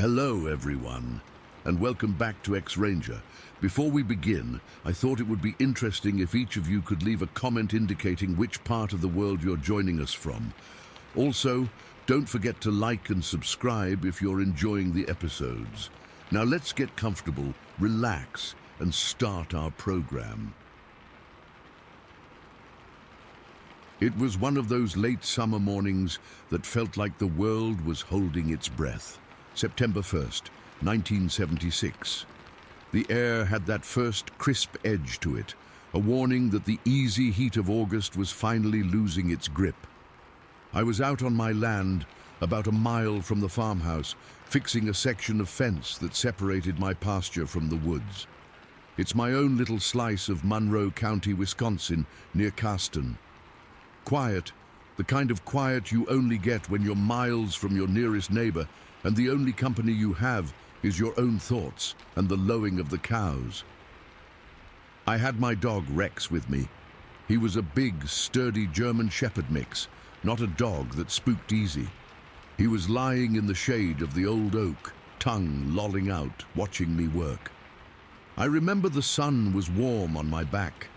Hello everyone, and welcome back to X-Ranger. Before we begin, I thought it would be interesting if each of you could leave a comment indicating which part of the world you're joining us from. Also, don't forget to like and subscribe if you're enjoying the episodes. Now let's get comfortable, relax, and start our program. It was one of those late summer mornings that felt like the world was holding its breath. September 1st, 1976. The air had that first crisp edge to it, a warning that the easy heat of August was finally losing its grip. I was out on my land, about a mile from the farmhouse, fixing a section of fence that separated my pasture from the woods. It's my own little slice of Monroe County, Wisconsin, near Caston. Quiet, the kind of quiet you only get when you're miles from your nearest neighbor, and the only company you have is your own thoughts and the lowing of the cows. I had my dog Rex with me. He was a big, sturdy German Shepherd mix, not a dog that spooked easy. He was lying in the shade of the old oak, tongue lolling out, watching me work. I remember the sun was warm on my back,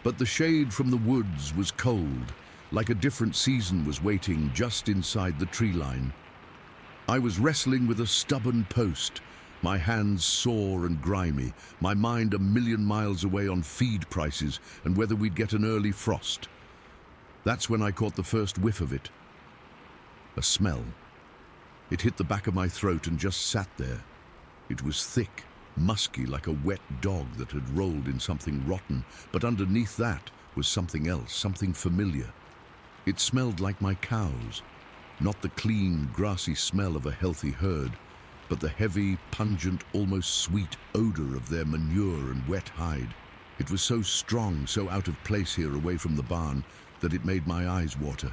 but the shade from the woods was cold, like a different season was waiting just inside the tree line. I was wrestling with a stubborn post, my hands sore and grimy, my mind a million miles away on feed prices and whether we'd get an early frost. That's when I caught the first whiff of it. A smell. It hit the back of my throat and just sat there. It was thick, musky, like a wet dog that had rolled in something rotten, but underneath that was something else, something familiar. It smelled like my cows. Not the clean, grassy smell of a healthy herd, but the heavy, pungent, almost sweet odor of their manure and wet hide. It was so strong, so out of place here away from the barn, that it made my eyes water.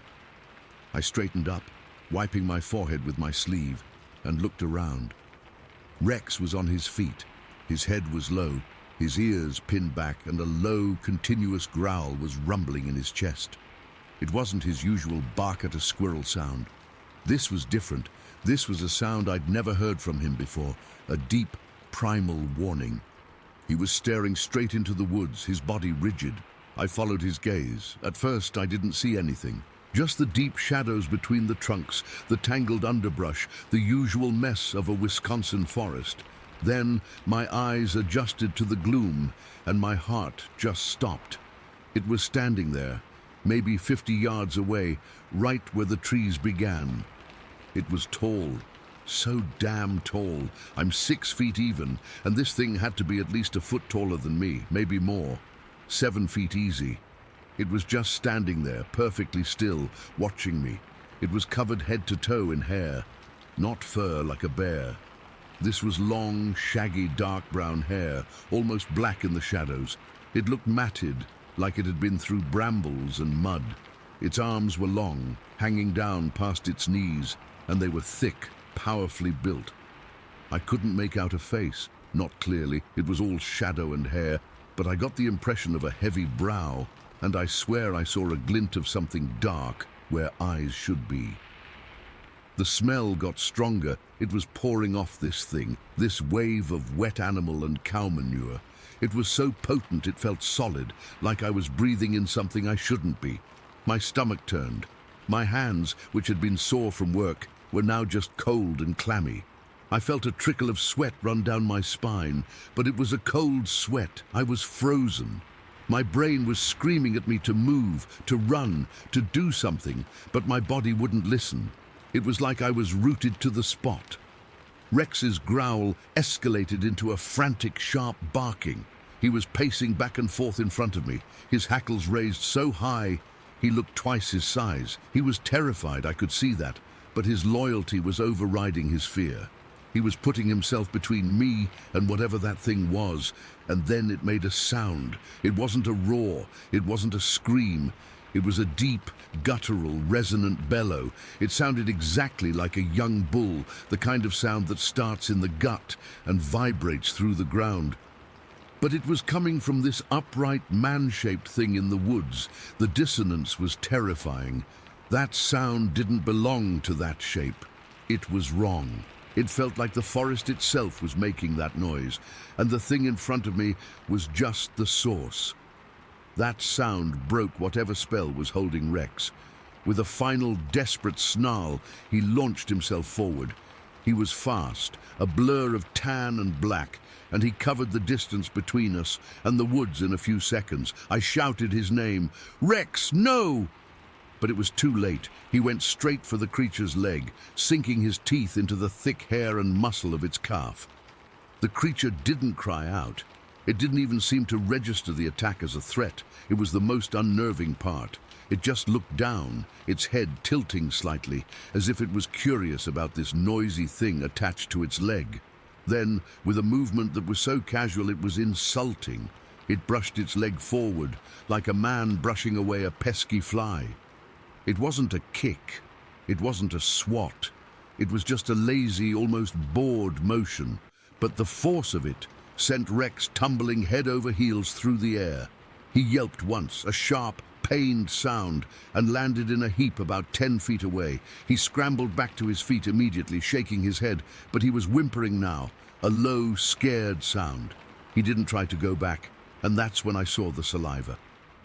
I straightened up, wiping my forehead with my sleeve, and looked around. Rex was on his feet. His head was low, his ears pinned back, and a low, continuous growl was rumbling in his chest. It wasn't his usual bark at a squirrel sound. This was different. This was a sound I'd never heard from him before, a deep, primal warning. He was staring straight into the woods, his body rigid. I followed his gaze. At first, I didn't see anything. Just the deep shadows between the trunks, the tangled underbrush, the usual mess of a Wisconsin forest. Then, my eyes adjusted to the gloom, and my heart just stopped. It was standing there, maybe 50 yards away, right where the trees began. It was tall, so damn tall. I'm 6 feet even, and this thing had to be at least a foot taller than me, maybe more. 7 feet easy. It was just standing there, perfectly still, watching me. It was covered head to toe in hair, not fur like a bear. This was long, shaggy, dark brown hair, almost black in the shadows. It looked matted, like it had been through brambles and mud. Its arms were long, hanging down past its knees, and they were thick, powerfully built. I couldn't make out a face, not clearly. It was all shadow and hair, but I got the impression of a heavy brow, and I swear I saw a glint of something dark where eyes should be. The smell got stronger. It was pouring off this thing, this wave of wet animal and cow manure. It was so potent it felt solid, like I was breathing in something I shouldn't be. My stomach turned. My hands, which had been sore from work, were now just cold and clammy. I felt a trickle of sweat run down my spine, but it was a cold sweat. I was frozen. My brain was screaming at me to move, to run, to do something, but my body wouldn't listen. It was like I was rooted to the spot. Rex's growl escalated into a frantic, sharp barking. He was pacing back and forth in front of me, his hackles raised so high he looked twice his size. He was terrified, I could see that, but his loyalty was overriding his fear. He was putting himself between me and whatever that thing was, and then it made a sound. It wasn't a roar, it wasn't a scream. It was a deep, guttural, resonant bellow. It sounded exactly like a young bull, the kind of sound that starts in the gut and vibrates through the ground. But it was coming from this upright, man-shaped thing in the woods. The dissonance was terrifying. That sound didn't belong to that shape. It was wrong. It felt like the forest itself was making that noise, and the thing in front of me was just the source. That sound broke whatever spell was holding Rex. With a final desperate snarl, he launched himself forward. He was fast, a blur of tan and black, and he covered the distance between us and the woods in a few seconds. I shouted his name, "Rex, no!" But it was too late. He went straight for the creature's leg, sinking his teeth into the thick hair and muscle of its calf. The creature didn't cry out. It didn't even seem to register the attack as a threat. It was the most unnerving part. It just looked down, its head tilting slightly, as if it was curious about this noisy thing attached to its leg. Then, with a movement that was so casual it was insulting, it brushed its leg forward, like a man brushing away a pesky fly. It wasn't a kick. It wasn't a swat. It was just a lazy, almost bored motion. But the force of it sent Rex tumbling head over heels through the air. He yelped once, a sharp, pained sound, and landed in a heap about 10 feet away. He scrambled back to his feet immediately, shaking his head, but he was whimpering now, a low, scared sound. He didn't try to go back, and that's when I saw the saliva.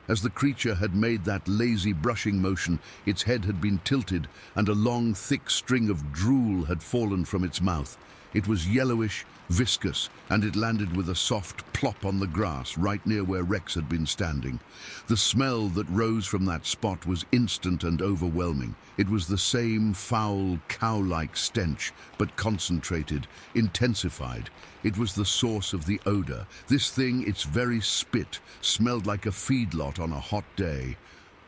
As the creature had made that lazy brushing motion, its head had been tilted, and a long, thick string of drool had fallen from its mouth. It was yellowish, viscous, and it landed with a soft plop on the grass right near where Rex had been standing. The smell that rose from that spot was instant and overwhelming. It was the same foul, cow-like stench, but concentrated, intensified. It was the source of the odor. This thing, its very spit, smelled like a feedlot on a hot day.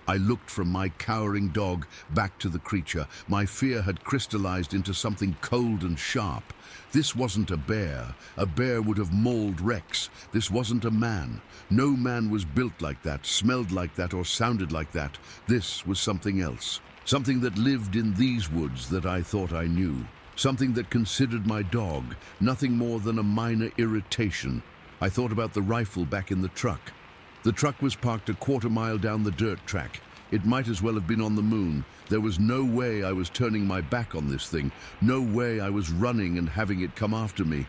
I looked from my cowering dog back to the creature. My fear had crystallized into something cold and sharp. This wasn't a bear. A bear would have mauled Rex. This wasn't a man. No man was built like that, smelled like that, or sounded like that. This was something else. Something that lived in these woods that I thought I knew. Something that considered my dog nothing more than a minor irritation. I thought about the rifle back in the truck. The truck was parked a quarter-mile down the dirt track. It might as well have been on the moon. There was no way I was turning my back on this thing. No way I was running and having it come after me.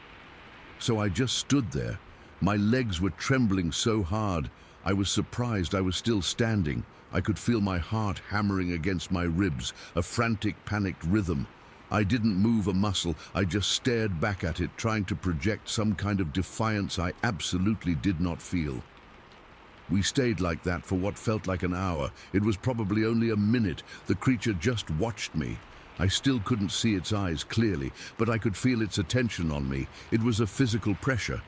So I just stood there. My legs were trembling so hard, I was surprised I was still standing. I could feel my heart hammering against my ribs, a frantic, panicked rhythm. I didn't move a muscle. I just stared back at it, trying to project some kind of defiance I absolutely did not feel. We stayed like that for what felt like an hour. It was probably only a minute. The creature just watched me. I still couldn't see its eyes clearly, but I could feel its attention on me. It was a physical pressure.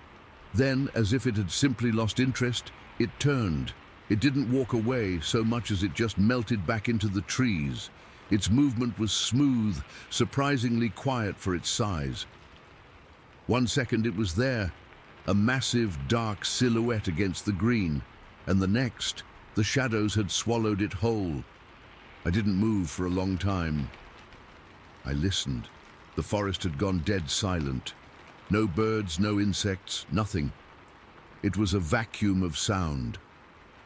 Then, as if it had simply lost interest, it turned. It didn't walk away so much as it just melted back into the trees. Its movement was smooth, surprisingly quiet for its size. 1 second it was there, a massive, dark silhouette against the green. And the next, the shadows had swallowed it whole. I didn't move for a long time. I listened. The forest had gone dead silent. No birds, no insects, nothing. It was a vacuum of sound.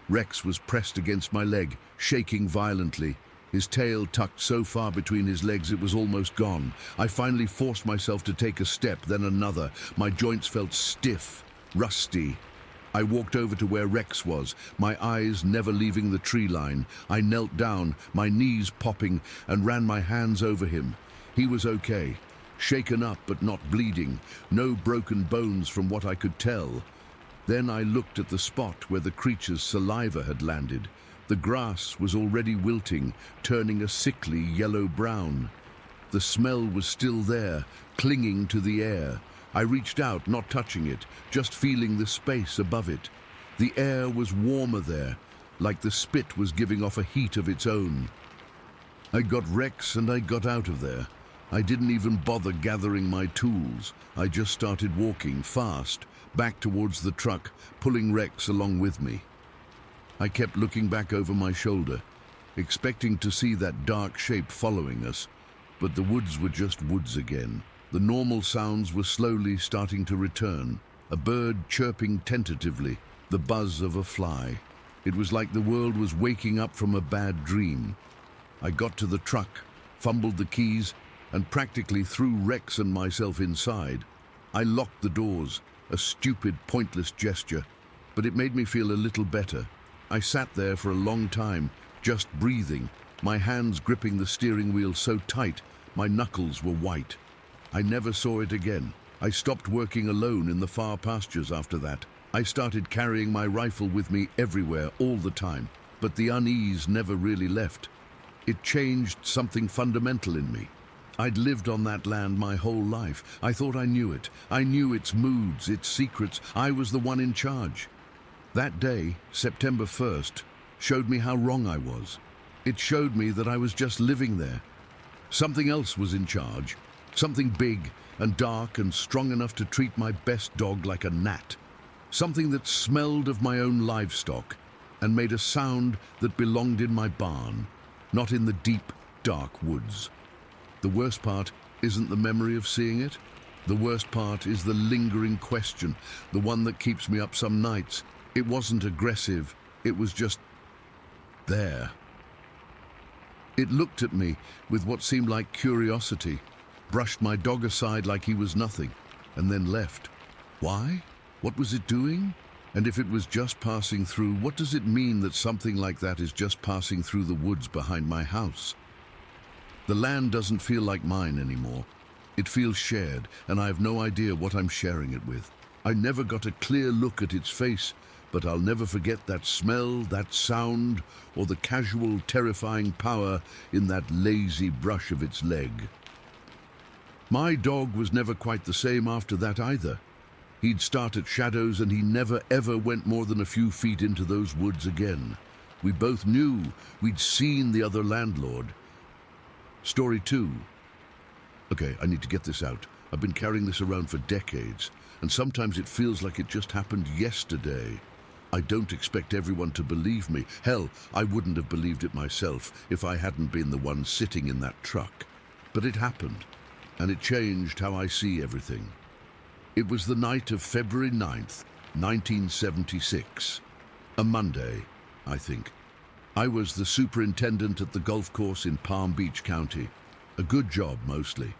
Rex was pressed against my leg, shaking violently. His tail tucked so far between his legs it was almost gone. I finally forced myself to take a step, then another. My joints felt stiff, rusty. I walked over to where Rex was, my eyes never leaving the tree line. I knelt down, my knees popping, and ran my hands over him. He was okay, shaken up but not bleeding, no broken bones from what I could tell. Then I looked at the spot where the creature's saliva had landed. The grass was already wilting, turning a sickly yellow-brown. The smell was still there, clinging to the air. I reached out, not touching it, just feeling the space above it. The air was warmer there, like the spit was giving off a heat of its own. I got Rex and I got out of there. I didn't even bother gathering my tools. I just started walking fast, back towards the truck, pulling Rex along with me. I kept looking back over my shoulder, expecting to see that dark shape following us, but the woods were just woods again. The normal sounds were slowly starting to return. A bird chirping tentatively, the buzz of a fly. It was like the world was waking up from a bad dream. I got to the truck, fumbled the keys, and practically threw Rex and myself inside. I locked the doors, a stupid, pointless gesture, but it made me feel a little better. I sat there for a long time, just breathing, my hands gripping the steering wheel so tight, my knuckles were white. I never saw it again. I stopped working alone in the far pastures after that. I started carrying my rifle with me everywhere, all the time, but the unease never really left. It changed something fundamental in me. I'd lived on that land my whole life. I thought I knew it. I knew its moods, its secrets. I was the one in charge. That day, September 1st, showed me how wrong I was. It showed me that I was just living there. Something else was in charge. Something big and dark and strong enough to treat my best dog like a gnat. Something that smelled of my own livestock and made a sound that belonged in my barn, not in the deep, dark woods. The worst part isn't the memory of seeing it. The worst part is the lingering question, the one that keeps me up some nights. It wasn't aggressive, it was just there. It looked at me with what seemed like curiosity, brushed my dog aside like he was nothing, and then left. Why? What was it doing? And if it was just passing through, what does it mean that something like that is just passing through the woods behind my house? The land doesn't feel like mine anymore. It feels shared, and I have no idea what I'm sharing it with. I never got a clear look at its face, but I'll never forget that smell, that sound, or the casual, terrifying power in that lazy brush of its leg. My dog was never quite the same after that either. He'd start at shadows and he never ever went more than a few feet into those woods again. We both knew we'd seen the other landlord. Story 2. Okay, I need to get this out. I've been carrying this around for decades, and sometimes it feels like it just happened yesterday. I don't expect everyone to believe me. Hell, I wouldn't have believed it myself if I hadn't been the one sitting in that truck. But it happened, and it changed how I see everything. It was the night of February 9th, 1976. A Monday, I think. I was the superintendent at the golf course in Palm Beach County. A good job, mostly.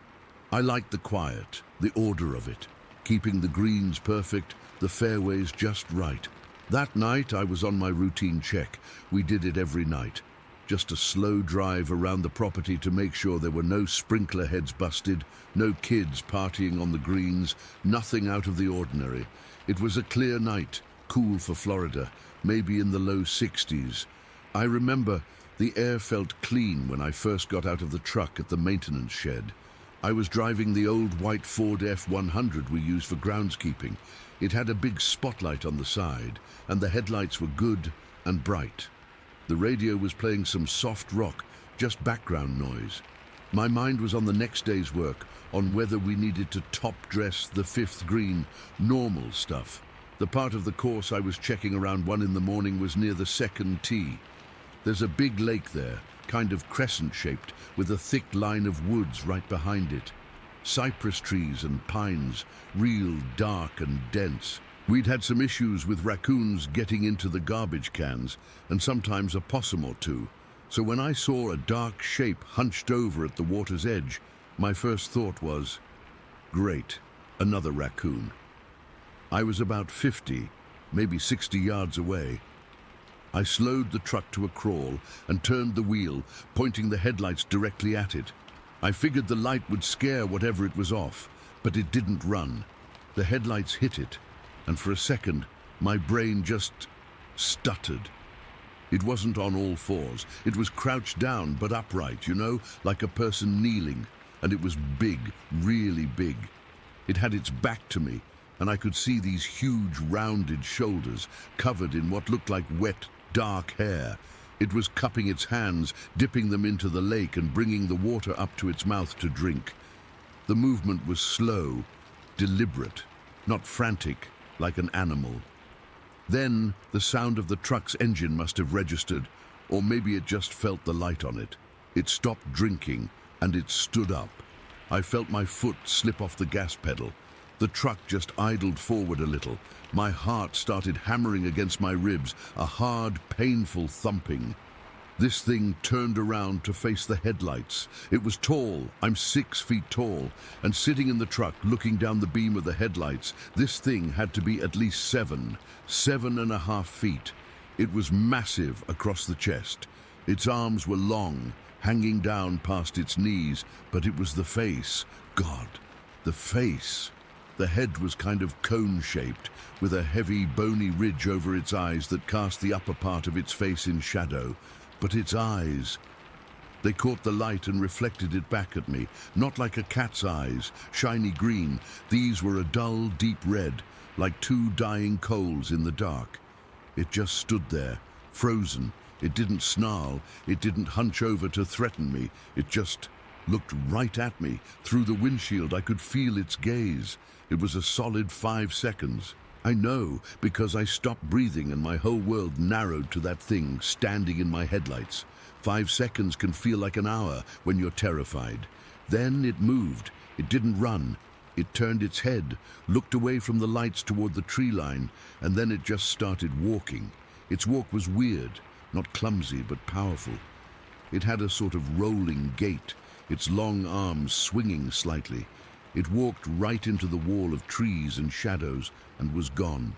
I liked the quiet, the order of it, keeping the greens perfect, the fairways just right. That night, I was on my routine check. We did it every night. Just a slow drive around the property to make sure there were no sprinkler heads busted, no kids partying on the greens, nothing out of the ordinary. It was a clear night, cool for Florida, maybe in the low 60s. I remember the air felt clean when I first got out of the truck at the maintenance shed. I was driving the old white Ford F-100 we use for groundskeeping. It had a big spotlight on the side, and the headlights were good and bright. The radio was playing some soft rock, just background noise. My mind was on the next day's work, on whether we needed to top dress the 5th green, normal stuff. The part of the course I was checking around 1 in the morning was near the 2nd tee. There's a big lake there, kind of crescent-shaped, with a thick line of woods right behind it. Cypress trees and pines, real dark and dense. We'd had some issues with raccoons getting into the garbage cans, and sometimes a possum or two. So when I saw a dark shape hunched over at the water's edge, my first thought was, great, another raccoon. I was about 50, maybe 60 yards away. I slowed the truck to a crawl and turned the wheel, pointing the headlights directly at it. I figured the light would scare whatever it was off, but it didn't run. The headlights hit it, and for a second, my brain just stuttered. It wasn't on all fours. It was crouched down but upright, you know, like a person kneeling, and it was big, really big. It had its back to me, and I could see these huge rounded shoulders covered in what looked like wet, dark hair. It was cupping its hands, dipping them into the lake and bringing the water up to its mouth to drink. The movement was slow, deliberate, not frantic like an animal. Then the sound of the truck's engine must have registered, or maybe it just felt the light on it. It stopped drinking, and it stood up. I felt my foot slip off the gas pedal. The truck just idled forward a little. My heart started hammering against my ribs, a hard, painful thumping. This thing turned around to face the headlights. It was tall, I'm 6 feet tall, and sitting in the truck looking down the beam of the headlights, this thing had to be at least 7.5 feet. It was massive across the chest. Its arms were long, hanging down past its knees, but it was the face. God, the face. The head was kind of cone-shaped, with a heavy, bony ridge over its eyes that cast the upper part of its face in shadow. But its eyes, they caught the light and reflected it back at me, not like a cat's eyes, shiny green. These were a dull, deep red, like two dying coals in the dark. It just stood there, frozen. It didn't snarl, it didn't hunch over to threaten me. It just looked right at me. Through the windshield, I could feel its gaze. It was a solid 5 seconds. I know, because I stopped breathing and my whole world narrowed to that thing standing in my headlights. 5 seconds can feel like an hour when you're terrified. Then it moved. It didn't run. It turned its head, looked away from the lights toward the tree line, and then it just started walking. Its walk was weird, not clumsy, but powerful. It had a sort of rolling gait, its long arms swinging slightly. It walked right into the wall of trees and shadows and was gone.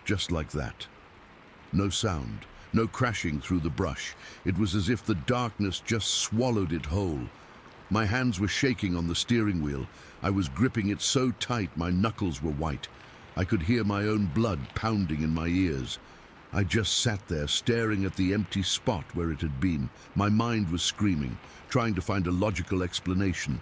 Just like that. No sound, no crashing through the brush. It was as if the darkness just swallowed it whole. My hands were shaking on the steering wheel. I was gripping it so tight my knuckles were white. I could hear my own blood pounding in my ears. I just sat there staring at the empty spot where it had been. My mind was screaming, trying to find a logical explanation.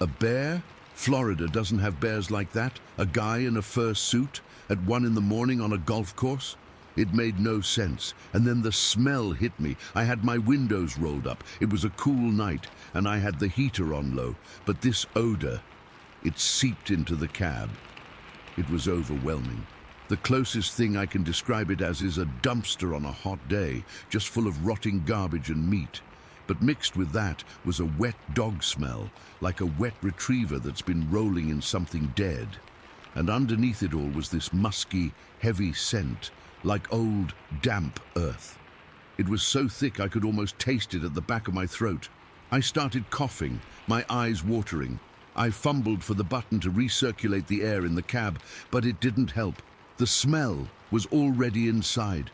A bear? Florida doesn't have bears like that. A guy in a fur suit at 1 in the morning on a golf course? It made no sense. And then the smell hit me. I had my windows rolled up. It was a cool night, and I had the heater on low. But this odor, it seeped into the cab. It was overwhelming. The closest thing I can describe it as is a dumpster on a hot day, just full of rotting garbage and meat. But mixed with that was a wet dog smell, like a wet retriever that's been rolling in something dead. And underneath it all was this musky, heavy scent, like old, damp earth. It was so thick I could almost taste it at the back of my throat. I started coughing, my eyes watering. I fumbled for the button to recirculate the air in the cab, but it didn't help. The smell was already inside.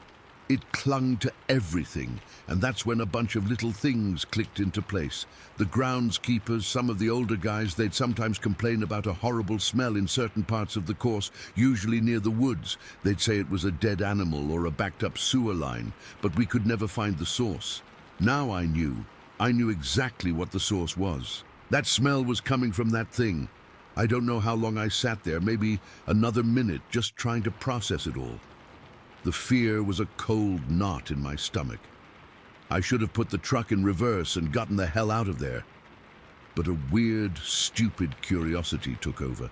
It clung to everything, and that's when a bunch of little things clicked into place. The groundskeepers, some of the older guys, they'd sometimes complain about a horrible smell in certain parts of the course, usually near the woods. They'd say it was a dead animal or a backed-up sewer line, but we could never find the source. Now I knew exactly what the source was. That smell was coming from that thing. I don't know how long I sat there, maybe another minute, just trying to process it all. The fear was a cold knot in my stomach. I should have put the truck in reverse and gotten the hell out of there. But a weird, stupid curiosity took over.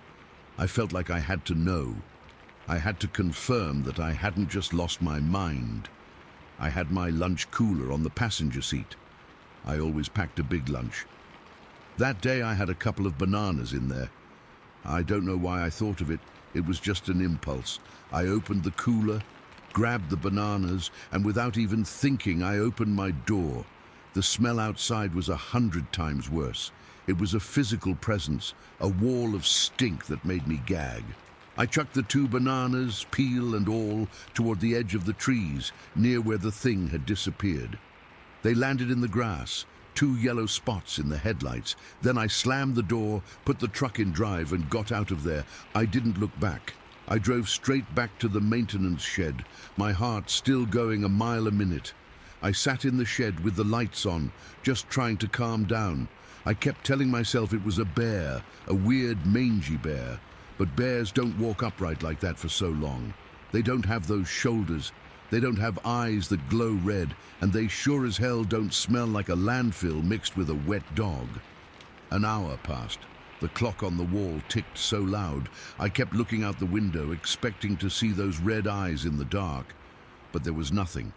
I felt like I had to know. I had to confirm that I hadn't just lost my mind. I had my lunch cooler on the passenger seat. I always packed a big lunch. That day I had a couple of bananas in there. I don't know why I thought of it. It was just an impulse. I opened the cooler, grabbed the bananas, and without even thinking, I opened my door. The smell outside was 100 times worse. It was a physical presence, a wall of stink that made me gag. I chucked the 2 bananas, peel and all, toward the edge of the trees, near where the thing had disappeared. They landed in the grass, 2 yellow spots in the headlights. Then I slammed the door, put the truck in drive, and got out of there. I didn't look back. I drove straight back to the maintenance shed, my heart still going a mile a minute. I sat in the shed with the lights on, just trying to calm down. I kept telling myself it was a bear, a weird mangy bear. But bears don't walk upright like that for so long. They don't have those shoulders. They don't have eyes that glow red, and they sure as hell don't smell like a landfill mixed with a wet dog. An hour passed. The clock on the wall ticked so loud, I kept looking out the window, expecting to see those red eyes in the dark. But there was nothing,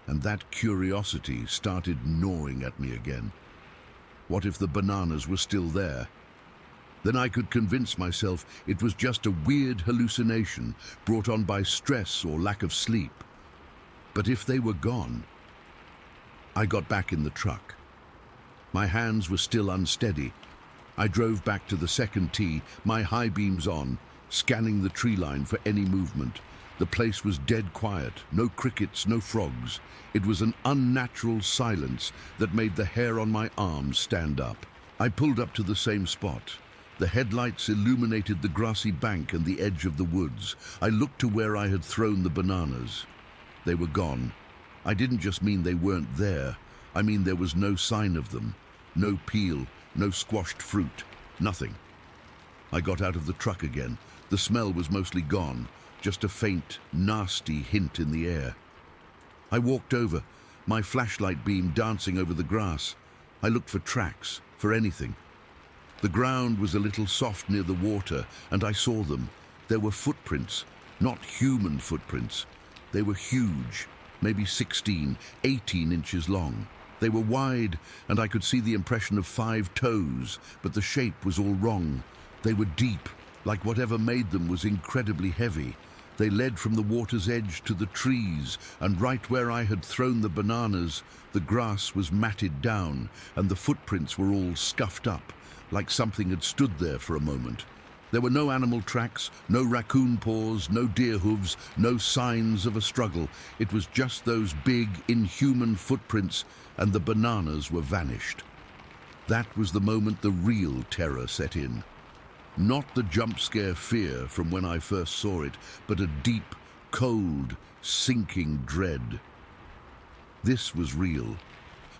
and that curiosity started gnawing at me again. What if the bananas were still there? Then I could convince myself it was just a weird hallucination brought on by stress or lack of sleep. But if they were gone, I got back in the truck. My hands were still unsteady. I drove back to the second tee, my high beams on, scanning the tree line for any movement. The place was dead quiet, no crickets, no frogs. It was an unnatural silence that made the hair on my arms stand up. I pulled up to the same spot. The headlights illuminated the grassy bank and the edge of the woods. I looked to where I had thrown the bananas. They were gone. I didn't just mean they weren't there. I mean there was no sign of them. No peel, no squashed fruit, nothing. I got out of the truck again. The smell was mostly gone, just a faint, nasty hint in the air. I walked over, my flashlight beam dancing over the grass. I looked for tracks, for anything. The ground was a little soft near the water, and I saw them. There were footprints, not human footprints. They were huge, maybe 16, 18 inches long. They were wide, and I could see the impression of 5 toes, but the shape was all wrong. They were deep, like whatever made them was incredibly heavy. They led from the water's edge to the trees, and right where I had thrown the bananas, the grass was matted down, and the footprints were all scuffed up, like something had stood there for a moment. There were no animal tracks, no raccoon paws, no deer hooves, no signs of a struggle. It was just those big, inhuman footprints, and the bananas were vanished. That was the moment the real terror set in. Not the jump scare fear from when I first saw it, but a deep, cold, sinking dread. This was real.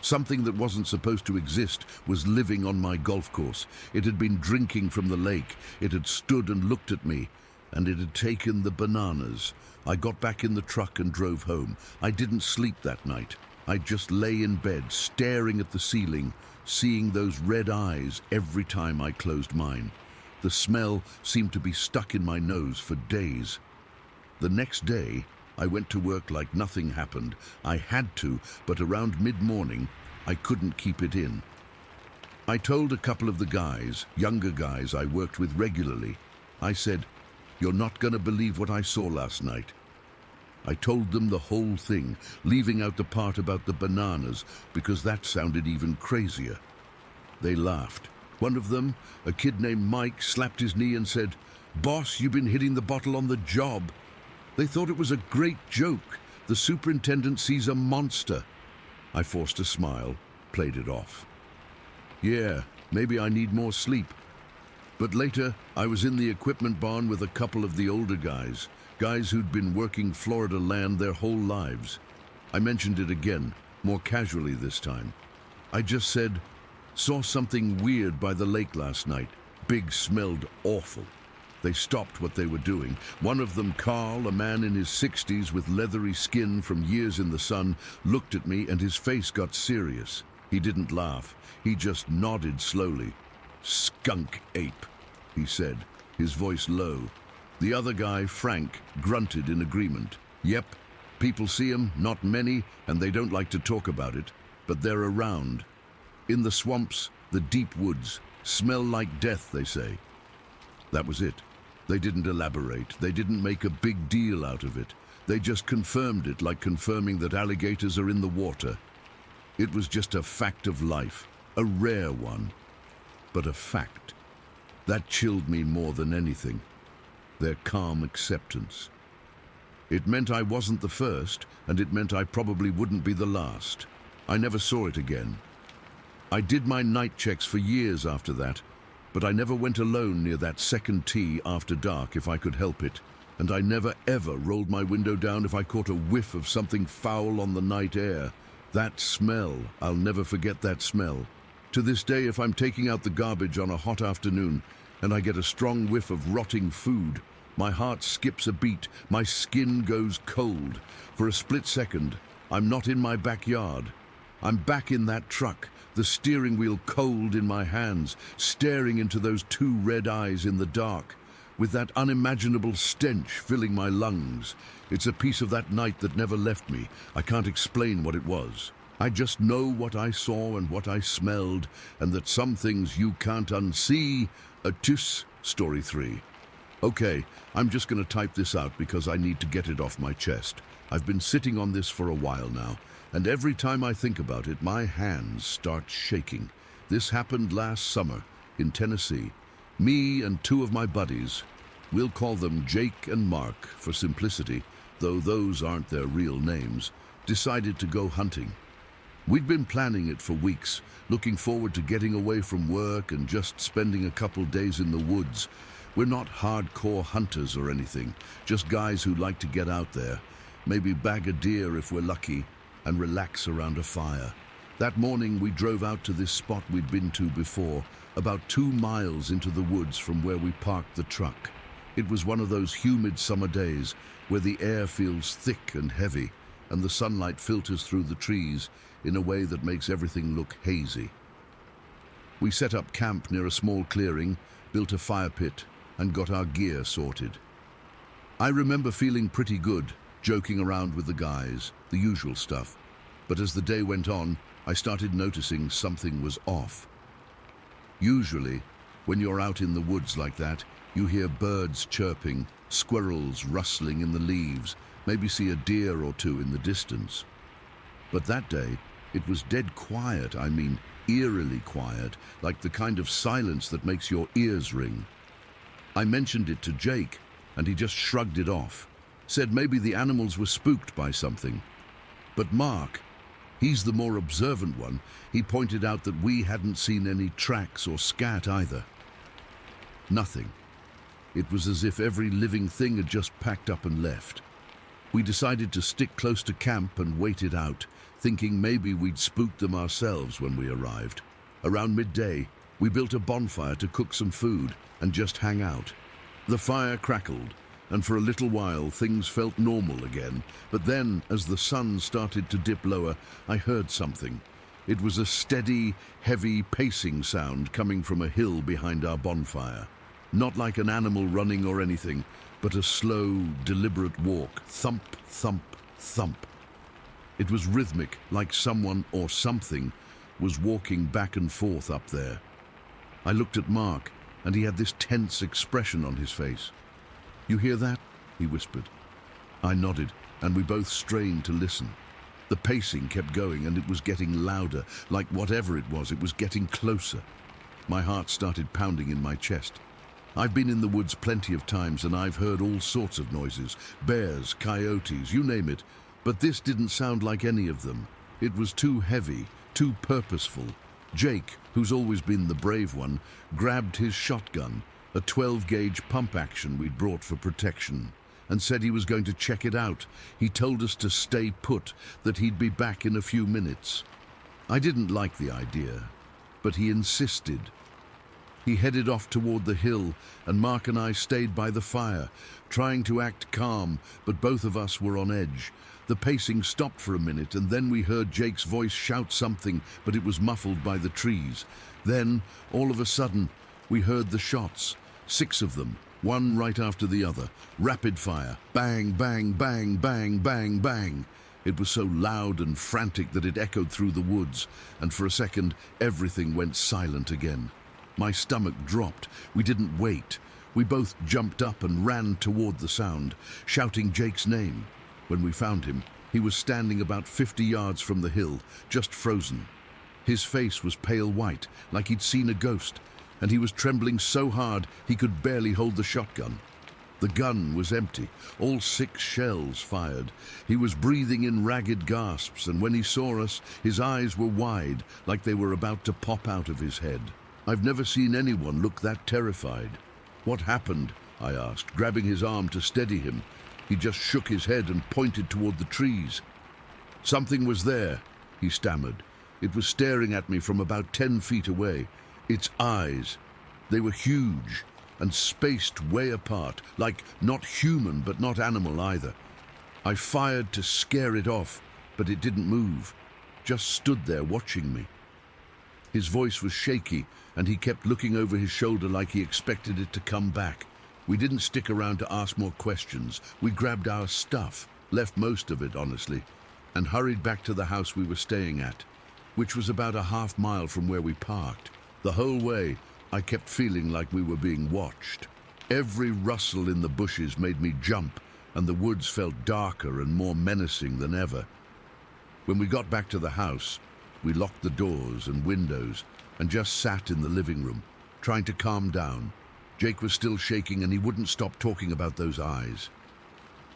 Something that wasn't supposed to exist was living on my golf course. It had been drinking from the lake. It had stood and looked at me, and it had taken the bananas. I got back in the truck and drove home. I didn't sleep that night. I just lay in bed, staring at the ceiling, seeing those red eyes every time I closed mine. The smell seemed to be stuck in my nose for days. The next day, I went to work like nothing happened. I had to, but around mid-morning, I couldn't keep it in. I told a couple of the guys, younger guys I worked with regularly. I said, "You're not going to believe what I saw last night." I told them the whole thing, leaving out the part about the bananas, because that sounded even crazier. They laughed. One of them, a kid named Mike, slapped his knee and said, "Boss, you've been hitting the bottle on the job." They thought it was a great joke. The superintendent sees a monster. I forced a smile, played it off. Yeah, maybe I need more sleep. But later, I was in the equipment barn with a couple of the older guys who'd been working Florida land their whole lives. I mentioned it again, more casually this time. I just said, "Saw something weird by the lake last night. Big smelled awful." They stopped what they were doing. One of them, Carl, a man in his 60s with leathery skin from years in the sun, looked at me and his face got serious. He didn't laugh. He just nodded slowly. "Skunk ape," he said, his voice low. The other guy, Frank, grunted in agreement. "Yep, people see 'em, not many, and they don't like to talk about it, but they're around. In the swamps, the deep woods, smell like death, they say." That was it. They didn't elaborate. They didn't make a big deal out of it. They just confirmed it, like confirming that alligators are in the water. It was just a fact of life, a rare one, but a fact. That chilled me more than anything. Their calm acceptance. It meant I wasn't the first, and it meant I probably wouldn't be the last. I never saw it again. I did my night checks for years after that, but I never went alone near that second tee after dark if I could help it, and I never ever rolled my window down if I caught a whiff of something foul on the night air. That smell, I'll never forget that smell. To this day, if I'm taking out the garbage on a hot afternoon and I get a strong whiff of rotting food, my heart skips a beat, my skin goes cold. For a split second, I'm not in my backyard. I'm back in that truck, the steering wheel cold in my hands, staring into those 2 red eyes in the dark, with that unimaginable stench filling my lungs. It's a piece of that night that never left me. I can't explain what it was. I just know what I saw and what I smelled, and that some things you can't unsee. Story 3. Okay, I'm just going to type this out because I need to get it off my chest. I've been sitting on this for a while now, and every time I think about it, my hands start shaking. This happened last summer in Tennessee. Me and two of my buddies, we'll call them Jake and Mark for simplicity, though those aren't their real names, decided to go hunting. We'd been planning it for weeks, looking forward to getting away from work and just spending a couple days in the woods. We're not hardcore hunters or anything, just guys who like to get out there, maybe bag a deer if we're lucky, and relax around a fire. That morning we drove out to this spot we'd been to before, about 2 miles into the woods from where we parked the truck. It was one of those humid summer days where the air feels thick and heavy, and the sunlight filters through the trees in a way that makes everything look hazy. We set up camp near a small clearing, built a fire pit, and got our gear sorted. I remember feeling pretty good, joking around with the guys, the usual stuff. But as the day went on, I started noticing something was off. Usually, when you're out in the woods like that, you hear birds chirping, squirrels rustling in the leaves, maybe see a deer or two in the distance. But that day, it was dead quiet, I mean eerily quiet, like the kind of silence that makes your ears ring. I mentioned it to Jake, and he just shrugged it off, said maybe the animals were spooked by something. But Mark, he's the more observant one, he pointed out that we hadn't seen any tracks or scat either. Nothing. It was as if every living thing had just packed up and left. We decided to stick close to camp and wait it out, thinking maybe we'd spooked them ourselves when we arrived. Around midday, we built a bonfire to cook some food and just hang out. The fire crackled, and for a little while things felt normal again, but then, as the sun started to dip lower, I heard something. It was a steady, heavy pacing sound coming from a hill behind our bonfire. Not like an animal running or anything, but a slow, deliberate walk, thump, thump, thump. It was rhythmic, like someone or something was walking back and forth up there. I looked at Mark, and he had this tense expression on his face. "You hear that?" he whispered. I nodded, and we both strained to listen. The pacing kept going, and it was getting louder, like whatever it was getting closer. My heart started pounding in my chest. I've been in the woods plenty of times, and I've heard all sorts of noises, bears, coyotes, you name it, but this didn't sound like any of them. It was too heavy, too purposeful. Jake, who's always been the brave one, grabbed his shotgun, a 12-gauge pump action we'd brought for protection, and said he was going to check it out. He told us to stay put, that he'd be back in a few minutes. I didn't like the idea, but he insisted. He headed off toward the hill, and Mark and I stayed by the fire, trying to act calm, but both of us were on edge. The pacing stopped for a minute, and then we heard Jake's voice shout something, but it was muffled by the trees. Then, all of a sudden, we heard the shots, 6 of them, one right after the other, rapid fire, bang, bang, bang, bang, bang, bang. It was so loud and frantic that it echoed through the woods, and for a second, everything went silent again. My stomach dropped. We didn't wait. We both jumped up and ran toward the sound, shouting Jake's name. When we found him, he was standing about 50 yards from the hill, just frozen. His face was pale white, like he'd seen a ghost, and he was trembling so hard he could barely hold the shotgun. The gun was empty, all 6 shells fired. He was breathing in ragged gasps, and when he saw us, his eyes were wide, like they were about to pop out of his head. I've never seen anyone look that terrified. "What happened?" I asked, grabbing his arm to steady him. He just shook his head and pointed toward the trees. "Something was there," he stammered. "It was staring at me from about 10 feet away. Its eyes, they were huge and spaced way apart, like not human but not animal either. I fired to scare it off, but it didn't move, just stood there watching me." His voice was shaky, and he kept looking over his shoulder like he expected it to come back. We didn't stick around to ask more questions. We grabbed our stuff, left most of it, honestly, and hurried back to the house we were staying at, which was about a half-mile from where we parked. The whole way, I kept feeling like we were being watched. Every rustle in the bushes made me jump, and the woods felt darker and more menacing than ever. When we got back to the house, we locked the doors and windows and just sat in the living room, trying to calm down. Jake was still shaking and he wouldn't stop talking about those eyes.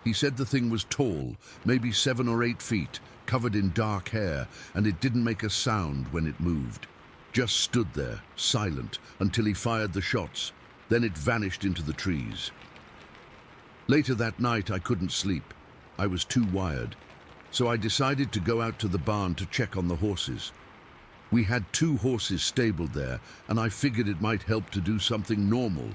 He said the thing was tall, maybe 7 or 8 feet, covered in dark hair, and it didn't make a sound when it moved. Just stood there, silent, until he fired the shots. Then it vanished into the trees. Later that night, I couldn't sleep. I was too wired. So I decided to go out to the barn to check on the horses. We had 2 horses stabled there, and I figured it might help to do something normal.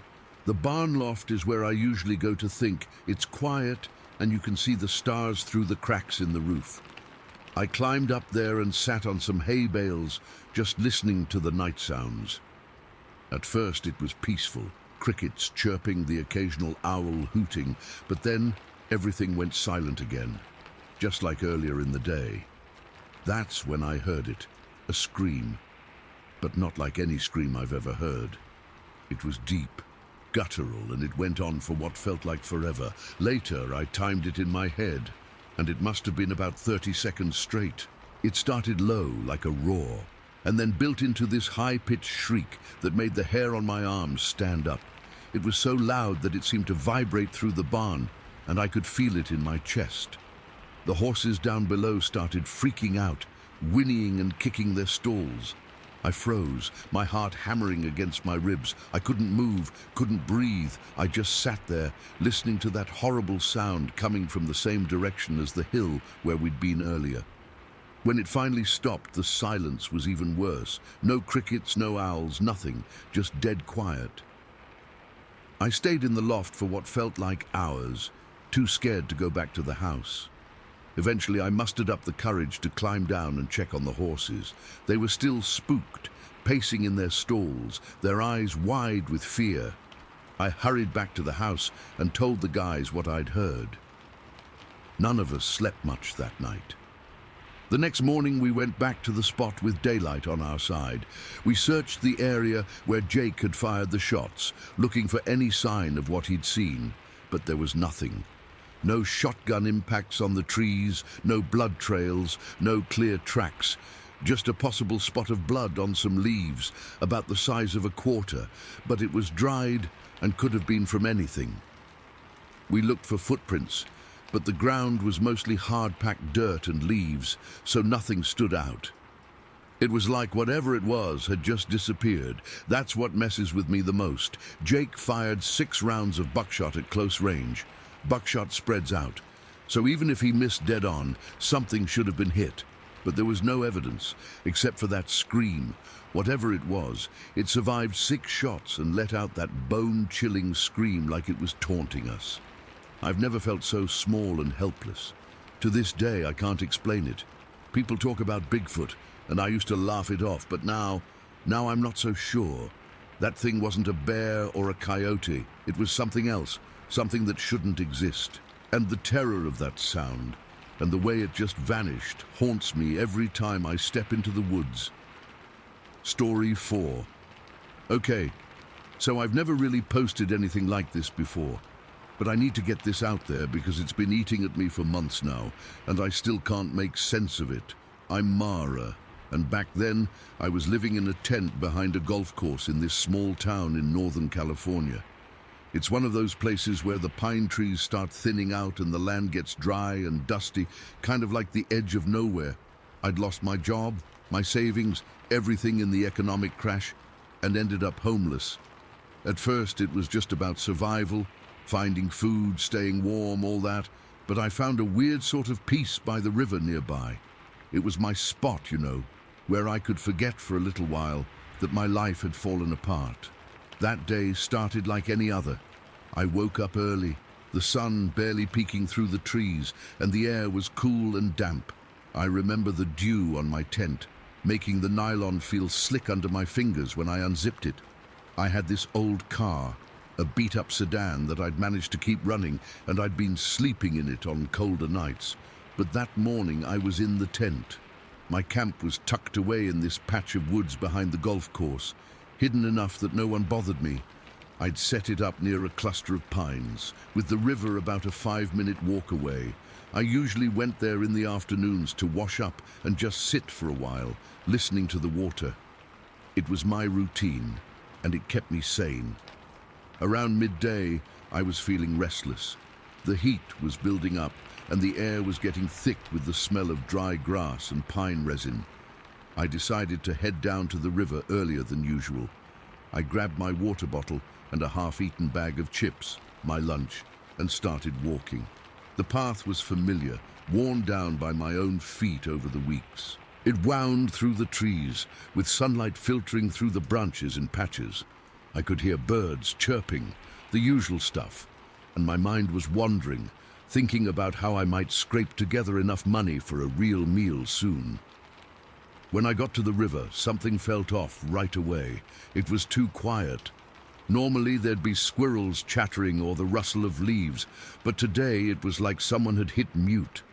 The barn loft is where I usually go to think. It's quiet, and you can see the stars through the cracks in the roof. I climbed up there and sat on some hay bales, just listening to the night sounds. At first it was peaceful, crickets chirping, the occasional owl hooting, but then everything went silent again, just like earlier in the day. That's when I heard it, a scream, but not like any scream I've ever heard. It was deep, guttural, and it went on for what felt like forever. Later, I timed it in my head, and it must have been about 30 seconds straight. It started low, like a roar, and then built into this high-pitched shriek that made the hair on my arms stand up. It was so loud that it seemed to vibrate through the barn, and I could feel it in my chest. The horses down below started freaking out, whinnying and kicking their stalls. I froze, my heart hammering against my ribs. I couldn't move, couldn't breathe. I just sat there, listening to that horrible sound coming from the same direction as the hill where we'd been earlier. When it finally stopped, the silence was even worse. No crickets, no owls, nothing, just dead quiet. I stayed in the loft for what felt like hours, too scared to go back to the house. Eventually, I mustered up the courage to climb down and check on the horses. They were still spooked, pacing in their stalls, their eyes wide with fear. I hurried back to the house and told the guys what I'd heard. None of us slept much that night. The next morning, we went back to the spot with daylight on our side. We searched the area where Jake had fired the shots, looking for any sign of what he'd seen, but there was nothing. No shotgun impacts on the trees, no blood trails, no clear tracks, just a possible spot of blood on some leaves, about the size of a quarter, but it was dried and could have been from anything. We looked for footprints, but the ground was mostly hard-packed dirt and leaves, so nothing stood out. It was like whatever it was had just disappeared. That's what messes with me the most. Jake fired 6 rounds of buckshot at close range. Buckshot spreads out, so even if he missed dead on, something should have been hit. But there was no evidence, except for that scream. Whatever it was, it survived 6 shots and let out that bone-chilling scream like it was taunting us. I've never felt so small and helpless. To this day, I can't explain it. People talk about Bigfoot, and I used to laugh it off, but now I'm not so sure. That thing wasn't a bear or a coyote. It was something else. Something that shouldn't exist. And the terror of that sound, and the way it just vanished, haunts me every time I step into the woods. Story 4. Okay, so I've never really posted anything like this before, but I need to get this out there because it's been eating at me for months now, and I still can't make sense of it. I'm Mara, and back then I was living in a tent behind a golf course in this small town in Northern California. It's one of those places where the pine trees start thinning out and the land gets dry and dusty, kind of like the edge of nowhere. I'd lost my job, my savings, everything in the economic crash, and ended up homeless. At first, it was just about survival, finding food, staying warm, all that, but I found a weird sort of peace by the river nearby. It was my spot, you know, where I could forget for a little while that my life had fallen apart. That day started like any other. I woke up early, the sun barely peeking through the trees, and the air was cool and damp. I remember the dew on my tent, making the nylon feel slick under my fingers when I unzipped it. I had this old car, a beat-up sedan that I'd managed to keep running, and I'd been sleeping in it on colder nights. But that morning I was in the tent. My camp was tucked away in this patch of woods behind the golf course, hidden enough that no one bothered me. I'd set it up near a cluster of pines, with the river about a 5-minute walk away. I usually went there in the afternoons to wash up and just sit for a while, listening to the water. It was my routine, and it kept me sane. Around midday, I was feeling restless. The heat was building up, and the air was getting thick with the smell of dry grass and pine resin. I decided to head down to the river earlier than usual. I grabbed my water bottle and a half-eaten bag of chips, my lunch, and started walking. The path was familiar, worn down by my own feet over the weeks. It wound through the trees, with sunlight filtering through the branches in patches. I could hear birds chirping, the usual stuff, and my mind was wandering, thinking about how I might scrape together enough money for a real meal soon. When I got to the river, something felt off right away. It was too quiet. Normally there'd be squirrels chattering or the rustle of leaves, but today it was like someone had hit mute.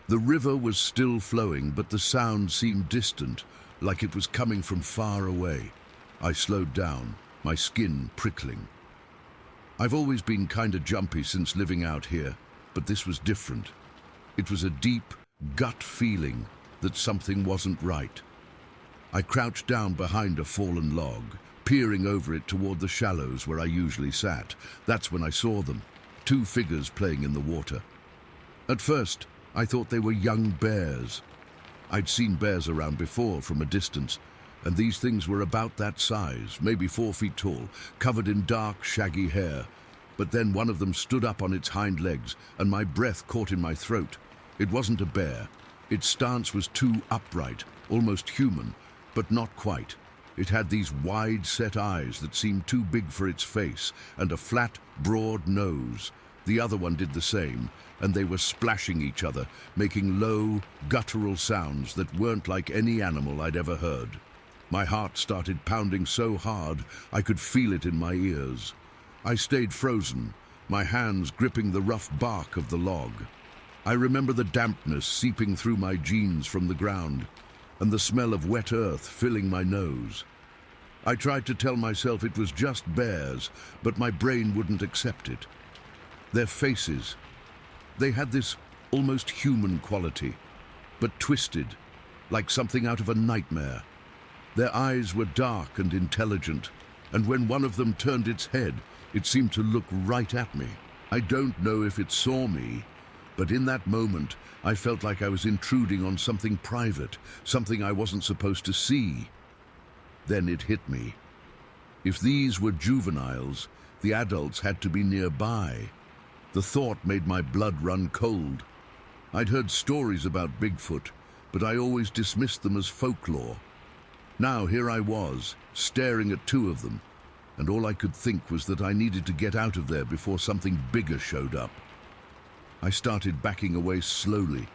The river was still flowing, but the sound seemed distant, like it was coming from far away. I slowed down, my skin prickling. I've always been kinda jumpy since living out here, but this was different. It was a deep, gut feeling that something wasn't right. I crouched down behind a fallen log, peering over it toward the shallows where I usually sat. That's when I saw them, 2 figures playing in the water. At first, I thought they were young bears. I'd seen bears around before from a distance, and these things were about that size, maybe 4 feet tall, covered in dark, shaggy hair. But then one of them stood up on its hind legs, and my breath caught in my throat. It wasn't a bear. Its stance was too upright, almost human, but not quite. It had these wide-set eyes that seemed too big for its face, and a flat, broad nose. The other one did the same, and they were splashing each other, making low, guttural sounds that weren't like any animal I'd ever heard. My heart started pounding so hard I could feel it in my ears. I stayed frozen, my hands gripping the rough bark of the log. I remember the dampness seeping through my jeans from the ground, and the smell of wet earth filling my nose. I tried to tell myself it was just bears, but my brain wouldn't accept it. Their faces, they had this almost human quality, but twisted, like something out of a nightmare. Their eyes were dark and intelligent, and when one of them turned its head, it seemed to look right at me. I don't know if it saw me, but in that moment, I felt like I was intruding on something private, something I wasn't supposed to see. Then it hit me. If these were juveniles, the adults had to be nearby. The thought made my blood run cold. I'd heard stories about Bigfoot, but I always dismissed them as folklore. Now here I was, staring at 2 of them, and all I could think was that I needed to get out of there before something bigger showed up. I started backing away slowly,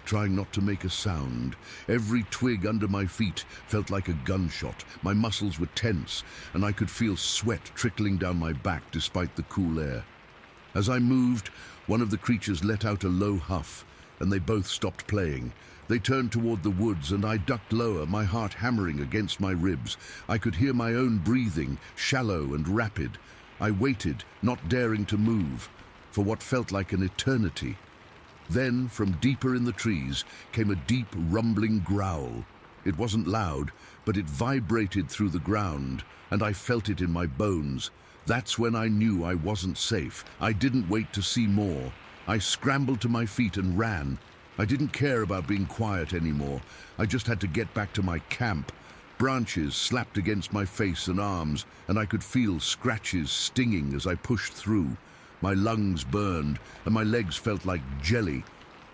trying not to make a sound. Every twig under my feet felt like a gunshot. My muscles were tense, and I could feel sweat trickling down my back despite the cool air. As I moved, one of the creatures let out a low huff, and they both stopped playing. They turned toward the woods, and I ducked lower, my heart hammering against my ribs. I could hear my own breathing, shallow and rapid. I waited, not daring to move, for what felt like an eternity. Then, from deeper in the trees, came a deep, rumbling growl. It wasn't loud, but it vibrated through the ground, and I felt it in my bones. That's when I knew I wasn't safe. I didn't wait to see more. I scrambled to my feet and ran. I didn't care about being quiet anymore. I just had to get back to my camp. Branches slapped against my face and arms, and I could feel scratches stinging as I pushed through. My lungs burned, and my legs felt like jelly,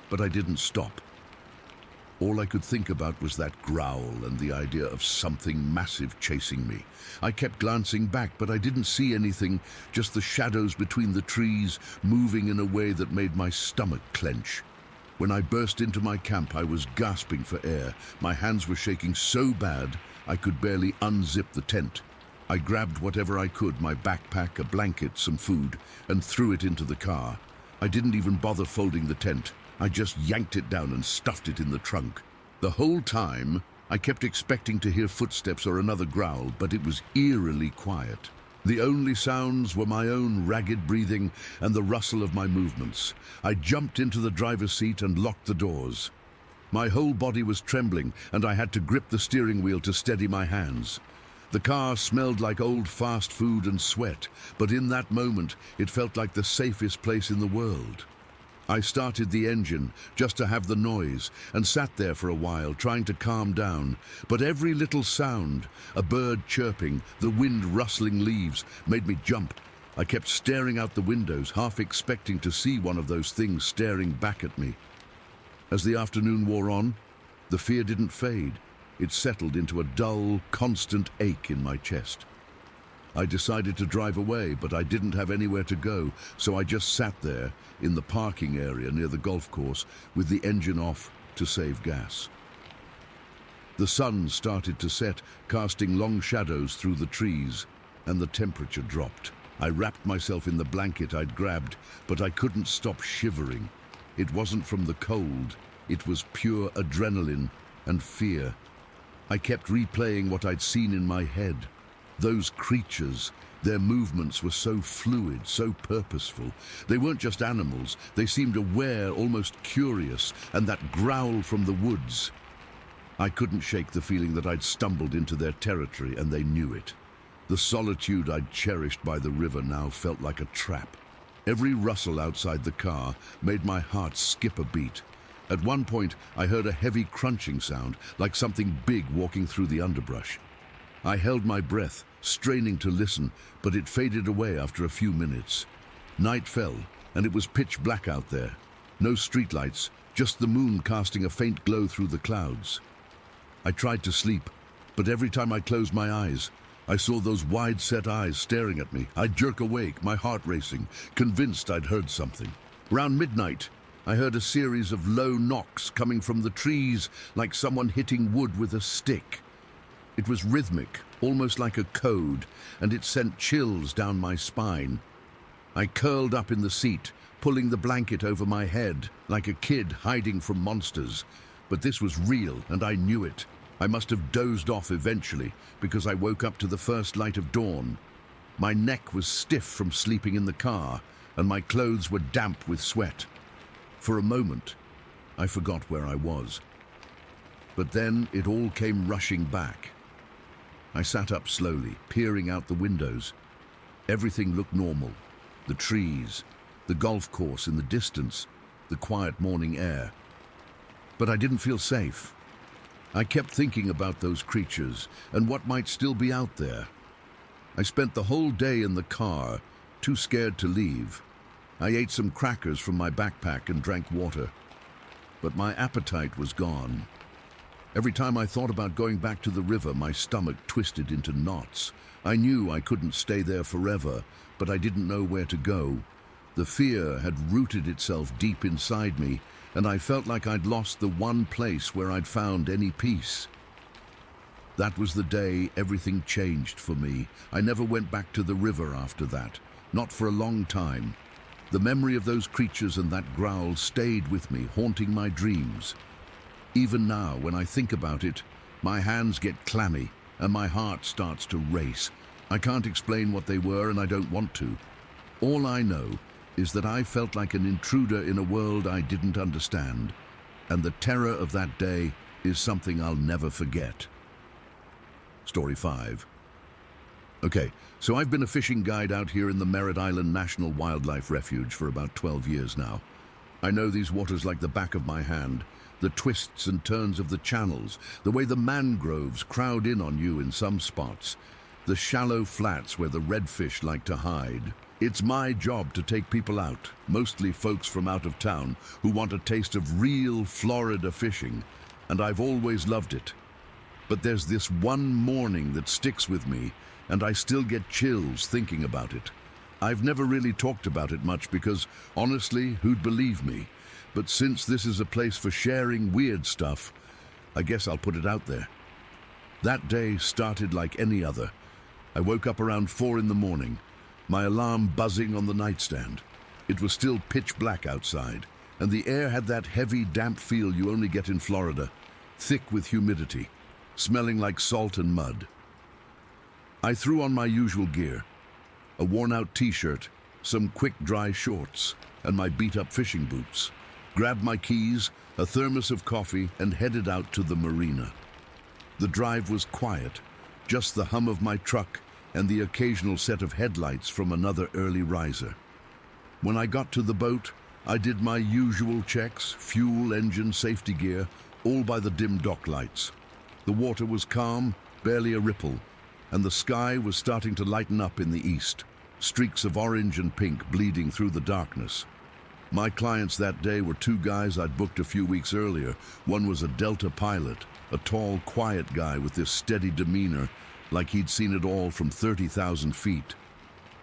but I didn't stop. All I could think about was that growl and the idea of something massive chasing me. I kept glancing back, but I didn't see anything, just the shadows between the trees moving in a way that made my stomach clench. When I burst into my camp, I was gasping for air. My hands were shaking so bad, I could barely unzip the tent. I grabbed whatever I could, my backpack, a blanket, some food, and threw it into the car. I didn't even bother folding the tent. I just yanked it down and stuffed it in the trunk. The whole time, I kept expecting to hear footsteps or another growl, but it was eerily quiet. The only sounds were my own ragged breathing and the rustle of my movements. I jumped into the driver's seat and locked the doors. My whole body was trembling, and I had to grip the steering wheel to steady my hands. The car smelled like old fast food and sweat, but in that moment, it felt like the safest place in the world. I started the engine just to have the noise and sat there for a while trying to calm down. But every little sound, a bird chirping, the wind rustling leaves, made me jump. I kept staring out the windows, half expecting to see one of those things staring back at me. As the afternoon wore on, the fear didn't fade. It settled into a dull, constant ache in my chest. I decided to drive away, but I didn't have anywhere to go, so I just sat there in the parking area near the golf course with the engine off to save gas. The sun started to set, casting long shadows through the trees, and the temperature dropped. I wrapped myself in the blanket I'd grabbed, but I couldn't stop shivering. It wasn't from the cold, it was pure adrenaline and fear. I kept replaying what I'd seen in my head. Those creatures, their movements were so fluid, so purposeful. They weren't just animals, they seemed aware, almost curious, and that growl from the woods. I couldn't shake the feeling that I'd stumbled into their territory, and they knew it. The solitude I'd cherished by the river now felt like a trap. Every rustle outside the car made my heart skip a beat. At one point, I heard a heavy crunching sound, like something big walking through the underbrush. I held my breath, straining to listen, but it faded away after a few minutes. Night fell, and it was pitch black out there. No streetlights, just the moon casting a faint glow through the clouds. I tried to sleep, but every time I closed my eyes, I saw those wide-set eyes staring at me. I'd jerk awake, my heart racing, convinced I'd heard something. Around midnight, I heard a series of low knocks coming from the trees, like someone hitting wood with a stick. It was rhythmic, almost like a code, and it sent chills down my spine. I curled up in the seat, pulling the blanket over my head, like a kid hiding from monsters. But this was real, and I knew it. I must have dozed off eventually, because I woke up to the first light of dawn. My neck was stiff from sleeping in the car, and my clothes were damp with sweat. For a moment, I forgot where I was. But then it all came rushing back. I sat up slowly, peering out the windows. Everything looked normal. The trees, the golf course in the distance, the quiet morning air. But I didn't feel safe. I kept thinking about those creatures and what might still be out there. I spent the whole day in the car, too scared to leave. I ate some crackers from my backpack and drank water. But my appetite was gone. Every time I thought about going back to the river, my stomach twisted into knots. I knew I couldn't stay there forever, but I didn't know where to go. The fear had rooted itself deep inside me, and I felt like I'd lost the one place where I'd found any peace. That was the day everything changed for me. I never went back to the river after that, not for a long time. The memory of those creatures and that growl stayed with me, haunting my dreams. Even now, when I think about it, my hands get clammy and my heart starts to race. I can't explain what they were, and I don't want to. All I know is that I felt like an intruder in a world I didn't understand, and the terror of that day is something I'll never forget. Story 5. Okay, so I've been a fishing guide out here in the Merritt Island National Wildlife Refuge for about 12 years now. I know these waters like the back of my hand. The twists and turns of the channels, the way the mangroves crowd in on you in some spots, the shallow flats where the redfish like to hide. It's my job to take people out, mostly folks from out of town, who want a taste of real Florida fishing, and I've always loved it. But there's this one morning that sticks with me, and I still get chills thinking about it. I've never really talked about it much because, honestly, who'd believe me? But since this is a place for sharing weird stuff, I guess I'll put it out there. That day started like any other. I woke up around 4 in the morning, my alarm buzzing on the nightstand. It was still pitch black outside, and the air had that heavy, damp feel you only get in Florida, thick with humidity, smelling like salt and mud. I threw on my usual gear, a worn-out t-shirt, some quick dry shorts, and my beat-up fishing boots. Grabbed my keys, a thermos of coffee, and headed out to the marina. The drive was quiet, just the hum of my truck and the occasional set of headlights from another early riser. When I got to the boat, I did my usual checks, fuel, engine, safety gear, all by the dim dock lights. The water was calm, barely a ripple, and the sky was starting to lighten up in the east, streaks of orange and pink bleeding through the darkness. My clients that day were two guys I'd booked a few weeks earlier. One was a Delta pilot, a tall, quiet guy with this steady demeanor, like he'd seen it all from 30,000 feet.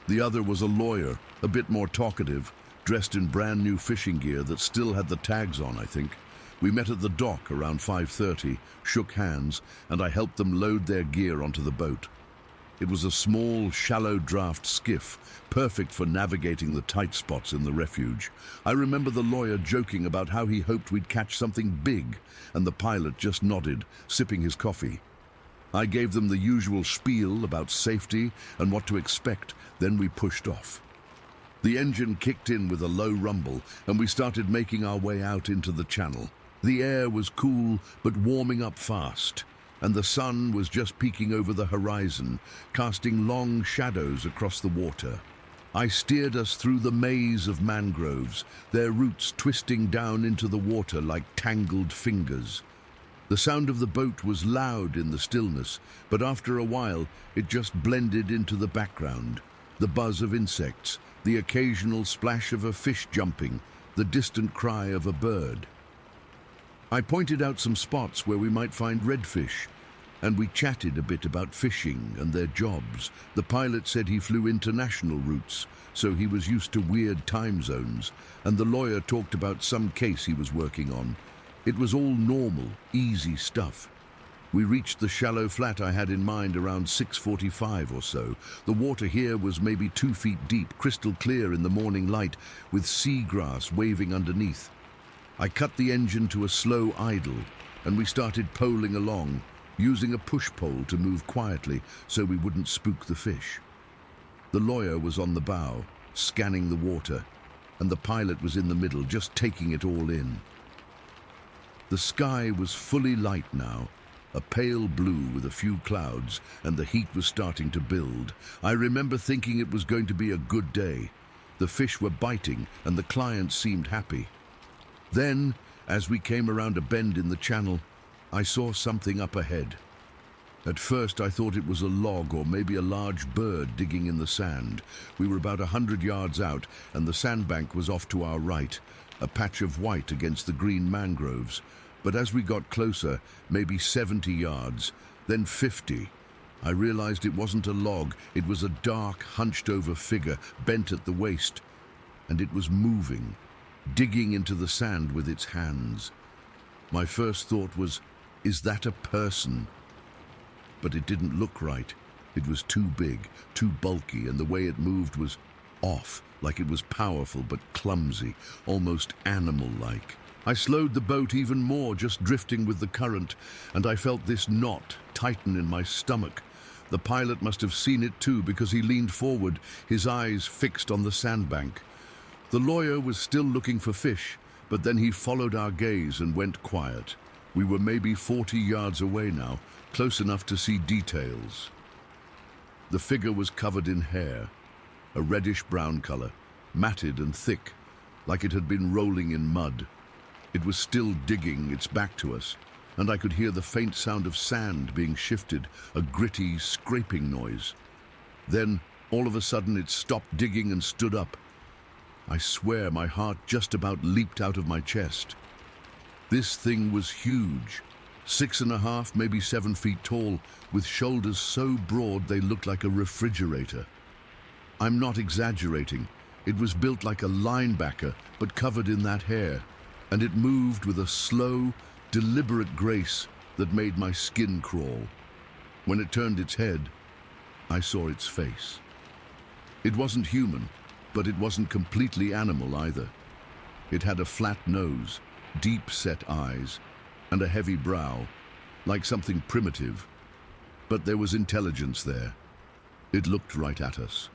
The other was a lawyer, a bit more talkative, dressed in brand new fishing gear that still had the tags on, I think. We met at the dock around 5:30, shook hands, and I helped them load their gear onto the boat. It was a small, shallow draft skiff, perfect for navigating the tight spots in the refuge. I remember the lawyer joking about how he hoped we'd catch something big, and the pilot just nodded, sipping his coffee. I gave them the usual spiel about safety and what to expect, then we pushed off. The engine kicked in with a low rumble, and we started making our way out into the channel. The air was cool, but warming up fast, and the sun was just peeking over the horizon, casting long shadows across the water. I steered us through the maze of mangroves, their roots twisting down into the water like tangled fingers. The sound of the boat was loud in the stillness, but after a while it just blended into the background. The buzz of insects, the occasional splash of a fish jumping, the distant cry of a bird. I pointed out some spots where we might find redfish, and we chatted a bit about fishing and their jobs. The pilot said he flew international routes, so he was used to weird time zones, and the lawyer talked about some case he was working on. It was all normal, easy stuff. We reached the shallow flat I had in mind around 6:45 or so. The water here was maybe 2 feet deep, crystal clear in the morning light, with seagrass waving underneath. I cut the engine to a slow idle, and we started poling along, using a push pole to move quietly so we wouldn't spook the fish. The lawyer was on the bow, scanning the water, and the pilot was in the middle, just taking it all in. The sky was fully light now, a pale blue with a few clouds, and the heat was starting to build. I remember thinking it was going to be a good day. The fish were biting, and the clients seemed happy. Then, as we came around a bend in the channel, I saw something up ahead. At first I thought it was a log or maybe a large bird digging in the sand. We were about 100 yards out, and the sandbank was off to our right, a patch of white against the green mangroves. But as we got closer, maybe 70 yards, then 50, I realized it wasn't a log. It was a dark, hunched-over figure, bent at the waist, and it was moving, digging into the sand with its hands. My first thought was, is that a person? But it didn't look right. It was too big, too bulky, and the way it moved was off, like it was powerful but clumsy, almost animal-like. I slowed the boat even more, just drifting with the current, and I felt this knot tighten in my stomach. The pilot must have seen it too, because he leaned forward, his eyes fixed on the sandbank. The lawyer was still looking for fish, but then he followed our gaze and went quiet. We were maybe 40 yards away now, close enough to see details. The figure was covered in hair, a reddish-brown color, matted and thick, like it had been rolling in mud. It was still digging its back to us, and I could hear the faint sound of sand being shifted, a gritty, scraping noise. Then, all of a sudden, it stopped digging and stood up. I swear my heart just about leaped out of my chest. This thing was huge, 6.5, maybe 7 feet tall, with shoulders so broad they looked like a refrigerator. I'm not exaggerating. It was built like a linebacker, but covered in that hair, and it moved with a slow, deliberate grace that made my skin crawl. When it turned its head, I saw its face. It wasn't human, but it wasn't completely animal either. It had a flat nose, deep-set eyes, and a heavy brow, like something primitive. But there was intelligence there. It looked right at us.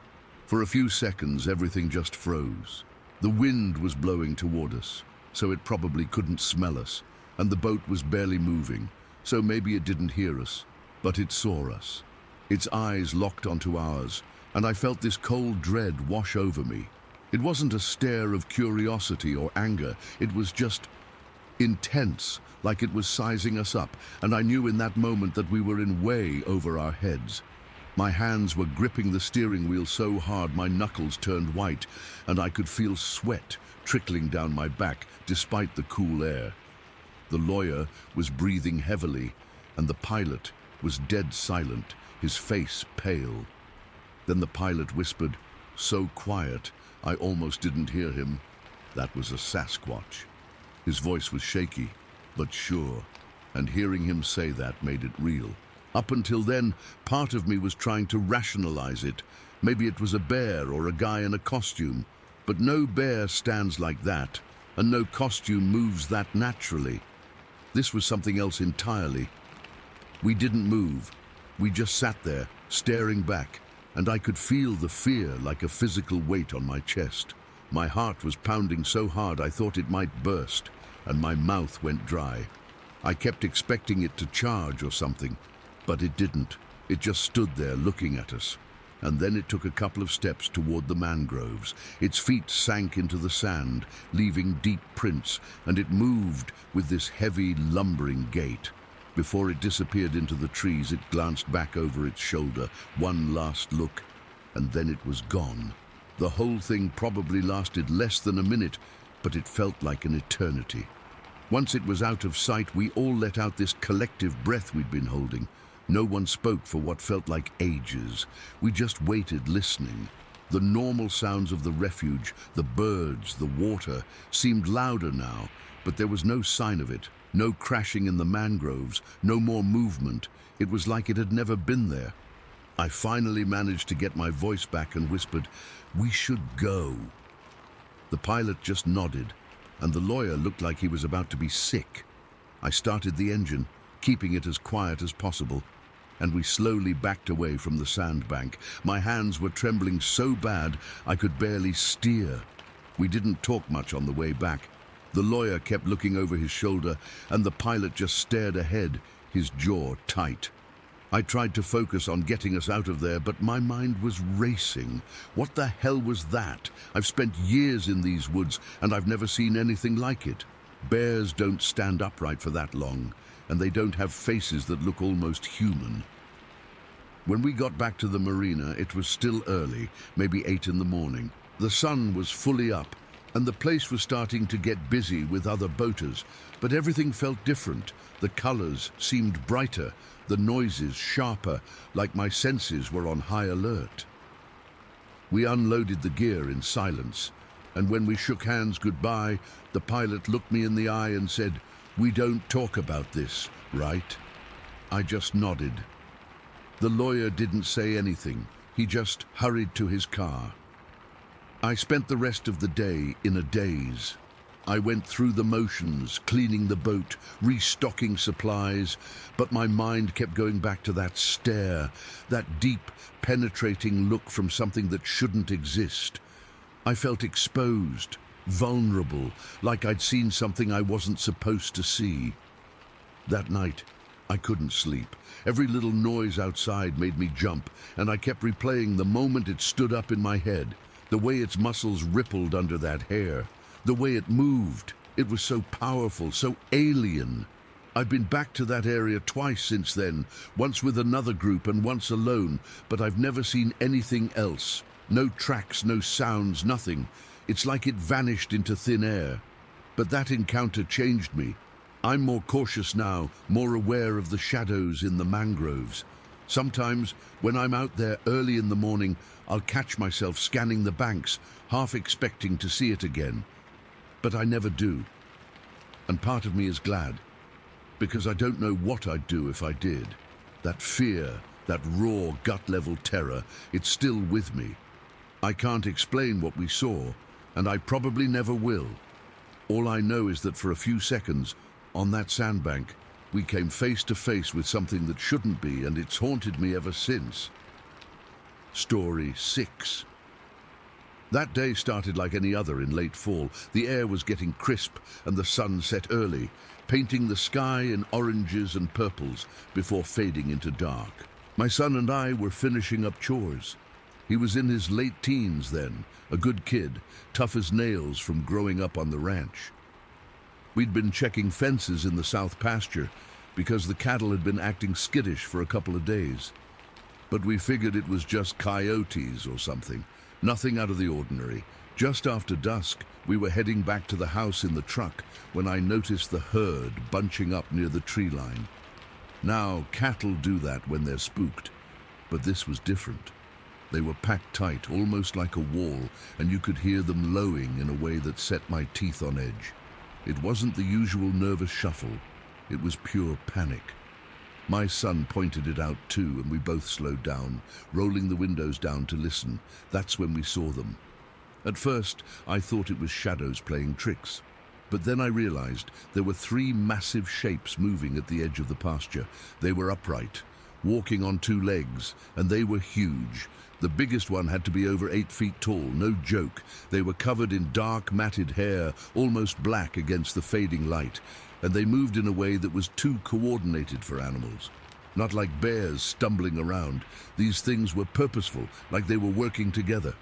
For a few seconds, everything just froze. The wind was blowing toward us, so it probably couldn't smell us, and the boat was barely moving, so maybe it didn't hear us, but it saw us. Its eyes locked onto ours, and I felt this cold dread wash over me. It wasn't a stare of curiosity or anger, it was just intense, like it was sizing us up, and I knew in that moment that we were in way over our heads. My hands were gripping the steering wheel so hard my knuckles turned white, and I could feel sweat trickling down my back despite the cool air. The lawyer was breathing heavily, and the pilot was dead silent, his face pale. Then the pilot whispered, so quiet I almost didn't hear him. That was a Sasquatch. His voice was shaky, but sure, and hearing him say that made it real. Up until then, part of me was trying to rationalize it. Maybe it was a bear or a guy in a costume, but no bear stands like that, and no costume moves that naturally. This was something else entirely. We didn't move. We just sat there, staring back, and I could feel the fear like a physical weight on my chest. My heart was pounding so hard I thought it might burst, and my mouth went dry. I kept expecting it to charge or something, but it didn't. It just stood there looking at us. And then it took a couple of steps toward the mangroves. Its feet sank into the sand, leaving deep prints, and it moved with this heavy, lumbering gait. Before it disappeared into the trees, it glanced back over its shoulder, one last look, and then it was gone. The whole thing probably lasted less than a minute, but it felt like an eternity. Once it was out of sight, we all let out this collective breath we'd been holding. No one spoke for what felt like ages. We just waited, listening. The normal sounds of the refuge, the birds, the water, seemed louder now, but there was no sign of it. No crashing in the mangroves, no more movement. It was like it had never been there. I finally managed to get my voice back and whispered, "We should go." The pilot just nodded, and the lawyer looked like he was about to be sick. I started the engine, keeping it as quiet as possible, and we slowly backed away from the sandbank. My hands were trembling so bad I could barely steer. We didn't talk much on the way back. The lawyer kept looking over his shoulder, and the pilot just stared ahead, his jaw tight. I tried to focus on getting us out of there, but my mind was racing. What the hell was that? I've spent years in these woods, and I've never seen anything like it. Bears don't stand upright for that long, and they don't have faces that look almost human. When we got back to the marina, it was still early, maybe 8 in the morning. The sun was fully up, and the place was starting to get busy with other boaters, but everything felt different. The colors seemed brighter, the noises sharper, like my senses were on high alert. We unloaded the gear in silence, and when we shook hands goodbye, the pilot looked me in the eye and said, "We don't talk about this, right?" I just nodded. The lawyer didn't say anything. He just hurried to his car. I spent the rest of the day in a daze. I went through the motions, cleaning the boat, restocking supplies, but my mind kept going back to that stare, that deep, penetrating look from something that shouldn't exist. I felt exposed, vulnerable, like I'd seen something I wasn't supposed to see. That night, I couldn't sleep. Every little noise outside made me jump, and I kept replaying the moment it stood up in my head, the way its muscles rippled under that hair, the way it moved. It was so powerful, so alien. I've been back to that area twice since then, once with another group and once alone, but I've never seen anything else. No tracks, no sounds, nothing. It's like it vanished into thin air. But that encounter changed me. I'm more cautious now, more aware of the shadows in the mangroves. Sometimes, when I'm out there early in the morning, I'll catch myself scanning the banks, half expecting to see it again. But I never do. And part of me is glad, because I don't know what I'd do if I did. That fear, that raw, gut-level terror, it's still with me. I can't explain what we saw, and I probably never will. All I know is that for a few seconds, on that sandbank, we came face to face with something that shouldn't be, and it's haunted me ever since. Story 6. That day started like any other in late fall. The air was getting crisp and the sun set early, painting the sky in oranges and purples before fading into dark. My son and I were finishing up chores. He was in his late teens then, a good kid, tough as nails from growing up on the ranch. We'd been checking fences in the south pasture because the cattle had been acting skittish for a couple of days. But we figured it was just coyotes or something. Nothing out of the ordinary. Just after dusk, we were heading back to the house in the truck when I noticed the herd bunching up near the tree line. Now, cattle do that when they're spooked, but this was different. They were packed tight, almost like a wall, and you could hear them lowing in a way that set my teeth on edge. It wasn't the usual nervous shuffle. It was pure panic. My son pointed it out too, and we both slowed down, rolling the windows down to listen. That's when we saw them. At first, I thought it was shadows playing tricks. But then I realized there were three massive shapes moving at the edge of the pasture. They were upright, walking on two legs, and they were huge. The biggest one had to be over 8 feet tall, no joke. They were covered in dark, matted hair, almost black against the fading light, and they moved in a way that was too coordinated for animals. Not like bears stumbling around. These things were purposeful, like they were working together.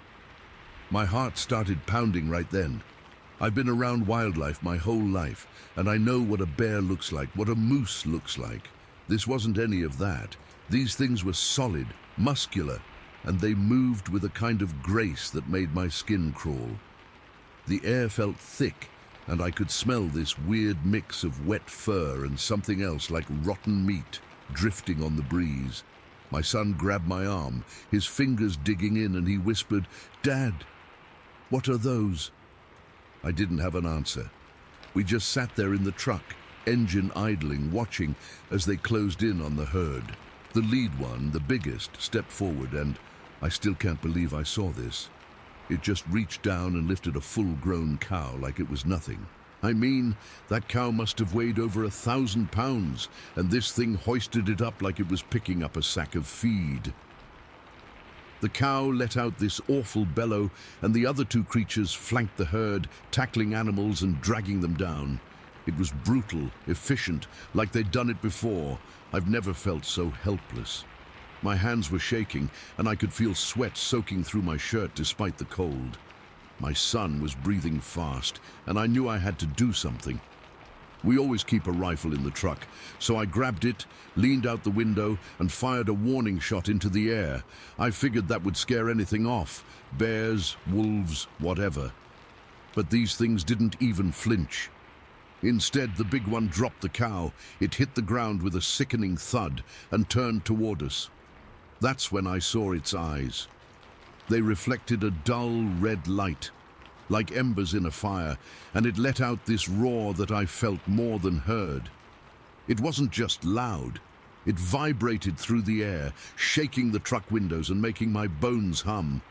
My heart started pounding right then. I've been around wildlife my whole life, and I know what a bear looks like, what a moose looks like. This wasn't any of that. These things were solid, muscular, and they moved with a kind of grace that made my skin crawl. The air felt thick, and I could smell this weird mix of wet fur and something else like rotten meat drifting on the breeze. My son grabbed my arm, his fingers digging in, and he whispered, "Dad, what are those?" I didn't have an answer. We just sat there in the truck, engine idling, watching as they closed in on the herd. The lead one, the biggest, stepped forward, and I still can't believe I saw this. It just reached down and lifted a full-grown cow like it was nothing. I mean, that cow must have weighed over 1,000 pounds, and this thing hoisted it up like it was picking up a sack of feed. The cow let out this awful bellow, and the other two creatures flanked the herd, tackling animals and dragging them down. It was brutal, efficient, like they'd done it before. I've never felt so helpless. My hands were shaking, and I could feel sweat soaking through my shirt despite the cold. My son was breathing fast, and I knew I had to do something. We always keep a rifle in the truck, so I grabbed it, leaned out the window, and fired a warning shot into the air. I figured that would scare anything off, bears, wolves, whatever. But these things didn't even flinch. Instead, the big one dropped the cow. It hit the ground with a sickening thud and turned toward us. That's when I saw its eyes. They reflected a dull red light, like embers in a fire, and it let out this roar that I felt more than heard. It wasn't just loud. It vibrated through the air, shaking the truck windows and making my bones hum.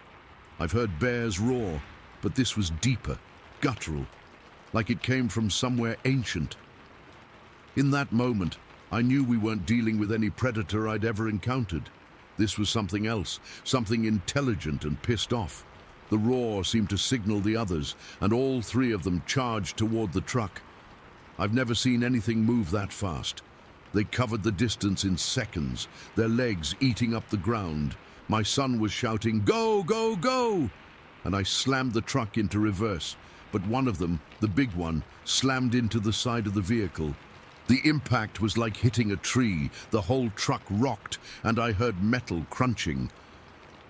I've heard bears roar, but this was deeper, guttural, like it came from somewhere ancient. In that moment, I knew we weren't dealing with any predator I'd ever encountered. This was something else, something intelligent and pissed off. The roar seemed to signal the others, and all three of them charged toward the truck. I've never seen anything move that fast. They covered the distance in seconds, their legs eating up the ground. My son was shouting, "Go, go, go!" And I slammed the truck into reverse, but one of them, the big one, slammed into the side of the vehicle. The impact was like hitting a tree. The whole truck rocked, and I heard metal crunching.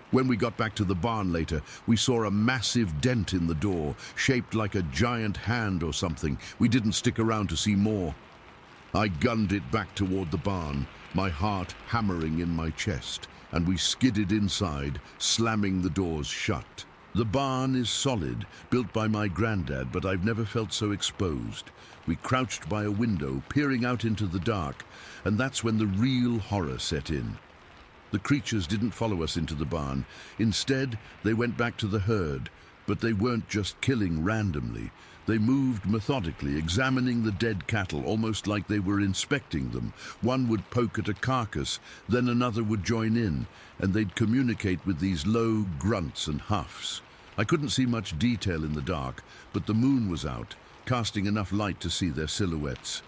When we got back to the barn later, we saw a massive dent in the door, shaped like a giant hand or something. We didn't stick around to see more. I gunned it back toward the barn, my heart hammering in my chest, and we skidded inside, slamming the doors shut. The barn is solid, built by my granddad, but I've never felt so exposed. We crouched by a window, peering out into the dark, and that's when the real horror set in. The creatures didn't follow us into the barn. Instead, they went back to the herd, but they weren't just killing randomly. They moved methodically, examining the dead cattle, almost like they were inspecting them. One would poke at a carcass, then another would join in, and they'd communicate with these low grunts and huffs. I couldn't see much detail in the dark, but the moon was out, casting enough light to see their silhouettes.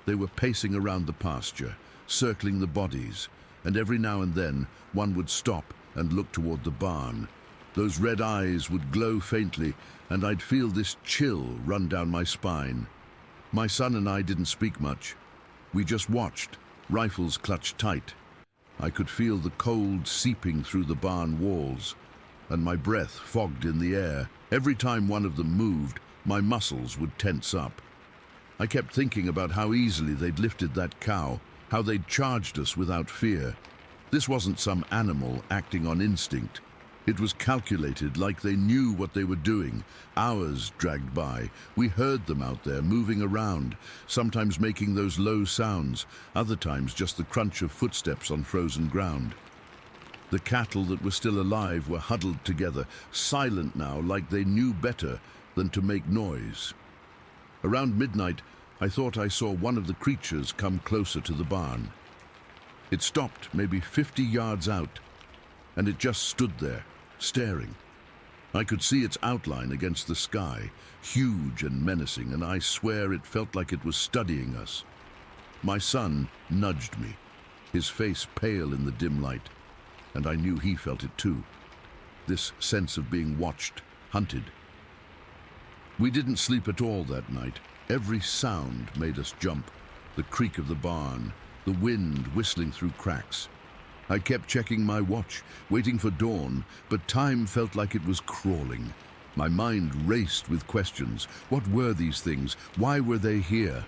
They were pacing around the pasture, circling the bodies, and every now and then one would stop and look toward the barn. Those red eyes would glow faintly, and I'd feel this chill run down my spine. My son and I didn't speak much. We just watched, rifles clutched tight. I could feel the cold seeping through the barn walls, and my breath fogged in the air. Every time one of them moved, my muscles would tense up. I kept thinking about how easily they'd lifted that cow, how they'd charged us without fear. This wasn't some animal acting on instinct. It was calculated, like they knew what they were doing. Hours dragged by. We heard them out there, moving around, sometimes making those low sounds, other times just the crunch of footsteps on frozen ground. The cattle that were still alive were huddled together, silent now, like they knew better than to make noise. Around midnight, I thought I saw one of the creatures come closer to the barn. It stopped maybe 50 yards out, and it just stood there, staring. I could see its outline against the sky, huge and menacing, and I swear it felt like it was studying us. My son nudged me, his face pale in the dim light, and I knew he felt it too. This sense of being watched, hunted. We didn't sleep at all that night. Every sound made us jump. The creak of the barn, the wind whistling through cracks. I kept checking my watch, waiting for dawn, but time felt like it was crawling. My mind raced with questions. What were these things? Why were they here?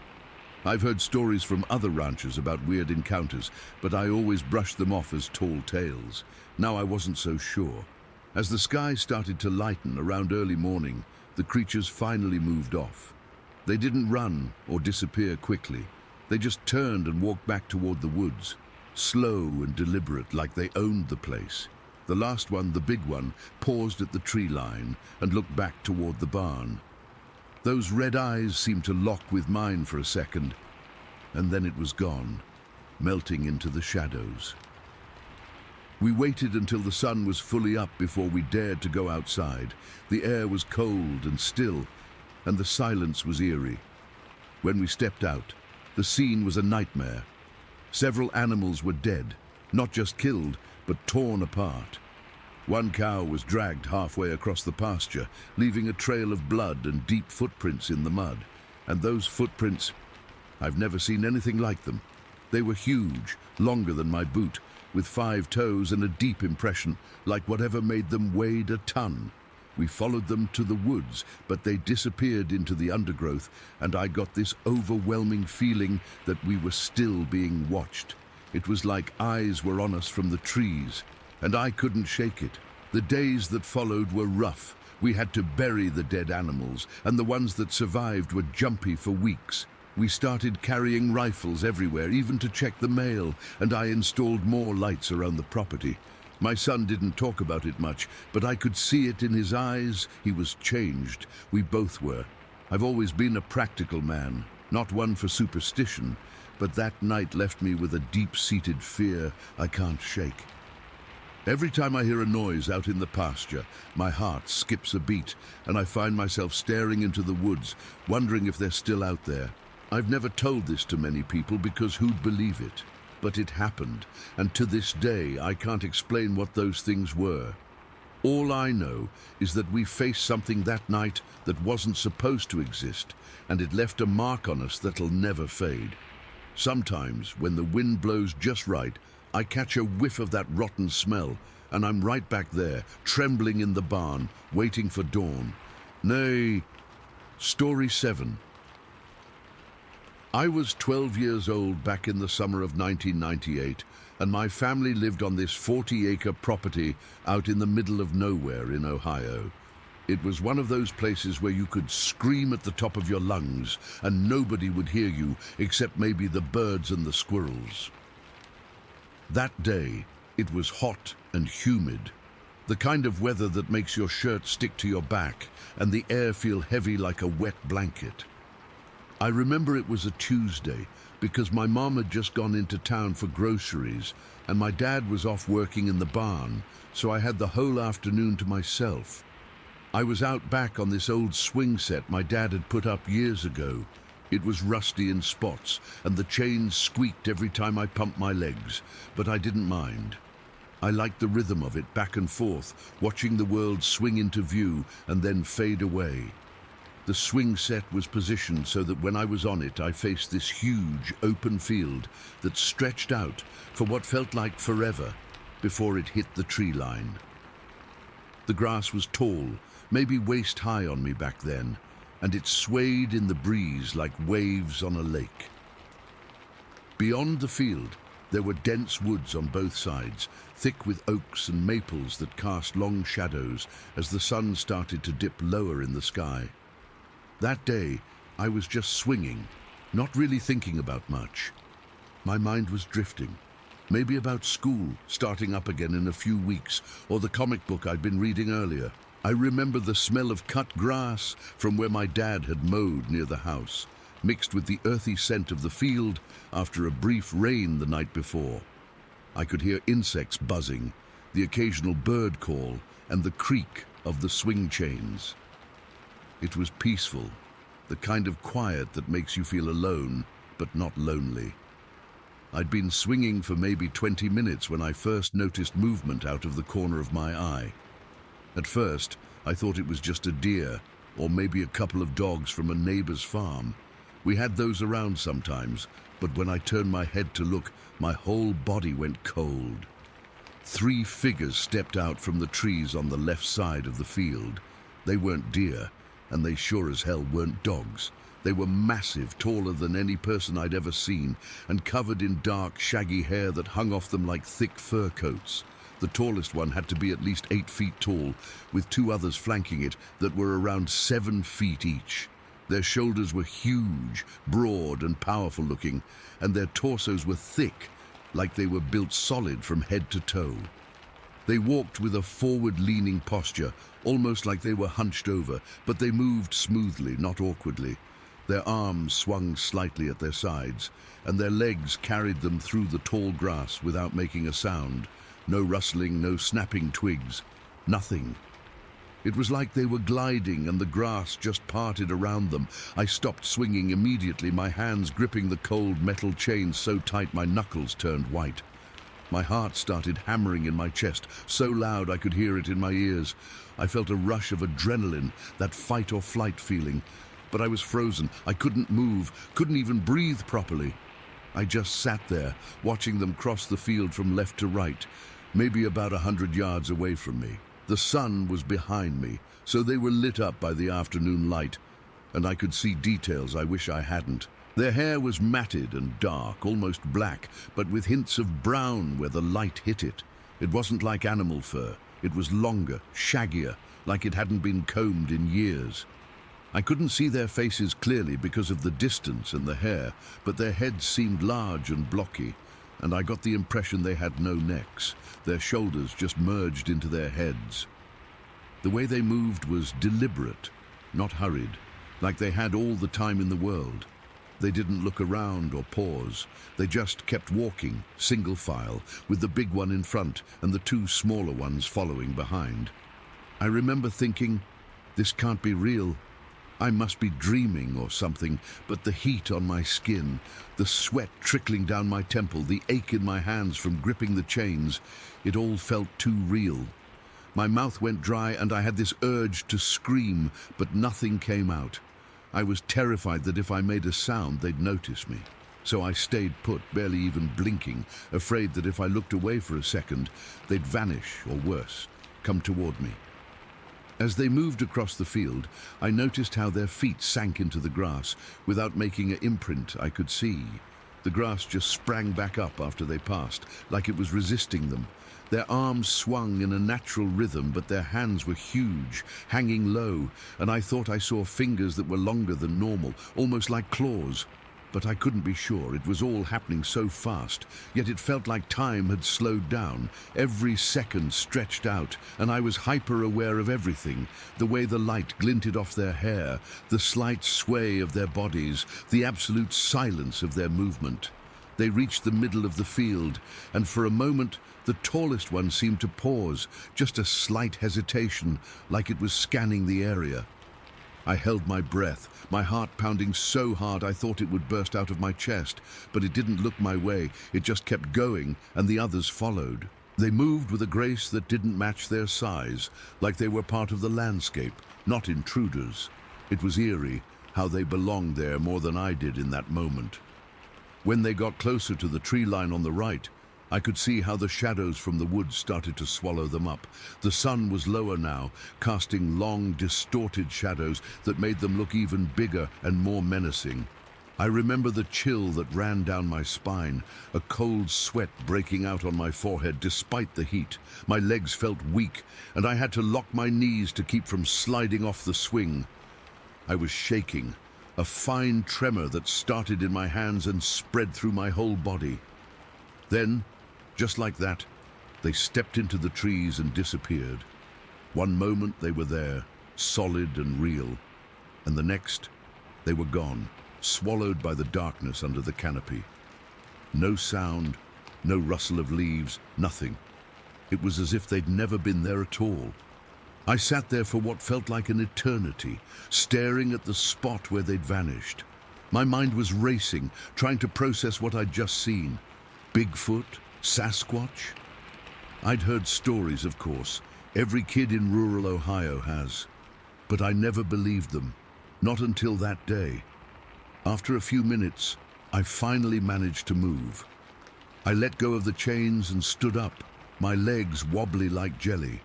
I've heard stories from other ranchers about weird encounters, but I always brushed them off as tall tales. Now I wasn't so sure. As the sky started to lighten around early morning, the creatures finally moved off. They didn't run or disappear quickly. They just turned and walked back toward the woods, slow and deliberate, like they owned the place. The last one, the big one, paused at the tree line and looked back toward the barn. Those red eyes seemed to lock with mine for a second, and then it was gone, melting into the shadows. We waited until the sun was fully up before we dared to go outside. The air was cold and still, and the silence was eerie. When we stepped out, the scene was a nightmare. Several animals were dead, not just killed, but torn apart. One cow was dragged halfway across the pasture, leaving a trail of blood and deep footprints in the mud. And those footprints, I've never seen anything like them. They were huge, longer than my boot, with 5 toes and a deep impression, like whatever made them weighed a ton. We followed them to the woods, but they disappeared into the undergrowth, and I got this overwhelming feeling that we were still being watched. It was like eyes were on us from the trees, and I couldn't shake it. The days that followed were rough. We had to bury the dead animals, and the ones that survived were jumpy for weeks. We started carrying rifles everywhere, even to check the mail, and I installed more lights around the property. My son didn't talk about it much, but I could see it in his eyes. He was changed. We both were. I've always been a practical man, not one for superstition, but that night left me with a deep-seated fear I can't shake. Every time I hear a noise out in the pasture, my heart skips a beat, and I find myself staring into the woods, wondering if they're still out there. I've never told this to many people because who'd believe it? But it happened, and to this day I can't explain what those things were. All I know is that we faced something that night that wasn't supposed to exist, and it left a mark on us that'll never fade. Sometimes, when the wind blows just right, I catch a whiff of that rotten smell, and I'm right back there, trembling in the barn, waiting for dawn. Nay, Story 7. I was 12 years old back in the summer of 1998, and my family lived on this 40-acre property out in the middle of nowhere in Ohio. It was one of those places where you could scream at the top of your lungs and nobody would hear you except maybe the birds and the squirrels. That day, it was hot and humid, the kind of weather that makes your shirt stick to your back and the air feel heavy like a wet blanket. I remember it was a Tuesday because my mom had just gone into town for groceries and my dad was off working in the barn, so I had the whole afternoon to myself. I was out back on this old swing set my dad had put up years ago. It was rusty in spots, and the chains squeaked every time I pumped my legs, but I didn't mind. I liked the rhythm of it back and forth, watching the world swing into view and then fade away. The swing set was positioned so that when I was on it, I faced this huge open field that stretched out for what felt like forever before it hit the tree line. The grass was tall, maybe waist high on me back then, and it swayed in the breeze like waves on a lake. Beyond the field, there were dense woods on both sides, thick with oaks and maples that cast long shadows as the sun started to dip lower in the sky. That day, I was just swinging, not really thinking about much. My mind was drifting. Maybe about school, starting up again in a few weeks, or the comic book I'd been reading earlier. I remember the smell of cut grass from where my dad had mowed near the house, mixed with the earthy scent of the field after a brief rain the night before. I could hear insects buzzing, the occasional bird call, and the creak of the swing chains. It was peaceful, the kind of quiet that makes you feel alone, but not lonely. I'd been swinging for maybe 20 minutes when I first noticed movement out of the corner of my eye. At first, I thought it was just a deer, or maybe a couple of dogs from a neighbor's farm. We had those around sometimes, but when I turned my head to look, my whole body went cold. 3 figures stepped out from the trees on the left side of the field. They weren't deer, and they sure as hell weren't dogs. They were massive, taller than any person I'd ever seen, and covered in dark, shaggy hair that hung off them like thick fur coats. The tallest one had to be at least 8 feet tall, with 2 others flanking it that were around 7 feet each. Their shoulders were huge, broad and powerful looking, and their torsos were thick, like they were built solid from head to toe. They walked with a forward-leaning posture, almost like they were hunched over, but they moved smoothly, not awkwardly. Their arms swung slightly at their sides, and their legs carried them through the tall grass without making a sound. No rustling, no snapping twigs, nothing. It was like they were gliding and the grass just parted around them. I stopped swinging immediately, my hands gripping the cold metal chains so tight my knuckles turned white. My heart started hammering in my chest, so loud I could hear it in my ears. I felt a rush of adrenaline, that fight or flight feeling. But I was frozen. I couldn't move, couldn't even breathe properly. I just sat there, watching them cross the field from left to right, maybe about 100 yards away from me. The sun was behind me, so they were lit up by the afternoon light, and I could see details I wish I hadn't. Their hair was matted and dark, almost black, but with hints of brown where the light hit it. It wasn't like animal fur. It was longer, shaggier, like it hadn't been combed in years. I couldn't see their faces clearly because of the distance and the hair, but their heads seemed large and blocky, and I got the impression they had no necks. Their shoulders just merged into their heads. The way they moved was deliberate, not hurried, like they had all the time in the world. They didn't look around or pause. They just kept walking, single file, with the big one in front and the 2 smaller ones following behind. I remember thinking, this can't be real. I must be dreaming or something, but the heat on my skin, the sweat trickling down my temple, the ache in my hands from gripping the chains, it all felt too real. My mouth went dry and I had this urge to scream, but nothing came out. I was terrified that if I made a sound, they'd notice me. So I stayed put, barely even blinking, afraid that if I looked away for a second, they'd vanish, or worse, come toward me. As they moved across the field, I noticed how their feet sank into the grass without making an imprint I could see. The grass just sprang back up after they passed, like it was resisting them. Their arms swung in a natural rhythm, but their hands were huge, hanging low, and I thought I saw fingers that were longer than normal, almost like claws. But I couldn't be sure. It was all happening so fast, yet it felt like time had slowed down. Every second stretched out, and I was hyper-aware of everything. The way the light glinted off their hair, the slight sway of their bodies, the absolute silence of their movement. They reached the middle of the field, and for a moment the tallest one seemed to pause, just a slight hesitation, like it was scanning the area. I held my breath, my heart pounding so hard I thought it would burst out of my chest, but it didn't look my way. It just kept going, and the others followed. They moved with a grace that didn't match their size, like they were part of the landscape, not intruders. It was eerie, how they belonged there more than I did in that moment. When they got closer to the tree line on the right, I could see how the shadows from the woods started to swallow them up. The sun was lower now, casting long, distorted shadows that made them look even bigger and more menacing. I remember the chill that ran down my spine, a cold sweat breaking out on my forehead despite the heat. My legs felt weak, and I had to lock my knees to keep from sliding off the swing. I was shaking, a fine tremor that started in my hands and spread through my whole body. Then, just like that, they stepped into the trees and disappeared. One moment they were there, solid and real, and the next they were gone, swallowed by the darkness under the canopy. No sound, no rustle of leaves, nothing. It was as if they'd never been there at all. I sat there for what felt like an eternity, staring at the spot where they'd vanished. My mind was racing, trying to process what I'd just seen. Bigfoot? Sasquatch? I'd heard stories, of course. Every kid in rural Ohio has. But I never believed them. Not until that day. After a few minutes, I finally managed to move. I let go of the chains and stood up, my legs wobbly like jelly.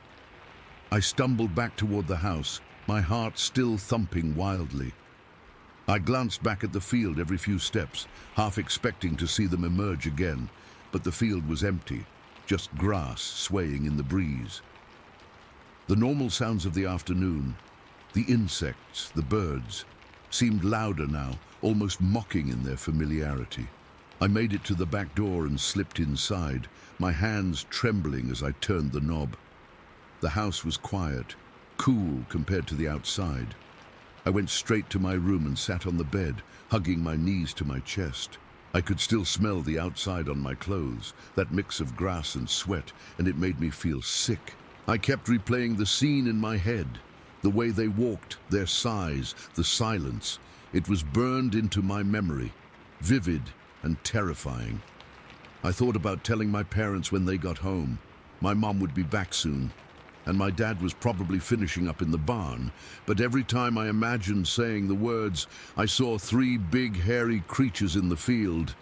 I stumbled back toward the house, my heart still thumping wildly. I glanced back at the field every few steps, half expecting to see them emerge again, but the field was empty, just grass swaying in the breeze. The normal sounds of the afternoon, the insects, the birds, seemed louder now, almost mocking in their familiarity. I made it to the back door and slipped inside, my hands trembling as I turned the knob. The house was quiet, cool compared to the outside. I went straight to my room and sat on the bed, hugging my knees to my chest. I could still smell the outside on my clothes, that mix of grass and sweat, and it made me feel sick. I kept replaying the scene in my head, the way they walked, their size, the silence. It was burned into my memory, vivid and terrifying. I thought about telling my parents when they got home. My mom would be back soon, and my dad was probably finishing up in the barn, but every time I imagined saying the words, I saw 3 big hairy creatures in the field.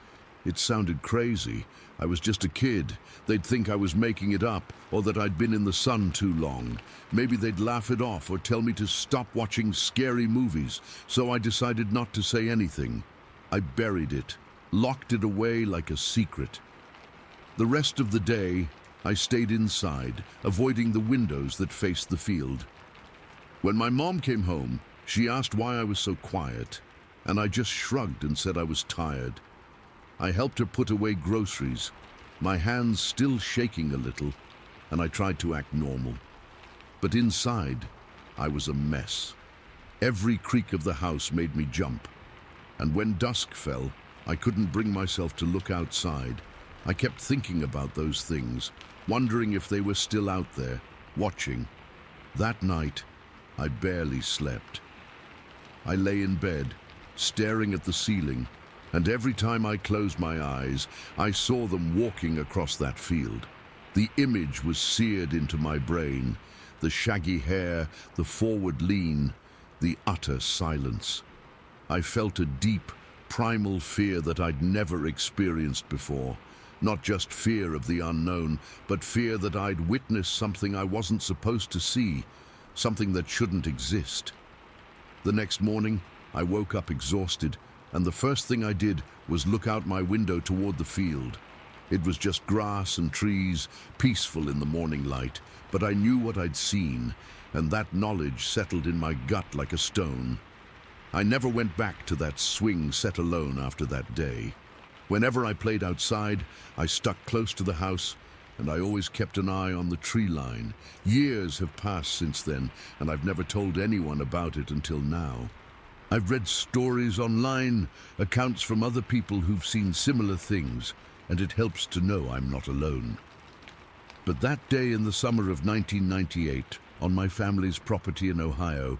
It sounded crazy. I was just a kid. They'd think I was making it up, or that I'd been in the sun too long. Maybe they'd laugh it off or tell me to stop watching scary movies, so I decided not to say anything. I buried it, locked it away like a secret. The rest of the day, I stayed inside, avoiding the windows that faced the field. When my mom came home, she asked why I was so quiet, and I just shrugged and said I was tired. I helped her put away groceries, my hands still shaking a little, and I tried to act normal. But inside, I was a mess. Every creak of the house made me jump, and when dusk fell, I couldn't bring myself to look outside. I kept thinking about those things, wondering if they were still out there, watching. That night, I barely slept. I lay in bed, staring at the ceiling, and every time I closed my eyes, I saw them walking across that field. The image was seared into my brain, the shaggy hair, the forward lean, the utter silence. I felt a deep, primal fear that I'd never experienced before. Not just fear of the unknown, but fear that I'd witnessed something I wasn't supposed to see, something that shouldn't exist. The next morning, I woke up exhausted, and the first thing I did was look out my window toward the field. It was just grass and trees, peaceful in the morning light, but I knew what I'd seen, and that knowledge settled in my gut like a stone. I never went back to that swing set alone after that day. Whenever I played outside, I stuck close to the house, and I always kept an eye on the tree line. Years have passed since then, and I've never told anyone about it until now. I've read stories online, accounts from other people who've seen similar things, and it helps to know I'm not alone. But that day in the summer of 1998, on my family's property in Ohio,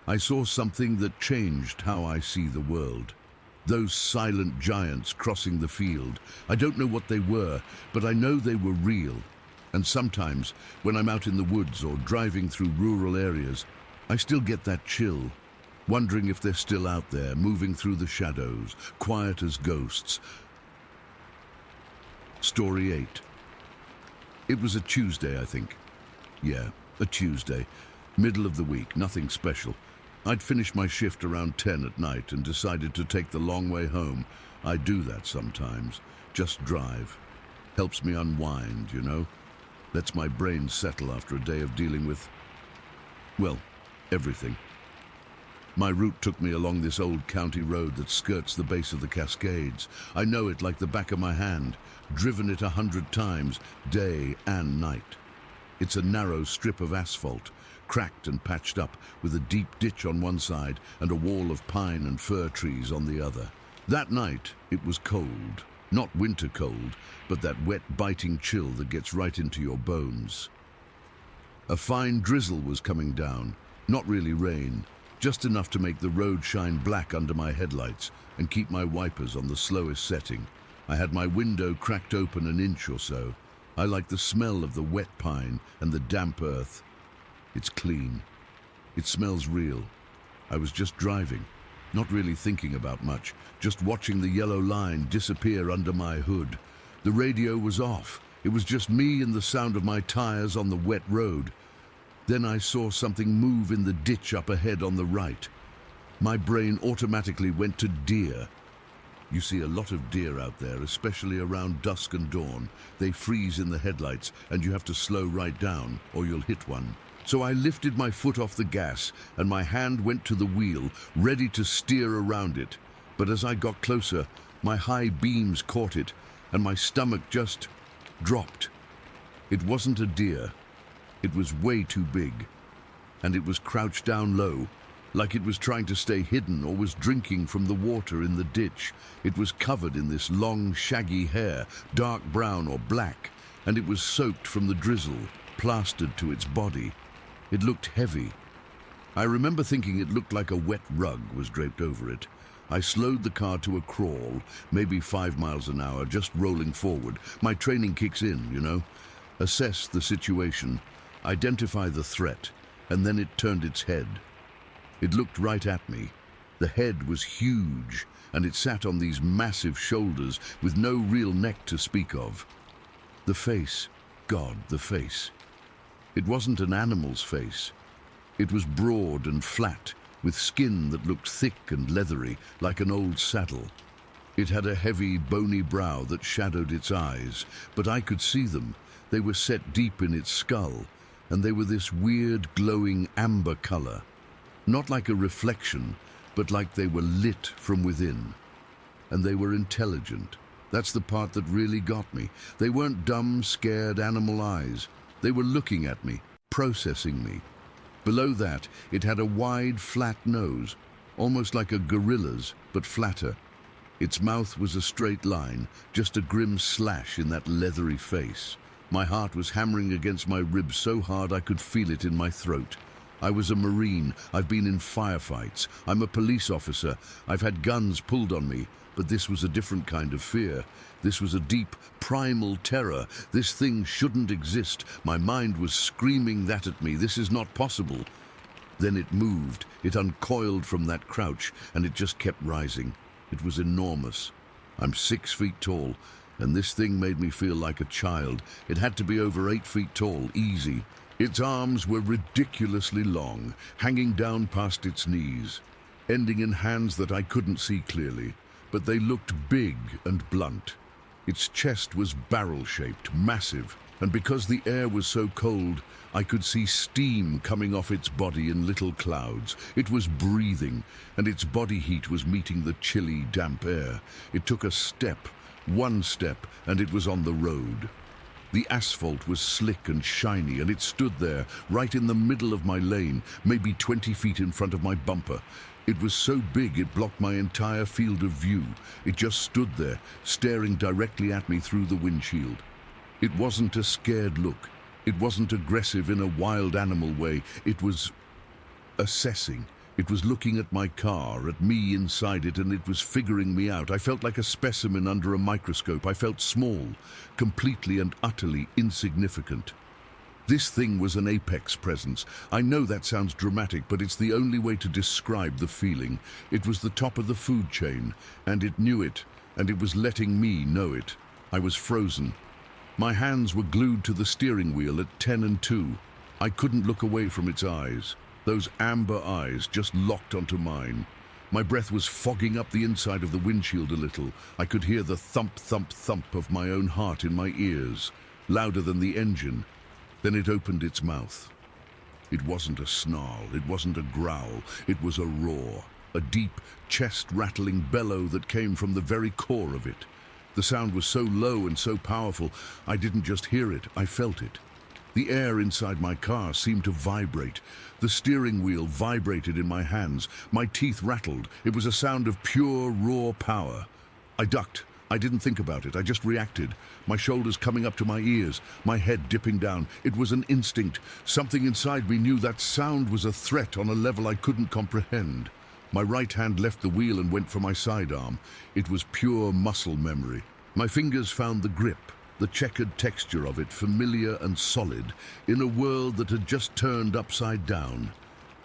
I saw something that changed how I see the world. Those silent giants crossing the field. I don't know what they were, but I know they were real. And sometimes, when I'm out in the woods or driving through rural areas, I still get that chill, wondering if they're still out there, moving through the shadows, quiet as ghosts. Story 8. It was a Tuesday, I think. Yeah, a Tuesday. Middle of the week, nothing special. I'd finished my shift around 10 at night and decided to take the long way home. I do that sometimes. Just drive. Helps me unwind, you know? Lets my brain settle after a day of dealing with, well, everything. My route took me along this old county road that skirts the base of the Cascades. I know it like the back of my hand, driven it 100 times, day and night. It's a narrow strip of asphalt, cracked and patched up, with a deep ditch on one side and a wall of pine and fir trees on the other. That night, it was cold. Not winter cold, but that wet, biting chill that gets right into your bones. A fine drizzle was coming down, not really rain, just enough to make the road shine black under my headlights and keep my wipers on the slowest setting. I had my window cracked open an inch or so. I like the smell of the wet pine and the damp earth. It's clean. It smells real. I was just driving, not really thinking about much, just watching the yellow line disappear under my hood. The radio was off. It was just me and the sound of my tires on the wet road. Then I saw something move in the ditch up ahead on the right. My brain automatically went to deer. You see a lot of deer out there, especially around dusk and dawn. They freeze in the headlights and you have to slow right down or you'll hit one. So I lifted my foot off the gas and my hand went to the wheel, ready to steer around it. But as I got closer, my high beams caught it and my stomach just dropped. It wasn't a deer. It was way too big. And it was crouched down low, like it was trying to stay hidden or was drinking from the water in the ditch. It was covered in this long, shaggy hair, dark brown or black, and it was soaked from the drizzle, plastered to its body. It looked heavy. I remember thinking it looked like a wet rug was draped over it. I slowed the car to a crawl, maybe 5 miles an hour, just rolling forward. My training kicks in, you know. Assess the situation, identify the threat, and then it turned its head. It looked right at me. The head was huge, and it sat on these massive shoulders with no real neck to speak of. The face, God, the face. It wasn't an animal's face. It was broad and flat, with skin that looked thick and leathery, like an old saddle. It had a heavy, bony brow that shadowed its eyes, but I could see them. They were set deep in its skull, and they were this weird, glowing amber color. Not like a reflection, but like they were lit from within. And they were intelligent. That's the part that really got me. They weren't dumb, scared animal eyes. They were looking at me, processing me. Below that, it had a wide, flat nose, almost like a gorilla's, but flatter. Its mouth was a straight line, just a grim slash in that leathery face. My heart was hammering against my ribs so hard I could feel it in my throat. I was a Marine. I've been in firefights. I'm a police officer. I've had guns pulled on me. But this was a different kind of fear. This was a deep, primal terror. This thing shouldn't exist. My mind was screaming that at me. This is not possible. Then it moved. It uncoiled from that crouch, and it just kept rising. It was enormous. I'm 6 feet tall, and this thing made me feel like a child. It had to be over 8 feet tall, easy. Its arms were ridiculously long, hanging down past its knees, ending in hands that I couldn't see clearly. But they looked big and blunt. Its chest was barrel-shaped, massive, and because the air was so cold, I could see steam coming off its body in little clouds. It was breathing, and its body heat was meeting the chilly, damp air. It took a step, one step, and it was on the road. The asphalt was slick and shiny, and it stood there, right in the middle of my lane, maybe 20 feet in front of my bumper. It was so big it blocked my entire field of view. It just stood there, staring directly at me through the windshield. It wasn't a scared look. It wasn't aggressive in a wild animal way. It was assessing. It was looking at my car, at me inside it, and it was figuring me out. I felt like a specimen under a microscope. I felt small, completely and utterly insignificant. This thing was an apex presence. I know that sounds dramatic, but it's the only way to describe the feeling. It was the top of the food chain, and it knew it, and it was letting me know it. I was frozen. My hands were glued to the steering wheel at 10 and 2. I couldn't look away from its eyes. Those amber eyes just locked onto mine. My breath was fogging up the inside of the windshield a little. I could hear the thump, thump, thump of my own heart in my ears, louder than the engine. Then it opened its mouth. It wasn't a snarl, it wasn't a growl, it was a roar, a deep, chest-rattling bellow that came from the very core of it. The sound was so low and so powerful, I didn't just hear it, I felt it. The air inside my car seemed to vibrate. The steering wheel vibrated in my hands. My teeth rattled. It was a sound of pure, raw power. I ducked. I didn't think about it. I just reacted. My shoulders coming up to my ears, my head dipping down. It was an instinct. Something inside me knew that sound was a threat on a level I couldn't comprehend. My right hand left the wheel and went for my sidearm. It was pure muscle memory. My fingers found the grip, the checkered texture of it, familiar and solid, in a world that had just turned upside down.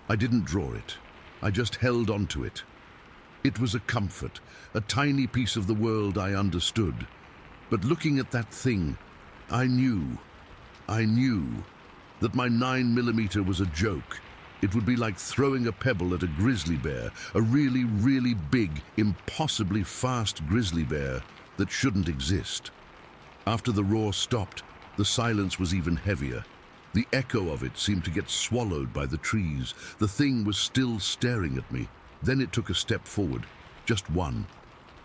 I didn't draw it. I just held onto it. It was a comfort, a tiny piece of the world I understood. But looking at that thing, I knew that my 9mm was a joke. It would be like throwing a pebble at a grizzly bear, a really, really big, impossibly fast grizzly bear that shouldn't exist. After the roar stopped, the silence was even heavier. The echo of it seemed to get swallowed by the trees. The thing was still staring at me. Then it took a step forward, just one.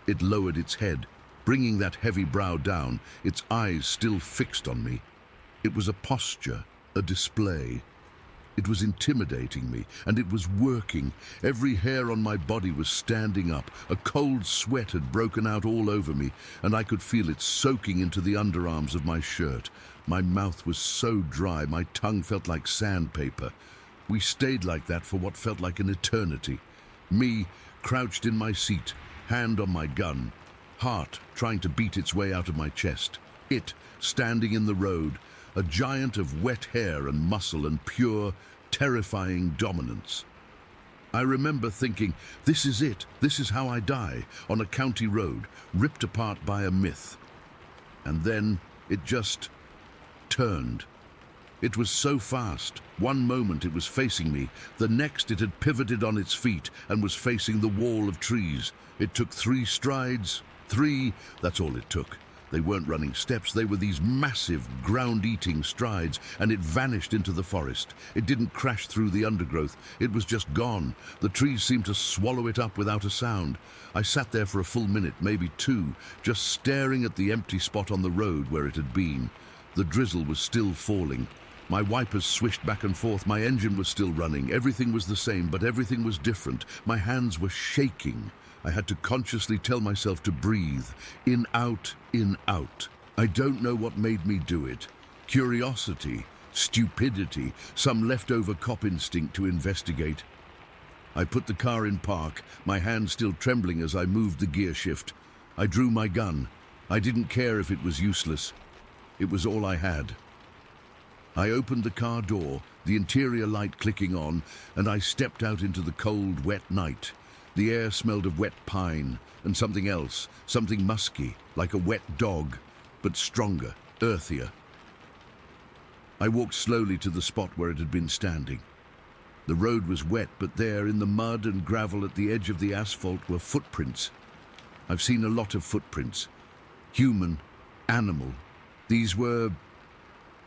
It lowered its head, bringing that heavy brow down, its eyes still fixed on me. It was a posture, a display. It was intimidating me, and it was working. Every hair on my body was standing up. A cold sweat had broken out all over me, and I could feel it soaking into the underarms of my shirt. My mouth was so dry, my tongue felt like sandpaper. We stayed like that for what felt like an eternity. Me, crouched in my seat, hand on my gun, heart trying to beat its way out of my chest. It, standing in the road, a giant of wet hair and muscle and pure, terrifying dominance. I remember thinking, this is it, this is how I die, on a county road, ripped apart by a myth. And then it just turned. It was so fast. One moment it was facing me, the next it had pivoted on its feet and was facing the wall of trees. It took 3 strides. 3, that's all it took. They weren't running steps, they were these massive, ground-eating strides, and it vanished into the forest. It didn't crash through the undergrowth, it was just gone. The trees seemed to swallow it up without a sound. I sat there for a full minute, maybe 2, just staring at the empty spot on the road where it had been. The drizzle was still falling. My wipers swished back and forth, my engine was still running. Everything was the same, but everything was different. My hands were shaking. I had to consciously tell myself to breathe. In, out, in, out. I don't know what made me do it. Curiosity, stupidity, some leftover cop instinct to investigate. I put the car in park, my hand still trembling as I moved the gear shift. I drew my gun. I didn't care if it was useless. It was all I had. I opened the car door, the interior light clicking on, and I stepped out into the cold, wet night. The air smelled of wet pine and something else, something musky, like a wet dog, but stronger, earthier. I walked slowly to the spot where it had been standing. The road was wet, but there, in the mud and gravel at the edge of the asphalt, were footprints. I've seen a lot of footprints. Human, animal. These were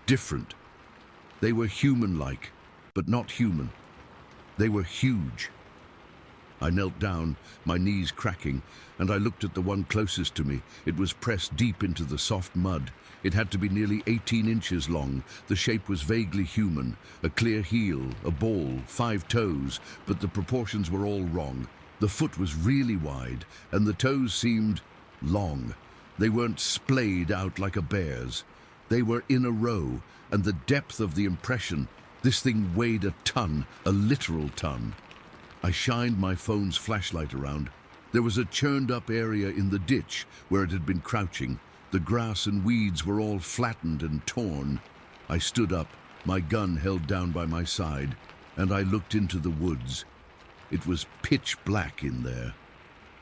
different. They were human-like, but not human. They were huge. I knelt down, my knees cracking, and I looked at the one closest to me. It was pressed deep into the soft mud. It had to be nearly 18 inches long. The shape was vaguely human, a clear heel, a ball, 5 toes, but the proportions were all wrong. The foot was really wide, and the toes seemed long. They weren't splayed out like a bear's. They were in a row, and the depth of the impression, this thing weighed a ton, a literal ton. I shined my phone's flashlight around. There was a churned-up area in the ditch where it had been crouching. The grass and weeds were all flattened and torn. I stood up, my gun held down by my side, and I looked into the woods. It was pitch black in there.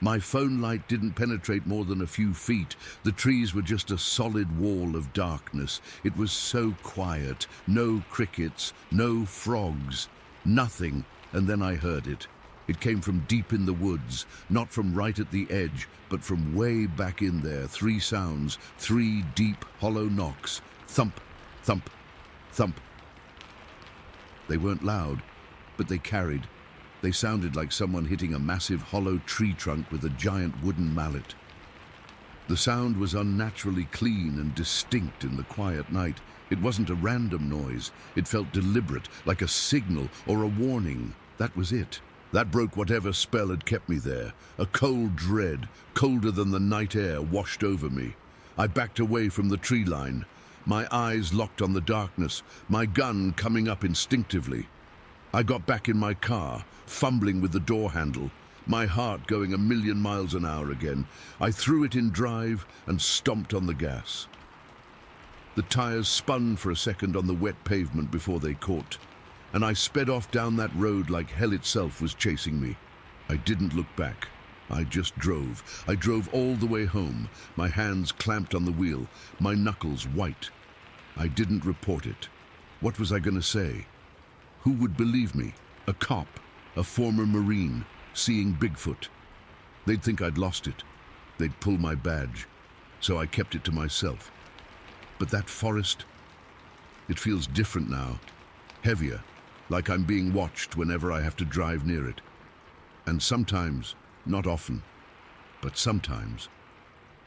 My phone light didn't penetrate more than a few feet. The trees were just a solid wall of darkness. It was so quiet. No crickets, no frogs, nothing. And then I heard it. It came from deep in the woods, not from right at the edge, but from way back in there. 3 sounds, 3 deep, hollow knocks. Thump, thump, thump. They weren't loud, but they carried. They sounded like someone hitting a massive hollow tree trunk with a giant wooden mallet. The sound was unnaturally clean and distinct in the quiet night. It wasn't a random noise. It felt deliberate, like a signal or a warning. That was it. That broke whatever spell had kept me there. A cold dread, colder than the night air, washed over me. I backed away from the tree line, my eyes locked on the darkness, my gun coming up instinctively. I got back in my car, fumbling with the door handle, my heart going 1,000,000 miles an hour again. I threw it in drive and stomped on the gas. The tires spun for a second on the wet pavement before they caught, and I sped off down that road like hell itself was chasing me. I didn't look back. I just drove. I drove all the way home, my hands clamped on the wheel, my knuckles white. I didn't report it. What was I going to say? Who would believe me? A cop, a former Marine, seeing Bigfoot. They'd think I'd lost it. They'd pull my badge. So I kept it to myself. But that forest, it feels different now. Heavier, like I'm being watched whenever I have to drive near it. And sometimes, not often, but sometimes,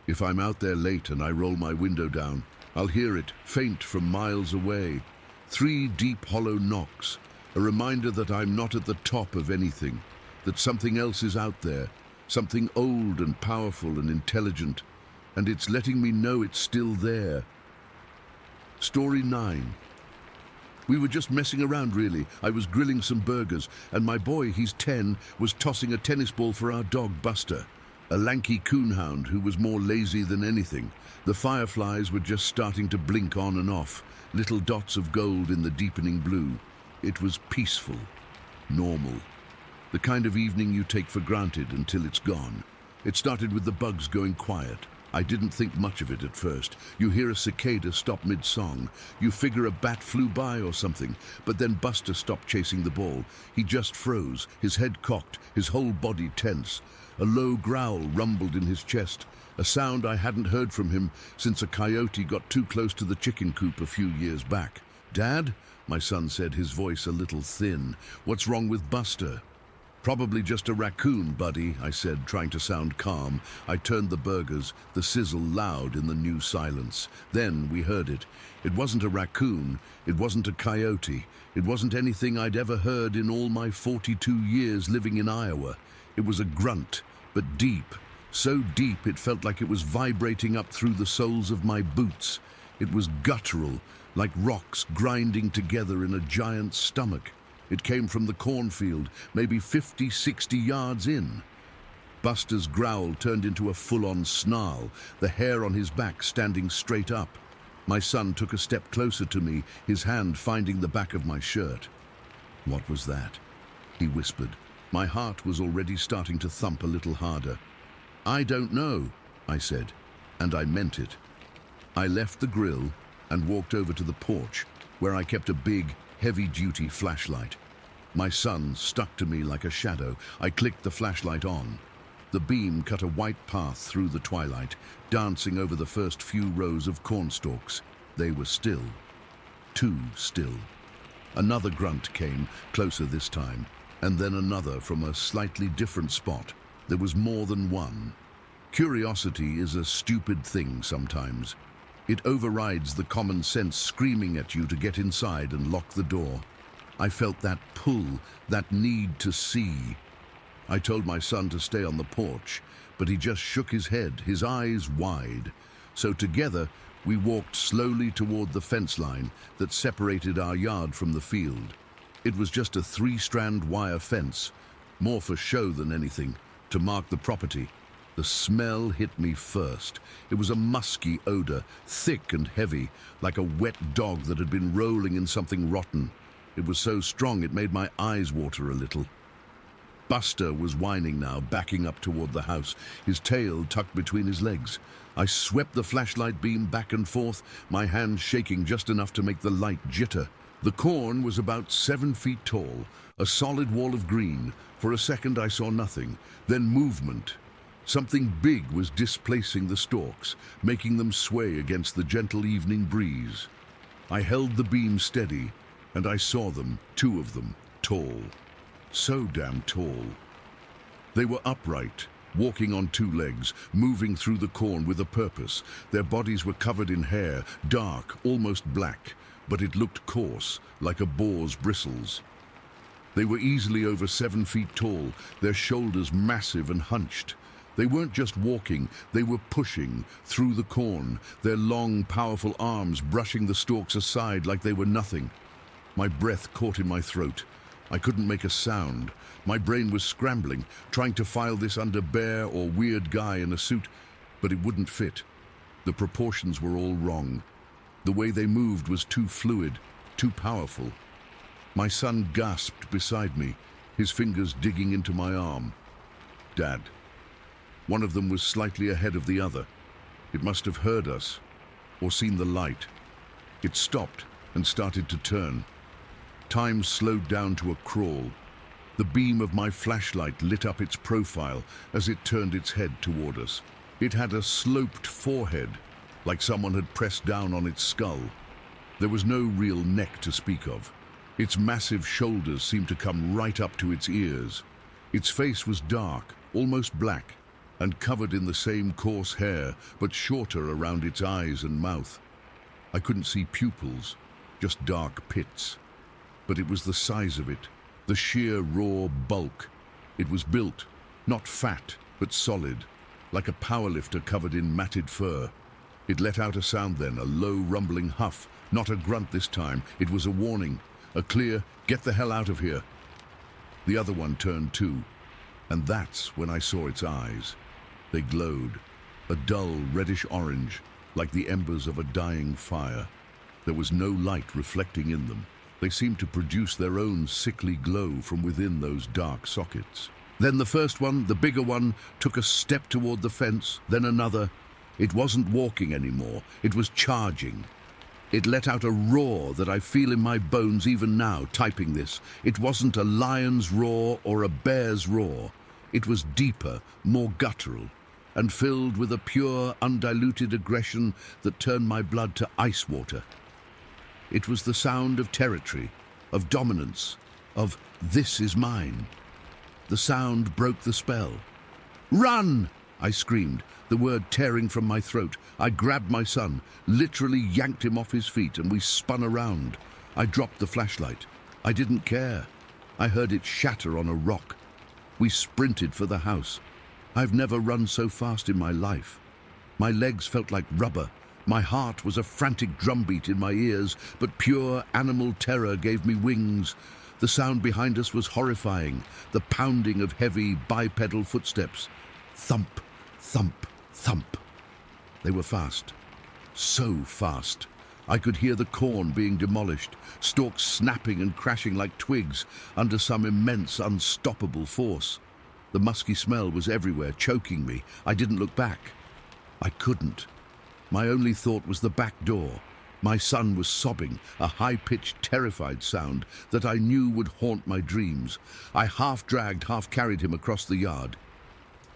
if I'm out there late and I roll my window down, I'll hear it faint from miles away. 3 deep hollow knocks, a reminder that I'm not at the top of anything, that something else is out there, something old and powerful and intelligent, and it's letting me know it's still there. Story 9. We were just messing around, really. I was grilling some burgers, and my boy, he's 10, was tossing a tennis ball for our dog, Buster, a lanky coonhound who was more lazy than anything. The fireflies were just starting to blink on and off, little dots of gold in the deepening blue. It was peaceful, normal, the kind of evening you take for granted until it's gone. It started with the bugs going quiet. I didn't think much of it at first. You hear a cicada stop mid-song. You figure a bat flew by or something, but then Buster stopped chasing the ball. He just froze, his head cocked, his whole body tense. A low growl rumbled in his chest, a sound I hadn't heard from him since a coyote got too close to the chicken coop a few years back. "Dad?" my son said, his voice a little thin. "What's wrong with Buster?" "Probably just a raccoon, buddy," I said, trying to sound calm. I turned the burgers, the sizzle loud in the new silence. Then we heard it. It wasn't a raccoon. It wasn't a coyote. It wasn't anything I'd ever heard in all my 42 years living in Iowa. It was a grunt, but deep. So deep it felt like it was vibrating up through the soles of my boots. It was guttural, like rocks grinding together in a giant's stomach. It came from the cornfield, maybe 50, 60 yards in. Buster's growl turned into a full-on snarl, the hair on his back standing straight up. My son took a step closer to me, his hand finding the back of my shirt. "What was that?" he whispered. My heart was already starting to thump a little harder. "I don't know," I said, and I meant it. I left the grill and walked over to the porch, where I kept a big, heavy-duty flashlight. My son stuck to me like a shadow. I clicked the flashlight on. The beam cut a white path through the twilight, dancing over the first few rows of cornstalks. They were still. Too still. Another grunt came, closer this time. and then another from a slightly different spot. There was more than one. Curiosity is a stupid thing sometimes. It overrides the common sense screaming at you to get inside and lock the door. I felt that pull, that need to see. I told my son to stay on the porch, but he just shook his head, his eyes wide. So together, we walked slowly toward the fence line that separated our yard from the field. It was just a 3-strand wire fence, more for show than anything, to mark the property. The smell hit me first. It was a musky odor, thick and heavy, like a wet dog that had been rolling in something rotten. It was so strong it made my eyes water a little. Buster was whining now, backing up toward the house, his tail tucked between his legs. I swept the flashlight beam back and forth, my hands shaking just enough to make the light jitter. The corn was about 7 feet tall, a solid wall of green. For a second I saw nothing, then movement. Something big was displacing the stalks, making them sway against the gentle evening breeze. I held the beam steady, and I saw them, 2 of them, tall. So damn tall. They were upright, walking on 2 legs, moving through the corn with a purpose. Their bodies were covered in hair, dark, almost black, but it looked coarse, like a boar's bristles. They were easily over 7 feet tall, their shoulders massive and hunched. They weren't just walking, they were pushing through the corn, their long, powerful arms brushing the stalks aside like they were nothing. My breath caught in my throat. I couldn't make a sound. My brain was scrambling, trying to file this under bear or weird guy in a suit, but it wouldn't fit. The proportions were all wrong. The way they moved was too fluid, too powerful. My son gasped beside me, his fingers digging into my arm. Dad. One of them was slightly ahead of the other. It must have heard us, or seen the light. It stopped and started to turn. Time slowed down to a crawl. The beam of my flashlight lit up its profile as it turned its head toward us. It had a sloped forehead, like someone had pressed down on its skull. There was no real neck to speak of. Its massive shoulders seemed to come right up to its ears. Its face was dark, almost black, and covered in the same coarse hair, but shorter around its eyes and mouth. I couldn't see pupils, just dark pits. But it was the size of it, the sheer raw bulk. It was built, not fat, but solid, like a powerlifter covered in matted fur. It let out a sound then, a low rumbling huff, not a grunt this time. It was a warning, a clear, get the hell out of here. The other one turned too, and that's when I saw its eyes. They glowed, a dull reddish orange, like the embers of a dying fire. There was no light reflecting in them. They seemed to produce their own sickly glow from within those dark sockets. Then the first one, the bigger one, took a step toward the fence, then another. It wasn't walking anymore, it was charging. It let out a roar that I feel in my bones even now, typing this. It wasn't a lion's roar or a bear's roar. It was deeper, more guttural, and filled with a pure, undiluted aggression that turned my blood to ice water. It was the sound of territory, of dominance, of "this is mine." The sound broke the spell. "Run!" I screamed, the word tearing from my throat. I grabbed my son, literally yanked him off his feet, and we spun around. I dropped the flashlight. I didn't care. I heard it shatter on a rock. We sprinted for the house. I've never run so fast in my life. My legs felt like rubber. My heart was a frantic drumbeat in my ears, but pure animal terror gave me wings. The sound behind us was horrifying, the pounding of heavy bipedal footsteps. Thump, thump, thump. They were fast. So fast. I could hear the corn being demolished, stalks snapping and crashing like twigs under some immense, unstoppable force. The musky smell was everywhere, choking me. I didn't look back. I couldn't. My only thought was the back door. My son was sobbing, a high-pitched, terrified sound that I knew would haunt my dreams. I half-dragged, half-carried him across the yard.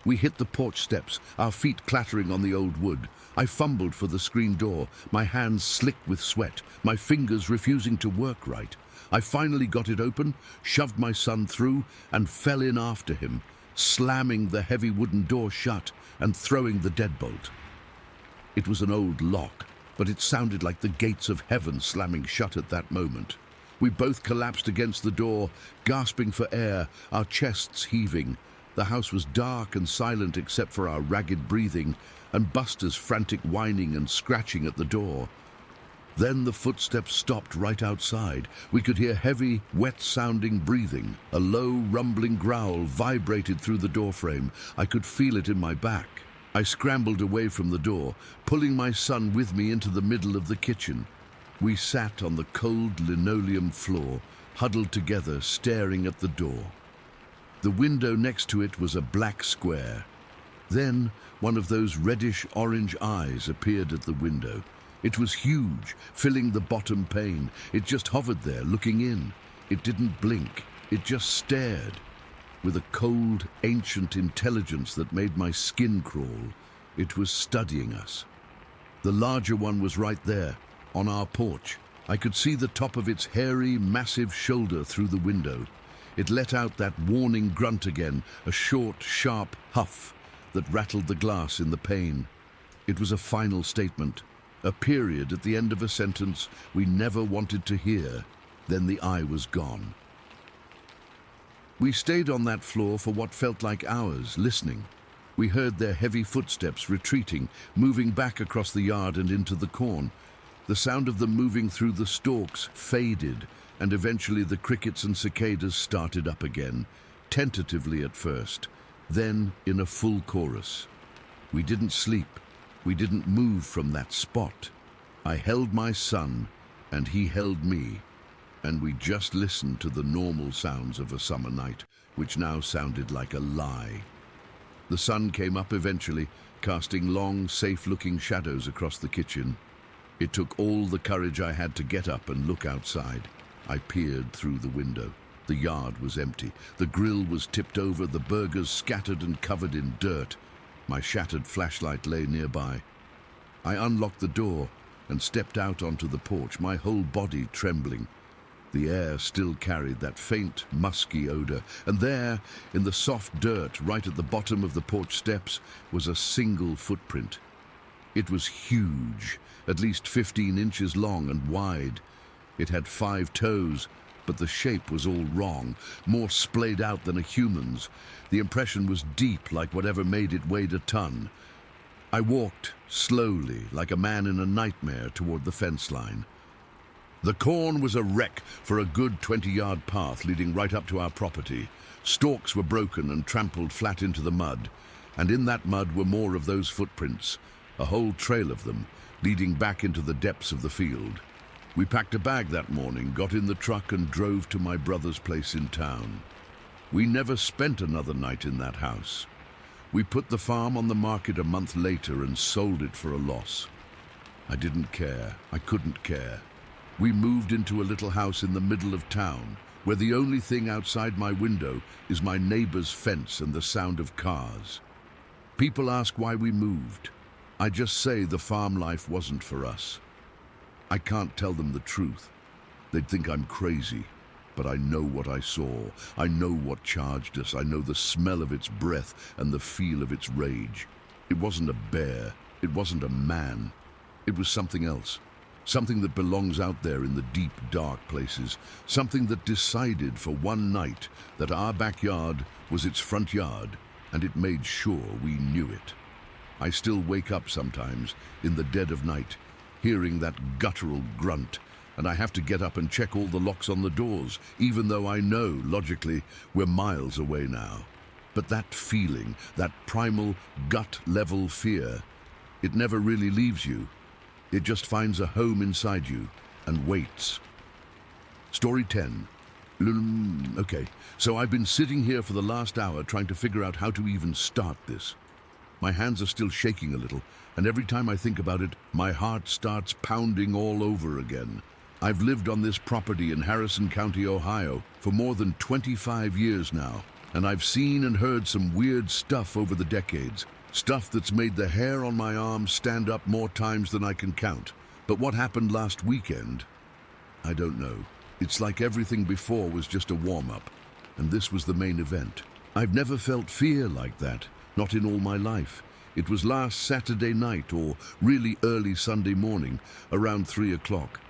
We hit the porch steps, our feet clattering on the old wood. I fumbled for the screen door, my hands slick with sweat, my fingers refusing to work right. I finally got it open, shoved my son through, and fell in after him, slamming the heavy wooden door shut and throwing the deadbolt. It was an old lock, but it sounded like the gates of heaven slamming shut at that moment. We both collapsed against the door, gasping for air, our chests heaving. The house was dark and silent except for our ragged breathing and Buster's frantic whining and scratching at the door. Then the footsteps stopped right outside. We could hear heavy, wet-sounding breathing. A low, rumbling growl vibrated through the doorframe. I could feel it in my back. I scrambled away from the door, pulling my son with me into the middle of the kitchen. We sat on the cold linoleum floor, huddled together, staring at the door. The window next to it was a black square. Then one of those reddish-orange eyes appeared at the window. It was huge, filling the bottom pane. It just hovered there, looking in. It didn't blink. It just stared. With a cold, ancient intelligence that made my skin crawl, it was studying us. The larger one was right there, on our porch. I could see the top of its hairy, massive shoulder through the window. It let out that warning grunt again, a short, sharp huff that rattled the glass in the pane. It was a final statement, a period at the end of a sentence we never wanted to hear. Then the eye was gone. We stayed on that floor for what felt like hours, listening. We heard their heavy footsteps retreating, moving back across the yard and into the corn. The sound of them moving through the stalks faded, and eventually the crickets and cicadas started up again, tentatively at first, then in a full chorus. We didn't sleep. We didn't move from that spot. I held my son, and he held me, and we just listened to the normal sounds of a summer night, which now sounded like a lie. The sun came up eventually, casting long, safe-looking shadows across the kitchen. It took all the courage I had to get up and look outside. I peered through the window. The yard was empty. The grill was tipped over, the burgers scattered and covered in dirt. My shattered flashlight lay nearby. I unlocked the door and stepped out onto the porch, my whole body trembling. The air still carried that faint, musky odor, and there, in the soft dirt right at the bottom of the porch steps, was a single footprint. It was huge, at least 15 inches long and wide. It had 5 toes, but the shape was all wrong, more splayed out than a human's. The impression was deep, like whatever made it weighed a ton. I walked slowly, like a man in a nightmare, toward the fence line. The corn was a wreck for a good 20-yard path leading right up to our property. Stalks were broken and trampled flat into the mud, and in that mud were more of those footprints, a whole trail of them, leading back into the depths of the field. We packed a bag that morning, got in the truck and drove to my brother's place in town. We never spent another night in that house. We put the farm on the market a month later and sold it for a loss. I didn't care. I couldn't care. We moved into a little house in the middle of town, where the only thing outside my window is my neighbor's fence and the sound of cars. People ask why we moved. I just say the farm life wasn't for us. I can't tell them the truth. They'd think I'm crazy, but I know what I saw. I know what charged us. I know the smell of its breath and the feel of its rage. It wasn't a bear. It wasn't a man. It was something else. Something that belongs out there in the deep, dark places. Something that decided for one night that our backyard was its front yard, and it made sure we knew it. I still wake up sometimes, in the dead of night, hearing that guttural grunt, and I have to get up and check all the locks on the doors, even though I know, logically, we're miles away now. But that feeling, that primal, gut-level fear, it never really leaves you. It just finds a home inside you and waits. Story 10. Okay, so I've been sitting here for the last hour trying to figure out how to even start this. My hands are still shaking a little, and every time I think about it, my heart starts pounding all over again. I've lived on this property in Harrison County, Ohio, for more than 25 years now. And I've seen and heard some weird stuff over the decades. Stuff that's made the hair on my arm stand up more times than I can count. But what happened last weekend? I don't know. It's like everything before was just a warm-up, and this was the main event. I've never felt fear like that, not in all my life. It was last Saturday night, or really early Sunday morning, around 3 o'clock.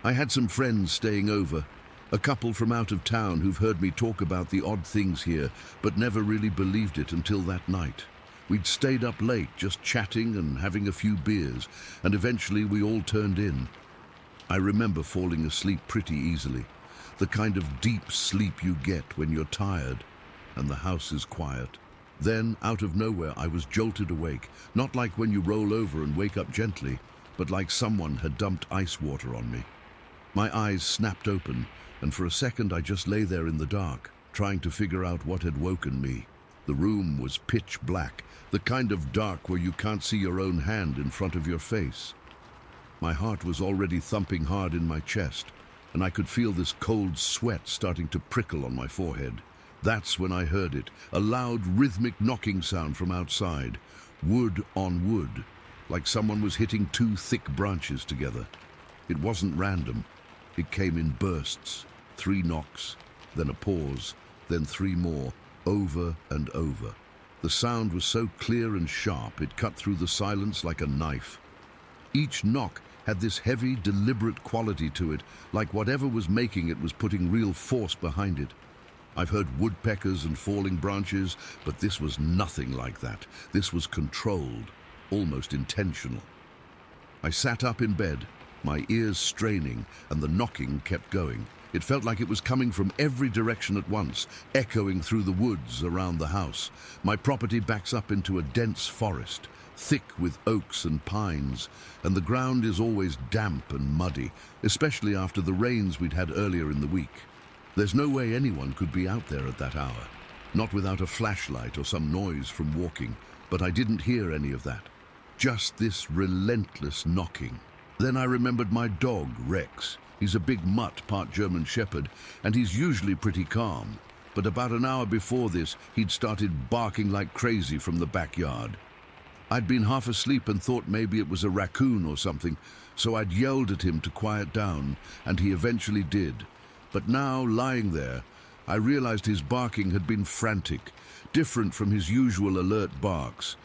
I had some friends staying over, a couple from out of town who've heard me talk about the odd things here, but never really believed it until that night. We'd stayed up late, just chatting and having a few beers, and eventually we all turned in. I remember falling asleep pretty easily, the kind of deep sleep you get when you're tired and the house is quiet. Then, out of nowhere, I was jolted awake, not like when you roll over and wake up gently, but like someone had dumped ice water on me. My eyes snapped open, and for a second I just lay there in the dark, trying to figure out what had woken me. The room was pitch black, the kind of dark where you can't see your own hand in front of your face. My heart was already thumping hard in my chest, and I could feel this cold sweat starting to prickle on my forehead. That's when I heard it, a loud rhythmic knocking sound from outside, wood on wood, like someone was hitting two thick branches together. It wasn't random. It came in bursts, 3 knocks, then a pause, then 3 more, over and over. The sound was so clear and sharp it cut through the silence like a knife. Each knock had this heavy, deliberate quality to it, like whatever was making it was putting real force behind it. I've heard woodpeckers and falling branches, but this was nothing like that. This was controlled, almost intentional. I sat up in bed, my ears straining, and the knocking kept going. It felt like it was coming from every direction at once, echoing through the woods around the house. My property backs up into a dense forest, thick with oaks and pines, and the ground is always damp and muddy, especially after the rains we'd had earlier in the week. There's no way anyone could be out there at that hour, not without a flashlight or some noise from walking, but I didn't hear any of that. Just this relentless knocking. Then I remembered my dog, Rex. He's a big mutt, part German Shepherd, and he's usually pretty calm. But about an hour before this, he'd started barking like crazy from the backyard. I'd been half asleep and thought maybe it was a raccoon or something, so I'd yelled at him to quiet down, and he eventually did. But now, lying there, I realized his barking had been frantic, different from his usual alert barks.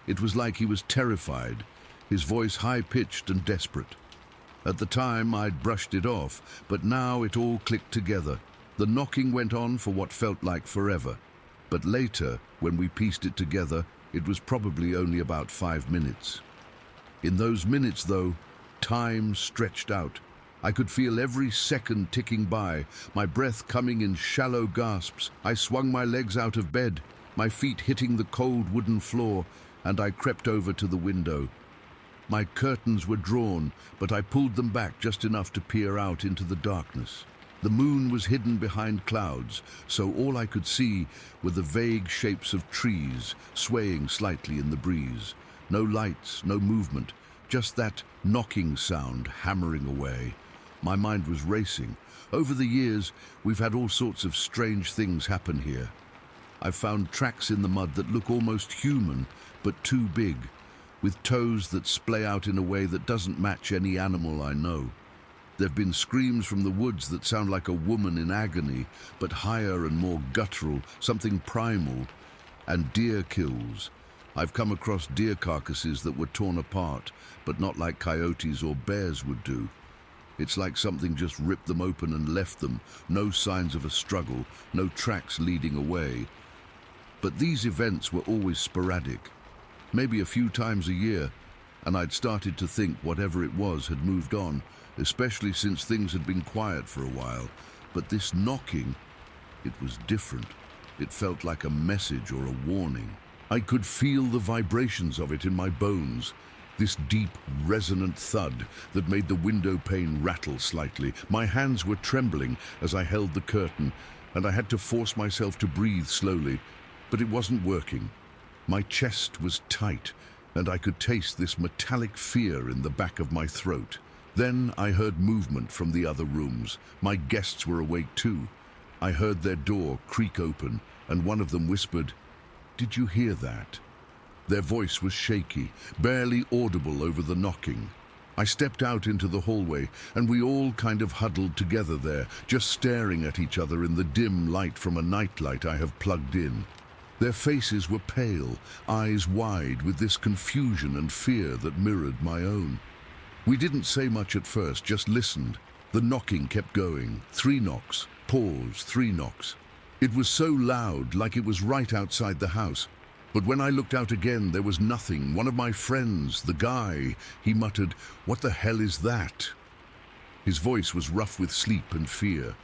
It was like he was terrified, his voice high-pitched and desperate. At the time, I'd brushed it off, but now it all clicked together. The knocking went on for what felt like forever. But later, when we pieced it together, it was probably only about 5 minutes. In those minutes, though, time stretched out. I could feel every second ticking by, my breath coming in shallow gasps. I swung my legs out of bed, my feet hitting the cold wooden floor, and I crept over to the window. My curtains were drawn, but I pulled them back just enough to peer out into the darkness. The moon was hidden behind clouds, so all I could see were the vague shapes of trees swaying slightly in the breeze. No lights, no movement, just that knocking sound hammering away. My mind was racing. Over the years, we've had all sorts of strange things happen here. I've found tracks in the mud that look almost human, but too big, with toes that splay out in a way that doesn't match any animal I know. There've been screams from the woods that sound like a woman in agony, but higher and more guttural, something primal, and deer kills. I've come across deer carcasses that were torn apart, but not like coyotes or bears would do. It's like something just ripped them open and left them, no signs of a struggle, no tracks leading away. But these events were always sporadic, maybe a few times a year, and I'd started to think whatever it was had moved on, especially since things had been quiet for a while. But this knocking, it was different. It felt like a message or a warning. I could feel the vibrations of it in my bones, this deep, resonant thud that made the window pane rattle slightly. My hands were trembling as I held the curtain, and I had to force myself to breathe slowly, but it wasn't working. My chest was tight, and I could taste this metallic fear in the back of my throat. Then I heard movement from the other rooms. My guests were awake too. I heard their door creak open, and one of them whispered, "Did you hear that?" Their voice was shaky, barely audible over the knocking. I stepped out into the hallway, and we all kind of huddled together there, just staring at each other in the dim light from a nightlight I have plugged in. Their faces were pale, eyes wide, with this confusion and fear that mirrored my own. We didn't say much at first, just listened. The knocking kept going. 3 knocks, pause, 3 knocks. It was so loud, like it was right outside the house. But when I looked out again, there was nothing. One of my friends, the guy, he muttered, "What the hell is that?" His voice was rough with sleep and fear.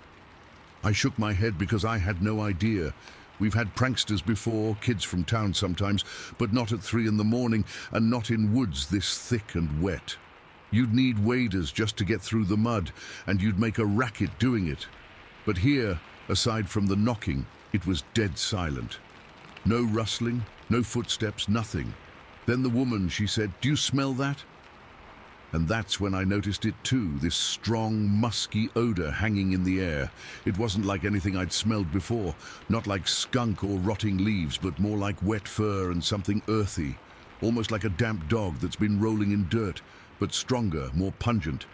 I shook my head because I had no idea. We've had pranksters before, kids from town sometimes, but not at 3 in the morning and not in woods this thick and wet. You'd need waders just to get through the mud, and you'd make a racket doing it. But here, aside from the knocking, it was dead silent. No rustling, no footsteps, nothing. Then the woman, she said, "Do you smell that?" And that's when I noticed it too, this strong, musky odor hanging in the air. It wasn't like anything I'd smelled before, not like skunk or rotting leaves, but more like wet fur and something earthy, almost like a damp dog that's been rolling in dirt, but stronger, more pungent.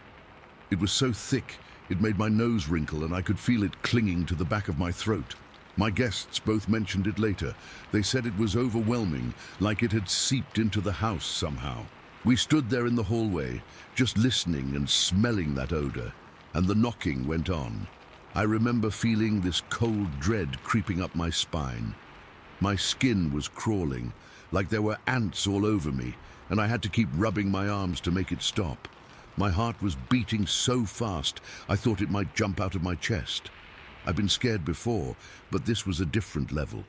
It was so thick, it made my nose wrinkle, and I could feel it clinging to the back of my throat. My guests both mentioned it later. They said it was overwhelming, like it had seeped into the house somehow. We stood there in the hallway, just listening and smelling that odor, and the knocking went on. I remember feeling this cold dread creeping up my spine. My skin was crawling, like there were ants all over me, and I had to keep rubbing my arms to make it stop. My heart was beating so fast, I thought it might jump out of my chest. I've been scared before, but this was a different level.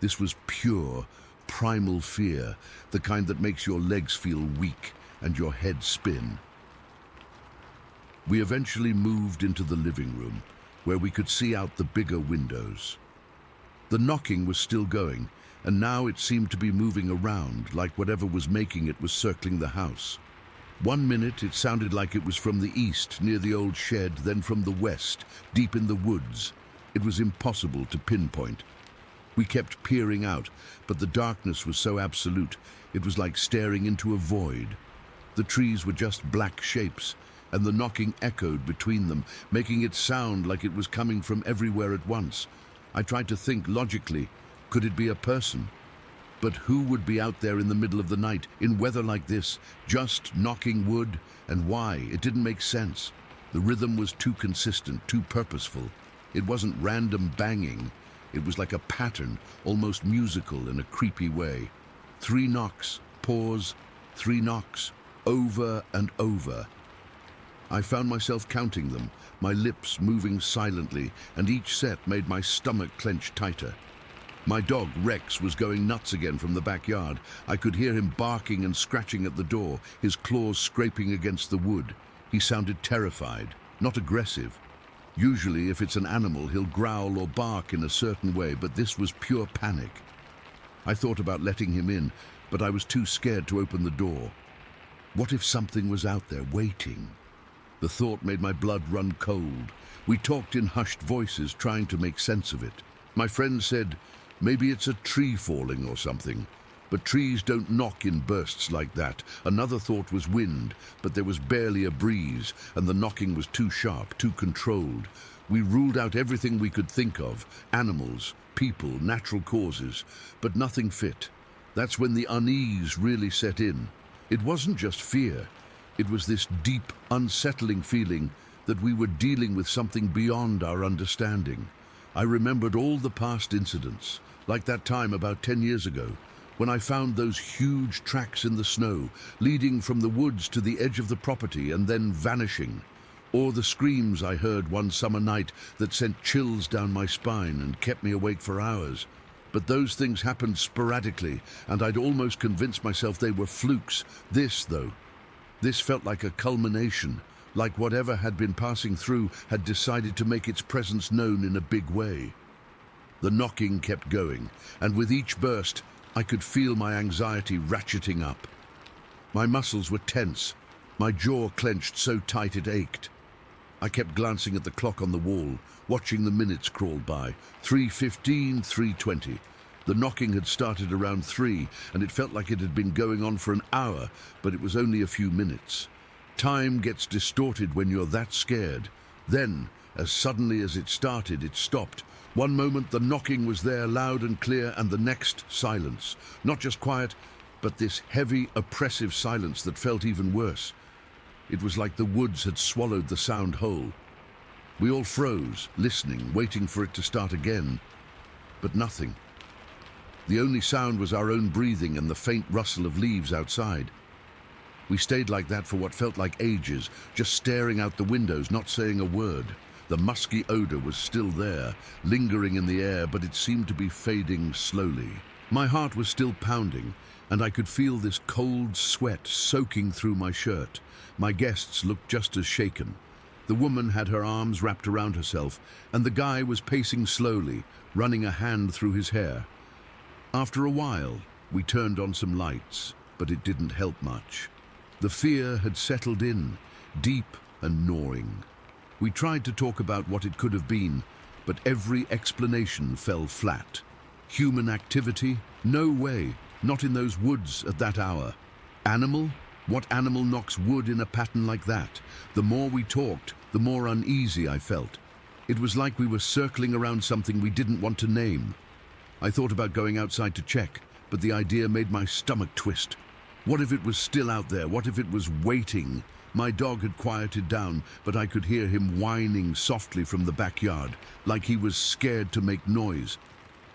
This was pure, primal fear, the kind that makes your legs feel weak and your head spin. We eventually moved into the living room, where we could see out the bigger windows. The knocking was still going, and now it seemed to be moving around, like whatever was making it was circling the house. 1 minute it sounded like it was from the east, near the old shed, then from the west, deep in the woods. It was impossible to pinpoint. We kept peering out, but the darkness was so absolute, it was like staring into a void. The trees were just black shapes, and the knocking echoed between them, making it sound like it was coming from everywhere at once. I tried to think logically. Could it be a person? But who would be out there in the middle of the night, in weather like this, just knocking wood? And why? It didn't make sense. The rhythm was too consistent, too purposeful. It wasn't random banging. It was like a pattern, almost musical in a creepy way. 3 knocks, pause, 3 knocks, over and over. I found myself counting them, my lips moving silently, and each set made my stomach clench tighter. My dog, Rex, was going nuts again from the backyard. I could hear him barking and scratching at the door, his claws scraping against the wood. He sounded terrified, not aggressive. Usually, if it's an animal, he'll growl or bark in a certain way, but this was pure panic. I thought about letting him in, but I was too scared to open the door. What if something was out there waiting? The thought made my blood run cold. We talked in hushed voices, trying to make sense of it. My friend said, maybe it's a tree falling or something. But trees don't knock in bursts like that. Another thought was wind, but there was barely a breeze, and the knocking was too sharp, too controlled. We ruled out everything we could think of, animals, people, natural causes, but nothing fit. That's when the unease really set in. It wasn't just fear. It was this deep, unsettling feeling that we were dealing with something beyond our understanding. I remembered all the past incidents, like that time about 10 years ago, when I found those huge tracks in the snow, leading from the woods to the edge of the property and then vanishing. Or the screams I heard one summer night that sent chills down my spine and kept me awake for hours. But those things happened sporadically, and I'd almost convinced myself they were flukes. This felt like a culmination, like whatever had been passing through had decided to make its presence known in a big way. The knocking kept going, and with each burst, I could feel my anxiety ratcheting up. My muscles were tense, my jaw clenched so tight it ached. I kept glancing at the clock on the wall, watching the minutes crawl by. 3:15, 3:20. The knocking had started around 3, and it felt like it had been going on for an hour, but it was only a few minutes. Time gets distorted when you're that scared. Then, as suddenly as it started, it stopped. One moment the knocking was there, loud and clear, and the next, silence. Not just quiet, but this heavy, oppressive silence that felt even worse. It was like the woods had swallowed the sound whole. We all froze, listening, waiting for it to start again. But nothing. The only sound was our own breathing and the faint rustle of leaves outside. We stayed like that for what felt like ages, just staring out the windows, not saying a word. The musky odor was still there, lingering in the air, but it seemed to be fading slowly. My heart was still pounding, and I could feel this cold sweat soaking through my shirt. My guests looked just as shaken. The woman had her arms wrapped around herself, and the guy was pacing slowly, running a hand through his hair. After a while, we turned on some lights, but it didn't help much. The fear had settled in, deep and gnawing. We tried to talk about what it could have been, but every explanation fell flat. Human activity? No way, not in those woods at that hour. Animal? What animal knocks wood in a pattern like that? The more we talked, the more uneasy I felt. It was like we were circling around something we didn't want to name. I thought about going outside to check, but the idea made my stomach twist. What if it was still out there? What if it was waiting? My dog had quieted down, but I could hear him whining softly from the backyard, like he was scared to make noise.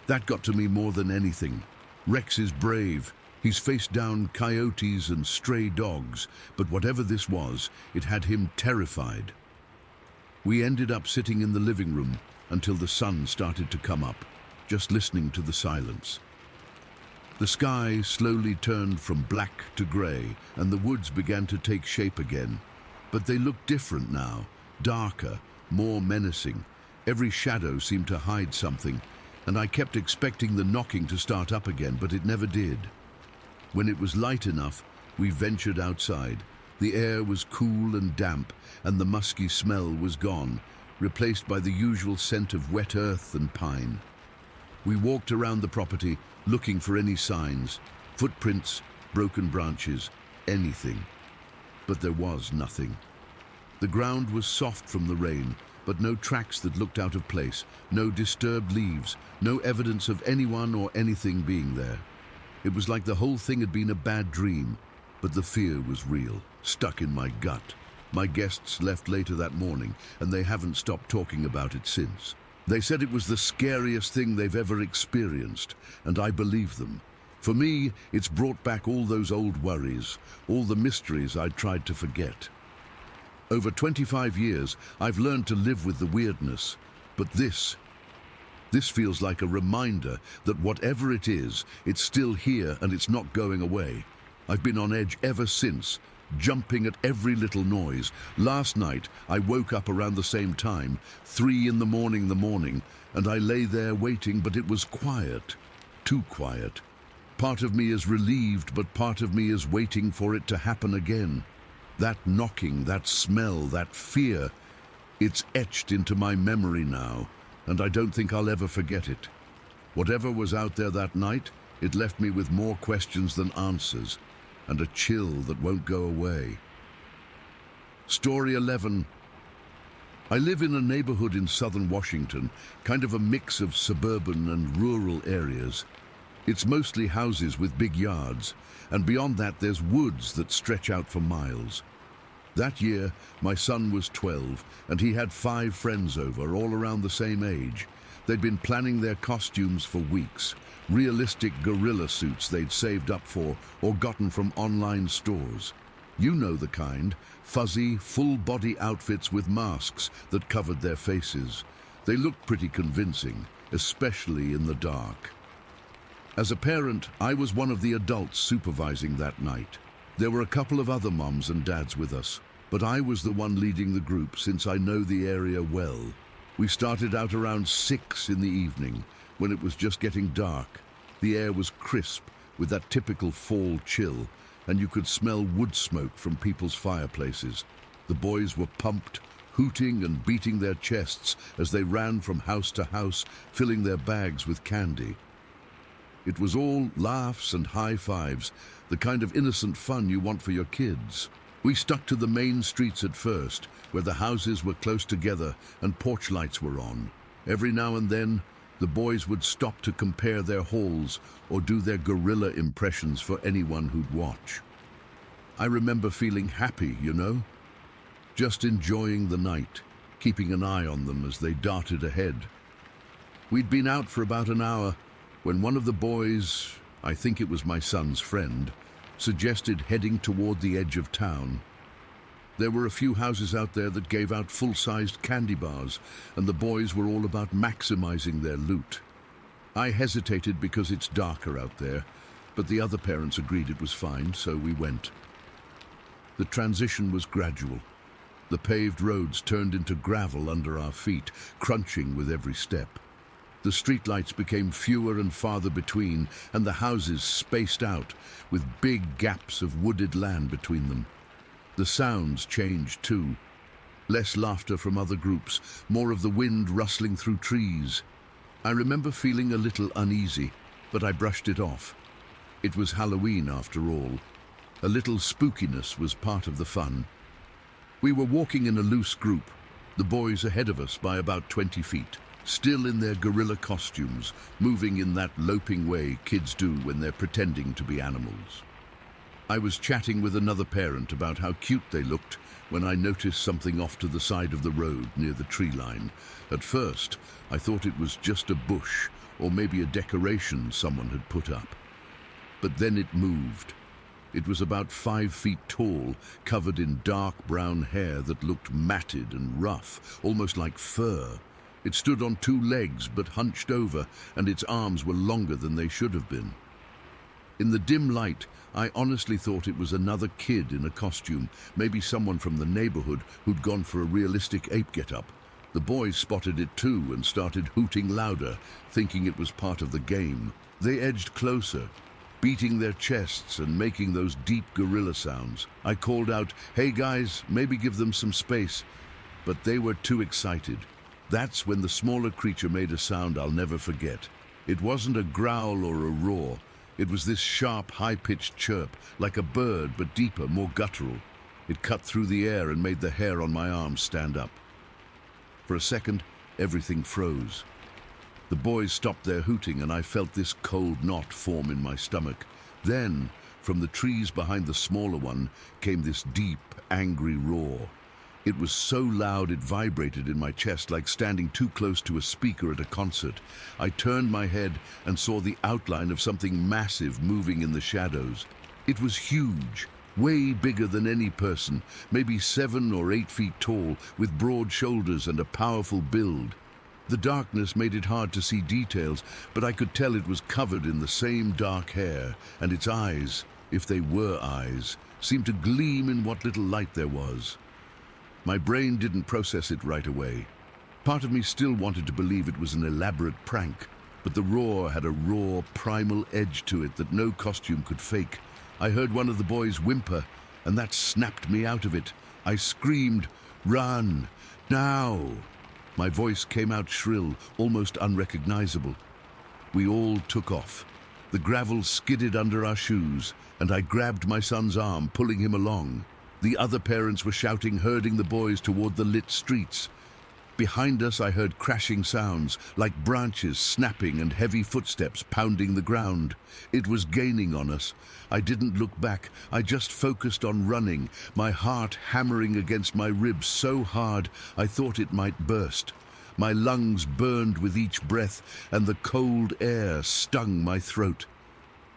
That got to me more than anything. Rex is brave. He's faced down coyotes and stray dogs, but whatever this was, it had him terrified. We ended up sitting in the living room until the sun started to come up, just listening to the silence. The sky slowly turned from black to grey, and the woods began to take shape again. But they looked different now, darker, more menacing. Every shadow seemed to hide something, and I kept expecting the knocking to start up again, but it never did. When it was light enough, we ventured outside. The air was cool and damp, and the musky smell was gone, replaced by the usual scent of wet earth and pine. We walked around the property, looking for any signs, footprints, broken branches, anything. But there was nothing. The ground was soft from the rain, but no tracks that looked out of place, no disturbed leaves, no evidence of anyone or anything being there. It was like the whole thing had been a bad dream, but the fear was real, stuck in my gut. My guests left later that morning, and they haven't stopped talking about it since. They said it was the scariest thing they've ever experienced, and I believe them. For me, it's brought back all those old worries, all the mysteries I'd tried to forget. Over 25 years, I've learned to live with the weirdness, but this feels like a reminder that whatever it is, it's still here and it's not going away. I've been on edge ever since, jumping at every little noise. Last night, I woke up around the same time, 3 in the morning, and I lay there waiting, but it was quiet, too quiet. Part of me is relieved, but part of me is waiting for it to happen again. That knocking, that smell, that fear, it's etched into my memory now, and I don't think I'll ever forget it. Whatever was out there that night, it left me with more questions than answers, and a chill that won't go away. Story 11. I live in a neighborhood in southern Washington, kind of a mix of suburban and rural areas. It's mostly houses with big yards, and beyond that there's woods that stretch out for miles. That year, my son was 12, and he had 5 friends over, all around the same age. They'd been planning their costumes for weeks. Realistic gorilla suits they'd saved up for or gotten from online stores. You know the kind, fuzzy, full-body outfits with masks that covered their faces. They looked pretty convincing, especially in the dark. As a parent, I was one of the adults supervising that night. There were a couple of other moms and dads with us, but I was the one leading the group since I know the area well. We started out around 6 in the evening, when it was just getting dark. The air was crisp, with that typical fall chill, and you could smell wood smoke from people's fireplaces. The boys were pumped, hooting and beating their chests as they ran from house to house, filling their bags with candy. It was all laughs and high fives, the kind of innocent fun you want for your kids. We stuck to the main streets at first, where the houses were close together and porch lights were on. Every now and then, the boys would stop to compare their hauls or do their gorilla impressions for anyone who'd watch. I remember feeling happy, you know, just enjoying the night, keeping an eye on them as they darted ahead. We'd been out for about an hour when one of the boys, I think it was my son's friend, suggested heading toward the edge of town. There were a few houses out there that gave out full-sized candy bars, and the boys were all about maximizing their loot. I hesitated because it's darker out there, but the other parents agreed it was fine, so we went. The transition was gradual. The paved roads turned into gravel under our feet, crunching with every step. The streetlights became fewer and farther between, and the houses spaced out, with big gaps of wooded land between them. The sounds changed too. Less laughter from other groups, more of the wind rustling through trees. I remember feeling a little uneasy, but I brushed it off. It was Halloween after all. A little spookiness was part of the fun. We were walking in a loose group, the boys ahead of us by about 20 feet, still in their gorilla costumes, moving in that loping way kids do when they're pretending to be animals. I was chatting with another parent about how cute they looked when I noticed something off to the side of the road near the tree line. At first, I thought it was just a bush or maybe a decoration someone had put up. But then it moved. It was about 5 feet tall, covered in dark brown hair that looked matted and rough, almost like fur. It stood on 2 legs but hunched over, and its arms were longer than they should have been. In the dim light, I honestly thought it was another kid in a costume, maybe someone from the neighborhood who'd gone for a realistic ape get-up. The boys spotted it too and started hooting louder, thinking it was part of the game. They edged closer, beating their chests and making those deep gorilla sounds. I called out, "Hey guys, maybe give them some space." But they were too excited. That's when the smaller creature made a sound I'll never forget. It wasn't a growl or a roar. It was this sharp, high-pitched chirp, like a bird but deeper, more guttural. It cut through the air and made the hair on my arms stand up. For a second, everything froze. The boys stopped their hooting and I felt this cold knot form in my stomach. Then, from the trees behind the smaller one, came this deep, angry roar. It was so loud it vibrated in my chest like standing too close to a speaker at a concert. I turned my head and saw the outline of something massive moving in the shadows. It was huge, way bigger than any person, maybe 7 or 8 feet tall, with broad shoulders and a powerful build. The darkness made it hard to see details, but I could tell it was covered in the same dark hair, and its eyes, if they were eyes, seemed to gleam in what little light there was. My brain didn't process it right away. Part of me still wanted to believe it was an elaborate prank, but the roar had a raw, primal edge to it that no costume could fake. I heard one of the boys whimper, and that snapped me out of it. I screamed, "Run! Now!" My voice came out shrill, almost unrecognizable. We all took off. The gravel skidded under our shoes, and I grabbed my son's arm, pulling him along. The other parents were shouting, herding the boys toward the lit streets. Behind us, I heard crashing sounds, like branches snapping and heavy footsteps pounding the ground. It was gaining on us. I didn't look back. I just focused on running, my heart hammering against my ribs so hard I thought it might burst. My lungs burned with each breath, and the cold air stung my throat.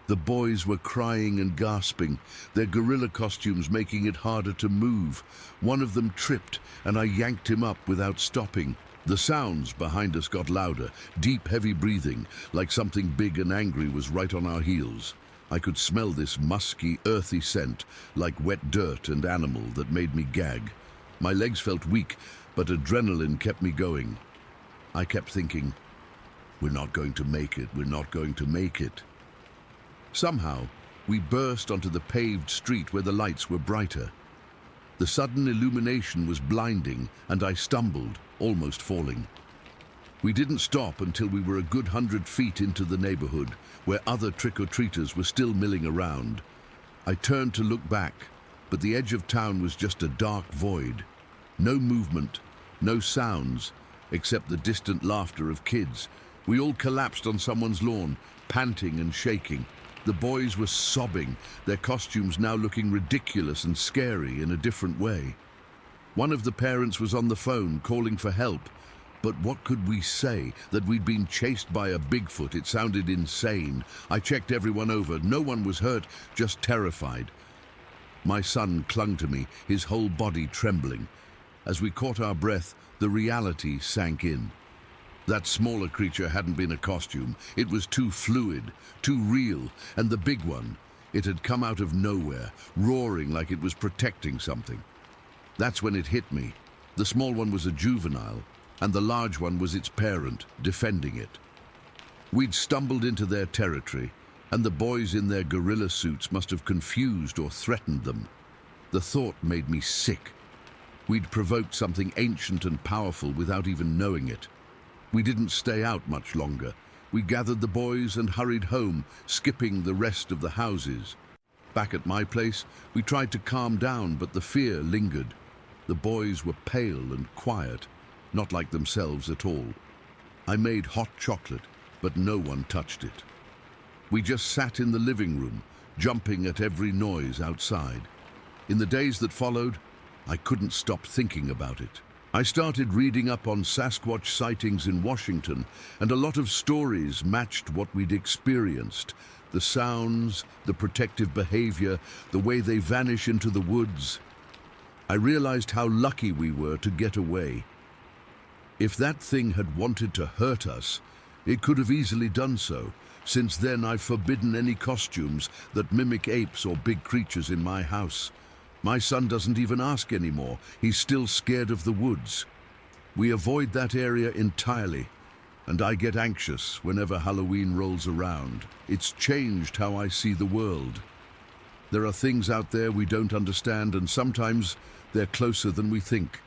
The boys were crying and gasping, their gorilla costumes making it harder to move. One of them tripped, and I yanked him up without stopping. The sounds behind us got louder, deep, heavy breathing, like something big and angry was right on our heels. I could smell this musky, earthy scent, like wet dirt and animal, that made me gag. My legs felt weak, but adrenaline kept me going. I kept thinking, "We're not going to make it, we're not going to make it." Somehow, we burst onto the paved street where the lights were brighter. The sudden illumination was blinding, and I stumbled, almost falling. We didn't stop until we were a good 100 feet into the neighborhood, where other trick-or-treaters were still milling around. I turned to look back, but the edge of town was just a dark void. No movement, no sounds, except the distant laughter of kids. We all collapsed on someone's lawn, panting and shaking. The boys were sobbing, their costumes now looking ridiculous and scary in a different way. One of the parents was on the phone calling for help, but what could we say? That we'd been chased by a Bigfoot? It sounded insane. I checked everyone over. No one was hurt, just terrified. My son clung to me, his whole body trembling. As we caught our breath, the reality sank in. That smaller creature hadn't been a costume. It was too fluid, too real, and the big one, it had come out of nowhere, roaring like it was protecting something. That's when it hit me. The small one was a juvenile, and the large one was its parent, defending it. We'd stumbled into their territory, and the boys in their gorilla suits must have confused or threatened them. The thought made me sick. We'd provoked something ancient and powerful without even knowing it. We didn't stay out much longer. We gathered the boys and hurried home, skipping the rest of the houses. Back at my place, we tried to calm down, but the fear lingered. The boys were pale and quiet, not like themselves at all. I made hot chocolate, but no one touched it. We just sat in the living room, jumping at every noise outside. In the days that followed, I couldn't stop thinking about it. I started reading up on Sasquatch sightings in Washington, and a lot of stories matched what we'd experienced. The sounds, the protective behavior, the way they vanish into the woods. I realized how lucky we were to get away. If that thing had wanted to hurt us, it could have easily done so. Since then, I've forbidden any costumes that mimic apes or big creatures in my house. My son doesn't even ask anymore. He's still scared of the woods. We avoid that area entirely, and I get anxious whenever Halloween rolls around. It's changed how I see the world. There are things out there we don't understand, and sometimes they're closer than we think.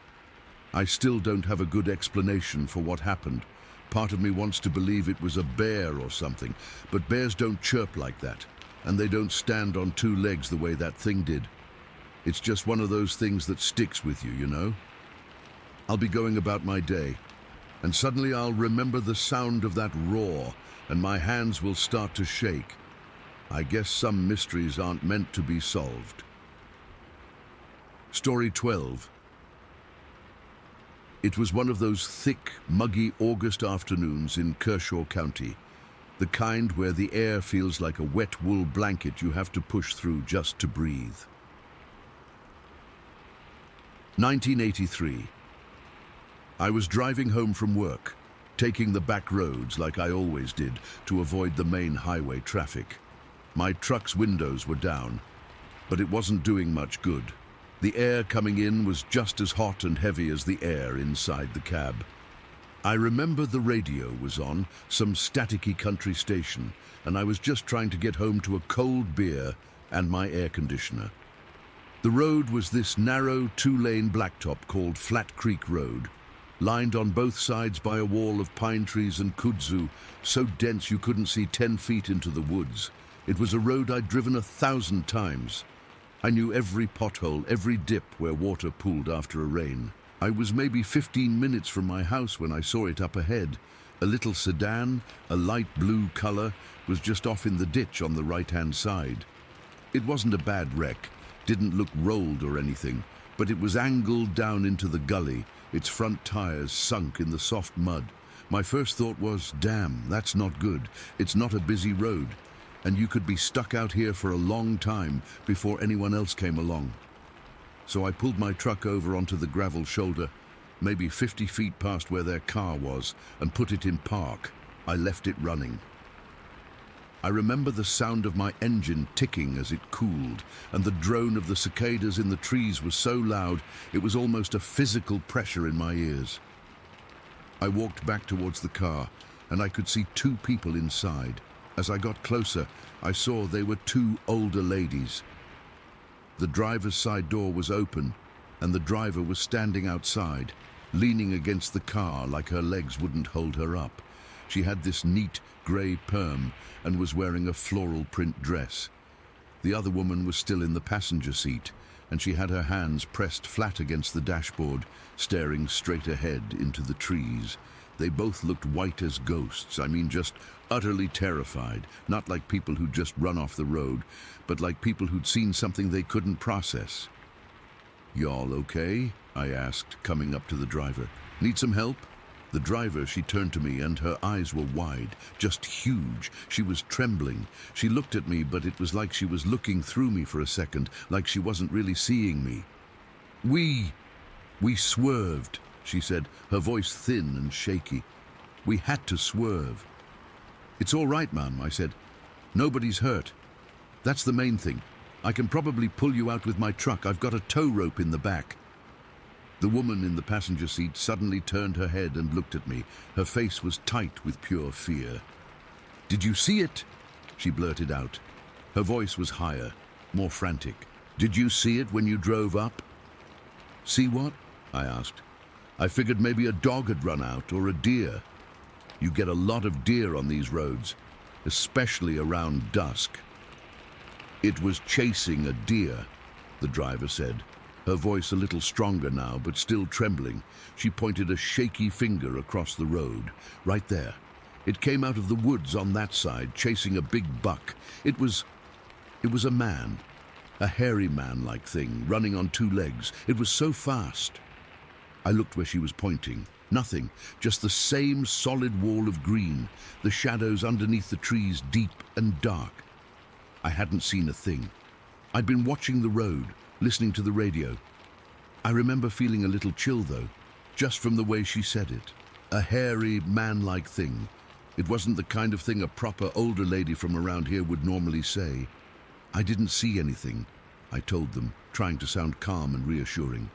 I still don't have a good explanation for what happened. Part of me wants to believe it was a bear or something, but bears don't chirp like that, and they don't stand on two legs the way that thing did. It's just one of those things that sticks with you, you know? I'll be going about my day, and suddenly I'll remember the sound of that roar, and my hands will start to shake. I guess some mysteries aren't meant to be solved. Story 12. It was one of those thick, muggy August afternoons in Kershaw County, the kind where the air feels like a wet wool blanket you have to push through just to breathe. 1983. I was driving home from work, taking the back roads like I always did to avoid the main highway traffic. My truck's windows were down, but it wasn't doing much good. The air coming in was just as hot and heavy as the air inside the cab. I remember the radio was on, some staticky country station, and I was just trying to get home to a cold beer and my air conditioner. The road was this narrow two-lane blacktop called Flat Creek Road, lined on both sides by a wall of pine trees and kudzu, so dense you couldn't see 10 feet into the woods. It was a road I'd driven 1,000 times. I knew every pothole, every dip where water pooled after a rain. I was maybe 15 minutes from my house when I saw it up ahead. A little sedan, a light blue color, was just off in the ditch on the right-hand side. It wasn't a bad wreck, didn't look rolled or anything, but it was angled down into the gully, its front tires sunk in the soft mud. My first thought was, damn, that's not good. It's not a busy road, and you could be stuck out here for a long time before anyone else came along. So I pulled my truck over onto the gravel shoulder, maybe 50 feet past where their car was, and put it in park. I left it running. I remember the sound of my engine ticking as it cooled, and the drone of the cicadas in the trees was so loud it was almost a physical pressure in my ears. I walked back towards the car, and I could see 2 people inside. As I got closer, I saw they were 2 older ladies. The driver's side door was open, and the driver was standing outside, leaning against the car like her legs wouldn't hold her up. She had this neat grey perm and was wearing a floral print dress. The other woman was still in the passenger seat, and she had her hands pressed flat against the dashboard, staring straight ahead into the trees. They both looked white as ghosts. I mean, just utterly terrified. Not like people who'd just run off the road, but like people who'd seen something they couldn't process. "Y'all okay?" I asked, coming up to the driver. "Need some help?" The driver, she turned to me, and her eyes were wide, just huge. She was trembling. She looked at me, but it was like she was looking through me for a second, like she wasn't really seeing me. We swerved," she said, her voice thin and shaky. "We had to swerve." "It's all right, ma'am," I said. "Nobody's hurt. That's the main thing. I can probably pull you out with my truck. I've got a tow rope in the back." The woman in the passenger seat suddenly turned her head and looked at me. Her face was tight with pure fear. "Did you see it?" she blurted out. Her voice was higher, more frantic. "Did you see it when you drove up?" "See what?" I asked. "I figured maybe a dog had run out, or a deer. You get a lot of deer on these roads, especially around dusk." "It was chasing a deer," the driver said. Her voice a little stronger now, but still trembling. She pointed a shaky finger across the road. "Right there. It came out of the woods on that side, chasing a big buck. It was a man, a hairy man-like thing, running on two legs. It was so fast." I looked where she was pointing. Nothing, just the same solid wall of green, the shadows underneath the trees deep and dark. I hadn't seen a thing. I'd been watching the road, listening to the radio. I remember feeling a little chill, though, just from the way she said it. A hairy, man-like thing. It wasn't the kind of thing a proper older lady from around here would normally say. "I didn't see anything," I told them, trying to sound calm and reassuring.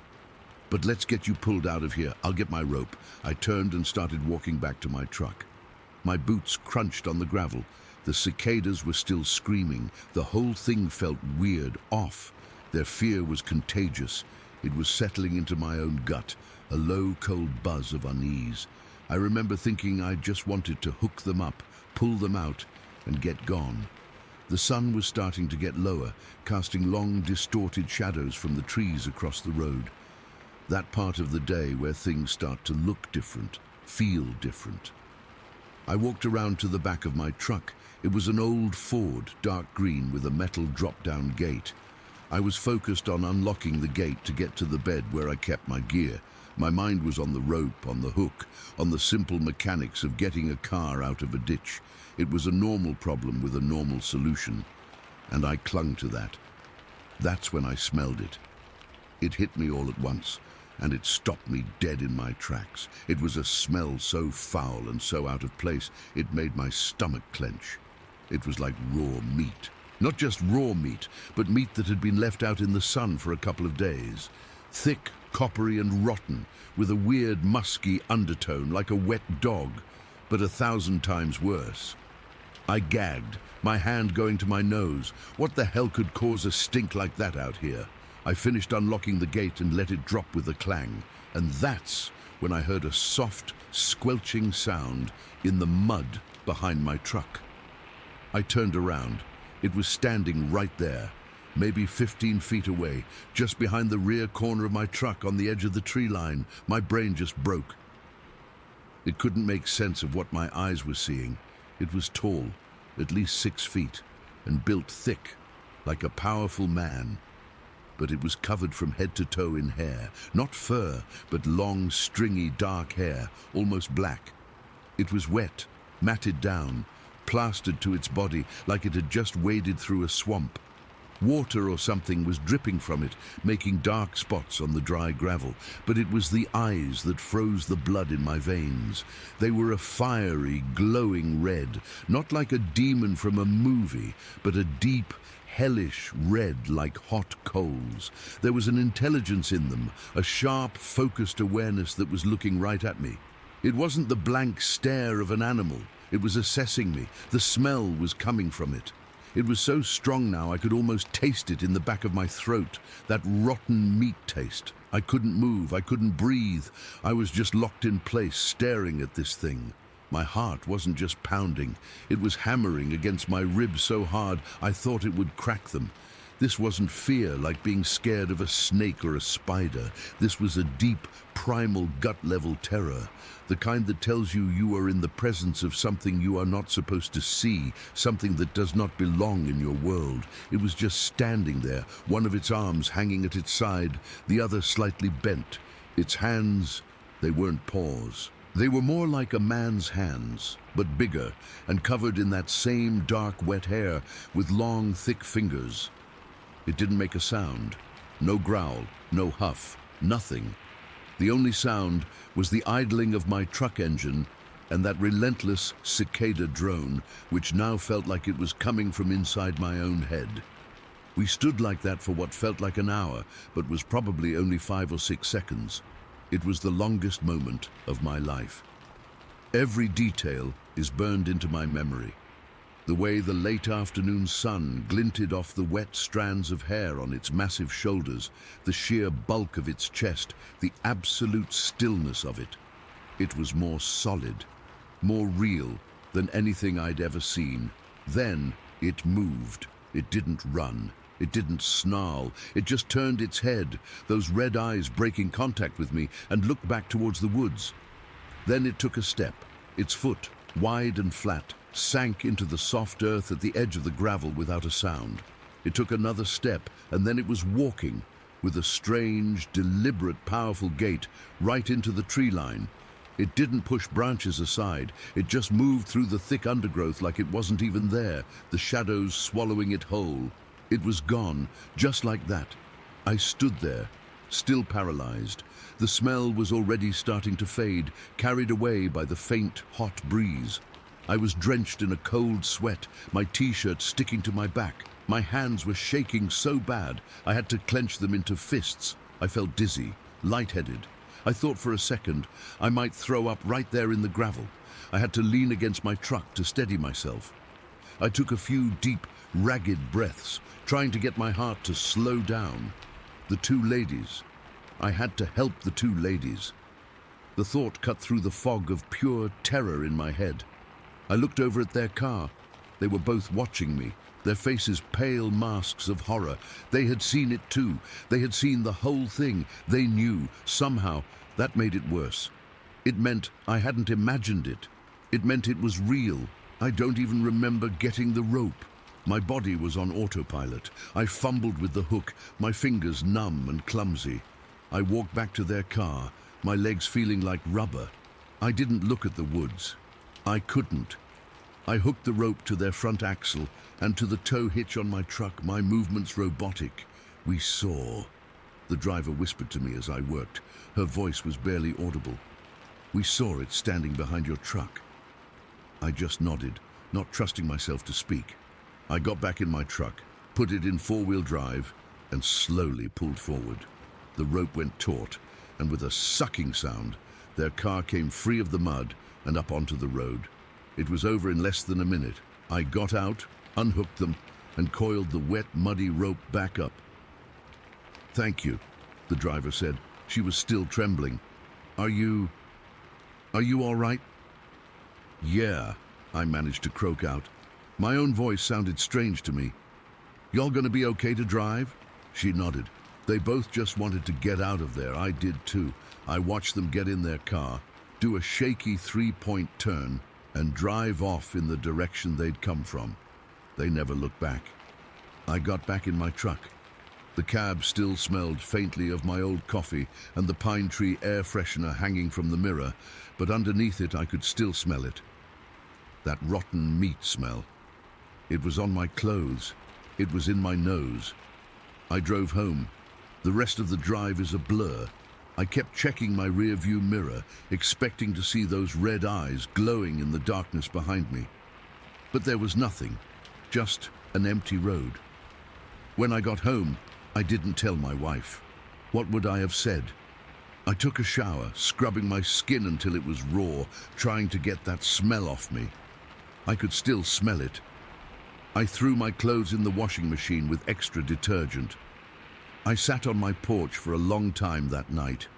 "But let's get you pulled out of here. I'll get my rope." I turned and started walking back to my truck. My boots crunched on the gravel. The cicadas were still screaming. The whole thing felt weird, off. Their fear was contagious. It was settling into my own gut, a low, cold buzz of unease. I remember thinking I just wanted to hook them up, pull them out, and get gone. The sun was starting to get lower, casting long, distorted shadows from the trees across the road. That part of the day where things start to look different, feel different. I walked around to the back of my truck. It was an old Ford, dark green, with a metal drop-down gate. I was focused on unlocking the gate to get to the bed where I kept my gear. My mind was on the rope, on the hook, on the simple mechanics of getting a car out of a ditch. It was a normal problem with a normal solution, and I clung to that. That's when I smelled it. It hit me all at once, and it stopped me dead in my tracks. It was a smell so foul and so out of place, it made my stomach clench. It was like raw meat. Not just raw meat, but meat that had been left out in the sun for a couple of days. Thick, coppery and rotten, with a weird musky undertone, like a wet dog, but 1,000 times worse. I gagged, my hand going to my nose. What the hell could cause a stink like that out here? I finished unlocking the gate and let it drop with a clang. And that's when I heard a soft, squelching sound in the mud behind my truck. I turned around. It was standing right there, maybe 15 feet away, just behind the rear corner of my truck on the edge of the tree line. My brain just broke. It couldn't make sense of what my eyes were seeing. It was tall, at least 6 feet, and built thick, like a powerful man. But it was covered from head to toe in hair, not fur, but long, stringy, dark hair, almost black. It was wet, matted down, plastered to its body like it had just waded through a swamp. Water or something was dripping from it, making dark spots on the dry gravel. But it was the eyes that froze the blood in my veins. They were a fiery, glowing red, not like a demon from a movie, but a deep, hellish red like hot coals. There was an intelligence in them, a sharp, focused awareness that was looking right at me. It wasn't the blank stare of an animal. It was assessing me. The smell was coming from it. It was so strong now I could almost taste it in the back of my throat, that rotten meat taste. I couldn't move, I couldn't breathe. I was just locked in place, staring at this thing. My heart wasn't just pounding, it was hammering against my ribs so hard I thought it would crack them. This wasn't fear like being scared of a snake or a spider. This was a deep, primal, gut-level terror. The kind that tells you you are in the presence of something you are not supposed to see, something that does not belong in your world. It was just standing there, one of its arms hanging at its side, the other slightly bent. Its hands, they weren't paws. They were more like a man's hands, but bigger, and covered in that same dark, wet hair, with long, thick fingers. It didn't make a sound. No growl, no huff, nothing. The only sound was the idling of my truck engine and that relentless cicada drone, which now felt like it was coming from inside my own head. We stood like that for what felt like an hour, but was probably only 5 or 6 seconds. It was the longest moment of my life. Every detail is burned into my memory. The way the late afternoon sun glinted off the wet strands of hair on its massive shoulders, the sheer bulk of its chest, the absolute stillness of it. It was more solid, more real than anything I'd ever seen. Then it moved. It didn't run. It didn't snarl. It just turned its head, those red eyes breaking contact with me, and looked back towards the woods. Then it took a step. Its foot, wide and flat, sank into the soft earth at the edge of the gravel without a sound. It took another step, and then it was walking, with a strange, deliberate, powerful gait, right into the tree line. It didn't push branches aside. It just moved through the thick undergrowth like it wasn't even there, the shadows swallowing it whole. It was gone, just like that. I stood there, still paralyzed. The smell was already starting to fade, carried away by the faint, hot breeze. I was drenched in a cold sweat, my t-shirt sticking to my back. My hands were shaking so bad, I had to clench them into fists. I felt dizzy, lightheaded. I thought for a second I might throw up right there in the gravel. I had to lean against my truck to steady myself. I took a few deep, ragged breaths, trying to get my heart to slow down. The 2 ladies. I had to help the 2 ladies. The thought cut through the fog of pure terror in my head. I looked over at their car. They were both watching me, their faces pale masks of horror. They had seen it too. They had seen the whole thing. They knew. Somehow, that made it worse. It meant I hadn't imagined it. It meant it was real. I don't even remember getting the rope. My body was on autopilot. I fumbled with the hook, my fingers numb and clumsy. I walked back to their car, my legs feeling like rubber. I didn't look at the woods. I couldn't. I hooked the rope to their front axle and to the tow hitch on my truck, my movements robotic. We saw. The driver whispered to me as I worked. Her voice was barely audible. We saw it standing behind your truck. I just nodded, not trusting myself to speak. I got back in my truck, put it in 4-wheel drive, and slowly pulled forward. The rope went taut, and with a sucking sound, their car came free of the mud and up onto the road. It was over in less than a minute. I got out, unhooked them, and coiled the wet, muddy rope back up. "Thank you," the driver said. She was still trembling. Are you all right?" "Yeah," I managed to croak out. My own voice sounded strange to me. "Y'all gonna be okay to drive?" She nodded. They both just wanted to get out of there. I did too. I watched them get in their car, do a shaky 3-point turn, and drive off in the direction they'd come from. They never looked back. I got back in my truck. The cab still smelled faintly of my old coffee and the pine tree air freshener hanging from the mirror, but underneath it I could still smell it. That rotten meat smell. It was on my clothes. It was in my nose. I drove home. The rest of the drive is a blur. I kept checking my rear-view mirror, expecting to see those red eyes glowing in the darkness behind me. But there was nothing, just an empty road. When I got home, I didn't tell my wife. What would I have said? I took a shower, scrubbing my skin until it was raw, trying to get that smell off me. I could still smell it. I threw my clothes in the washing machine with extra detergent. I sat on my porch for a long time that night,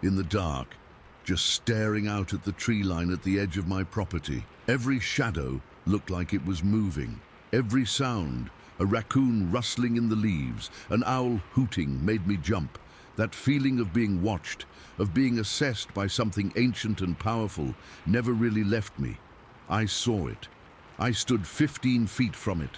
in the dark, just staring out at the tree line at the edge of my property. Every shadow looked like it was moving. Every sound, a raccoon rustling in the leaves, an owl hooting, made me jump. That feeling of being watched, of being assessed by something ancient and powerful, never really left me. I saw it. I stood 15 feet from it.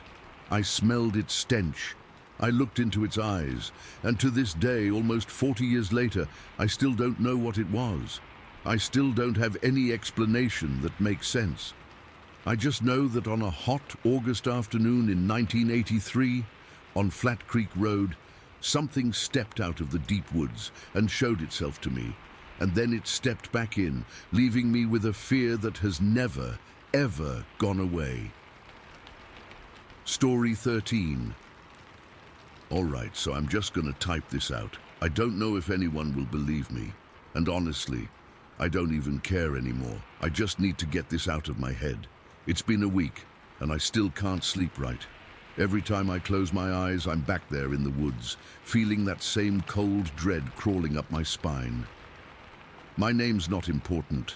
I smelled its stench. I looked into its eyes, and to this day, almost 40 years later, I still don't know what it was. I still don't have any explanation that makes sense. I just know that on a hot August afternoon in 1983, on Flat Creek Road, something stepped out of the deep woods and showed itself to me, and then it stepped back in, leaving me with a fear that has never, ever gone away. Story 13. All right, so I'm just going to type this out. I don't know if anyone will believe me, and honestly, I don't even care anymore. I just need to get this out of my head. It's been a week, and I still can't sleep right. Every time I close my eyes, I'm back there in the woods, feeling that same cold dread crawling up my spine. My name's not important.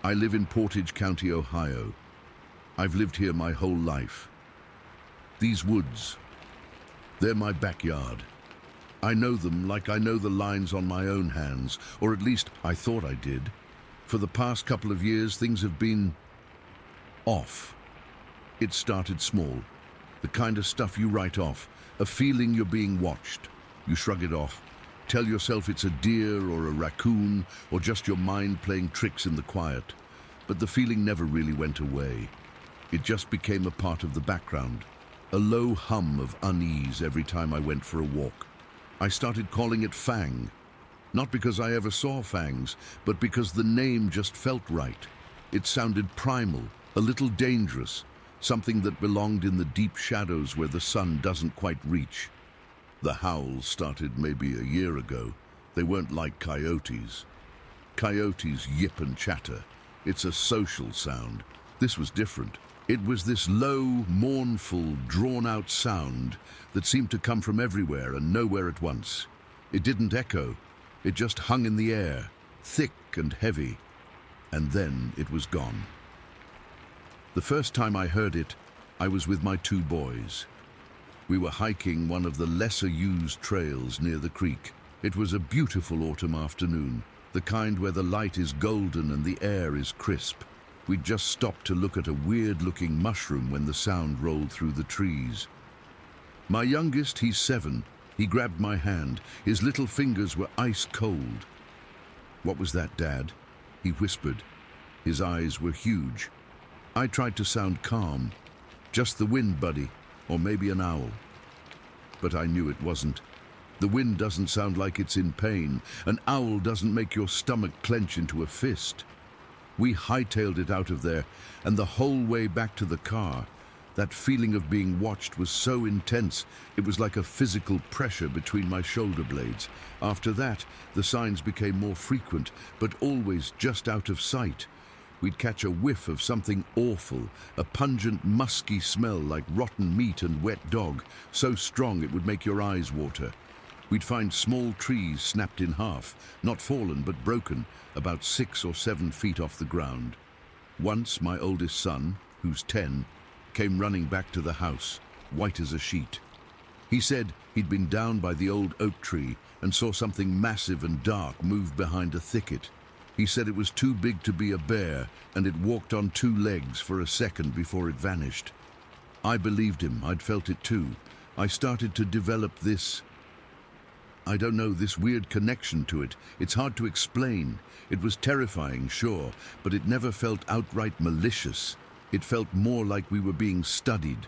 I live in Portage County, Ohio. I've lived here my whole life. These woods, they're my backyard. I know them like I know the lines on my own hands, or at least I thought I did. For the past couple of years, things have been off. It started small. The kind of stuff you write off, a feeling you're being watched. You shrug it off, tell yourself it's a deer or a raccoon, or just your mind playing tricks in the quiet. But the feeling never really went away. It just became a part of the background, a low hum of unease every time I went for a walk. I started calling it Fang, not because I ever saw fangs, but because the name just felt right. It sounded primal, a little dangerous, something that belonged in the deep shadows where the sun doesn't quite reach. The howls started maybe a year ago. They weren't like coyotes. Coyotes yip and chatter. It's a social sound. This was different. It was this low, mournful, drawn-out sound that seemed to come from everywhere and nowhere at once. It didn't echo. It just hung in the air, thick and heavy. And then it was gone. The first time I heard it, I was with my 2 boys. We were hiking one of the lesser-used trails near the creek. It was a beautiful autumn afternoon, the kind where the light is golden and the air is crisp. We'd just stopped to look at a weird-looking mushroom when the sound rolled through the trees. My youngest, he's 7, he grabbed my hand. His little fingers were ice cold. "What was that, Dad?" he whispered. His eyes were huge. I tried to sound calm. "Just the wind, buddy, or maybe an owl." But I knew it wasn't. The wind doesn't sound like it's in pain. An owl doesn't make your stomach clench into a fist. We hightailed it out of there, and the whole way back to the car, that feeling of being watched was so intense, it was like a physical pressure between my shoulder blades. After that, the signs became more frequent, but always just out of sight. We'd catch a whiff of something awful, a pungent, musky smell like rotten meat and wet dog, so strong it would make your eyes water. We'd find small trees snapped in half, not fallen but broken, about 6 or 7 feet off the ground. Once my oldest son, who's 10, came running back to the house, white as a sheet. He said he'd been down by the old oak tree and saw something massive and dark move behind a thicket. He said it was too big to be a bear, and it walked on 2 legs for a second before it vanished. I believed him. I'd felt it too. I started to develop this, I don't know, this weird connection to it. It's hard to explain. It was terrifying, sure, but it never felt outright malicious. It felt more like we were being studied.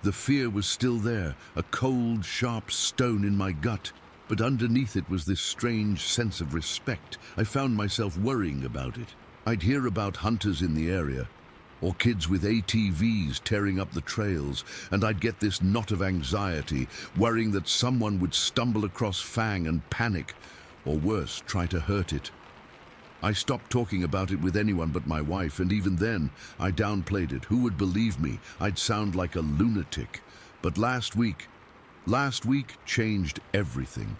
The fear was still there, a cold, sharp stone in my gut, but underneath it was this strange sense of respect. I found myself worrying about it. I'd hear about hunters in the area, or kids with ATVs tearing up the trails, and I'd get this knot of anxiety, worrying that someone would stumble across Fang and panic, or worse, try to hurt it. I stopped talking about it with anyone but my wife, and even then, I downplayed it. Who would believe me? I'd sound like a lunatic. But last week changed everything.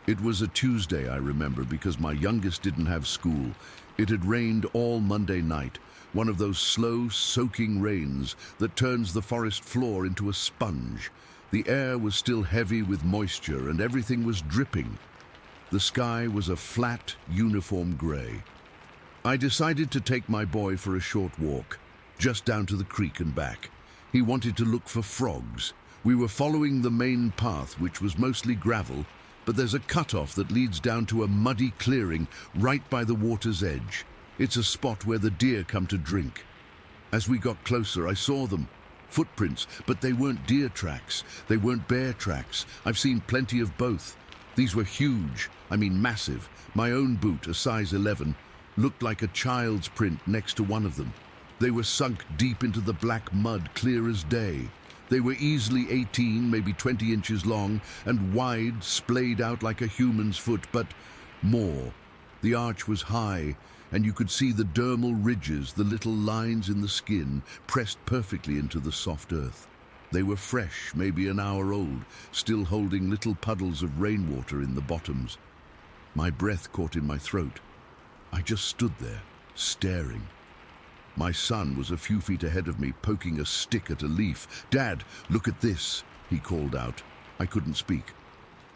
It was a Tuesday, I remember, because my youngest didn't have school. It had rained all Monday night, one of those slow, soaking rains that turns the forest floor into a sponge. The air was still heavy with moisture and everything was dripping. The sky was a flat, uniform grey. I decided to take my boy for a short walk, just down to the creek and back. He wanted to look for frogs. We were following the main path, which was mostly gravel, but there's a cutoff that leads down to a muddy clearing right by the water's edge. It's a spot where the deer come to drink. As we got closer, I saw them. Footprints, but they weren't deer tracks. They weren't bear tracks. I've seen plenty of both. These were huge, I mean massive. My own boot, a size 11, looked like a child's print next to one of them. They were sunk deep into the black mud, clear as day. They were easily 18, maybe 20 inches long, and wide, splayed out like a human's foot, but more. The arch was high, and you could see the dermal ridges, the little lines in the skin, pressed perfectly into the soft earth. They were fresh, maybe an hour old, still holding little puddles of rainwater in the bottoms. My breath caught in my throat. I just stood there, staring. My son was a few feet ahead of me, poking a stick at a leaf. "Dad, look at this," he called out. I couldn't speak.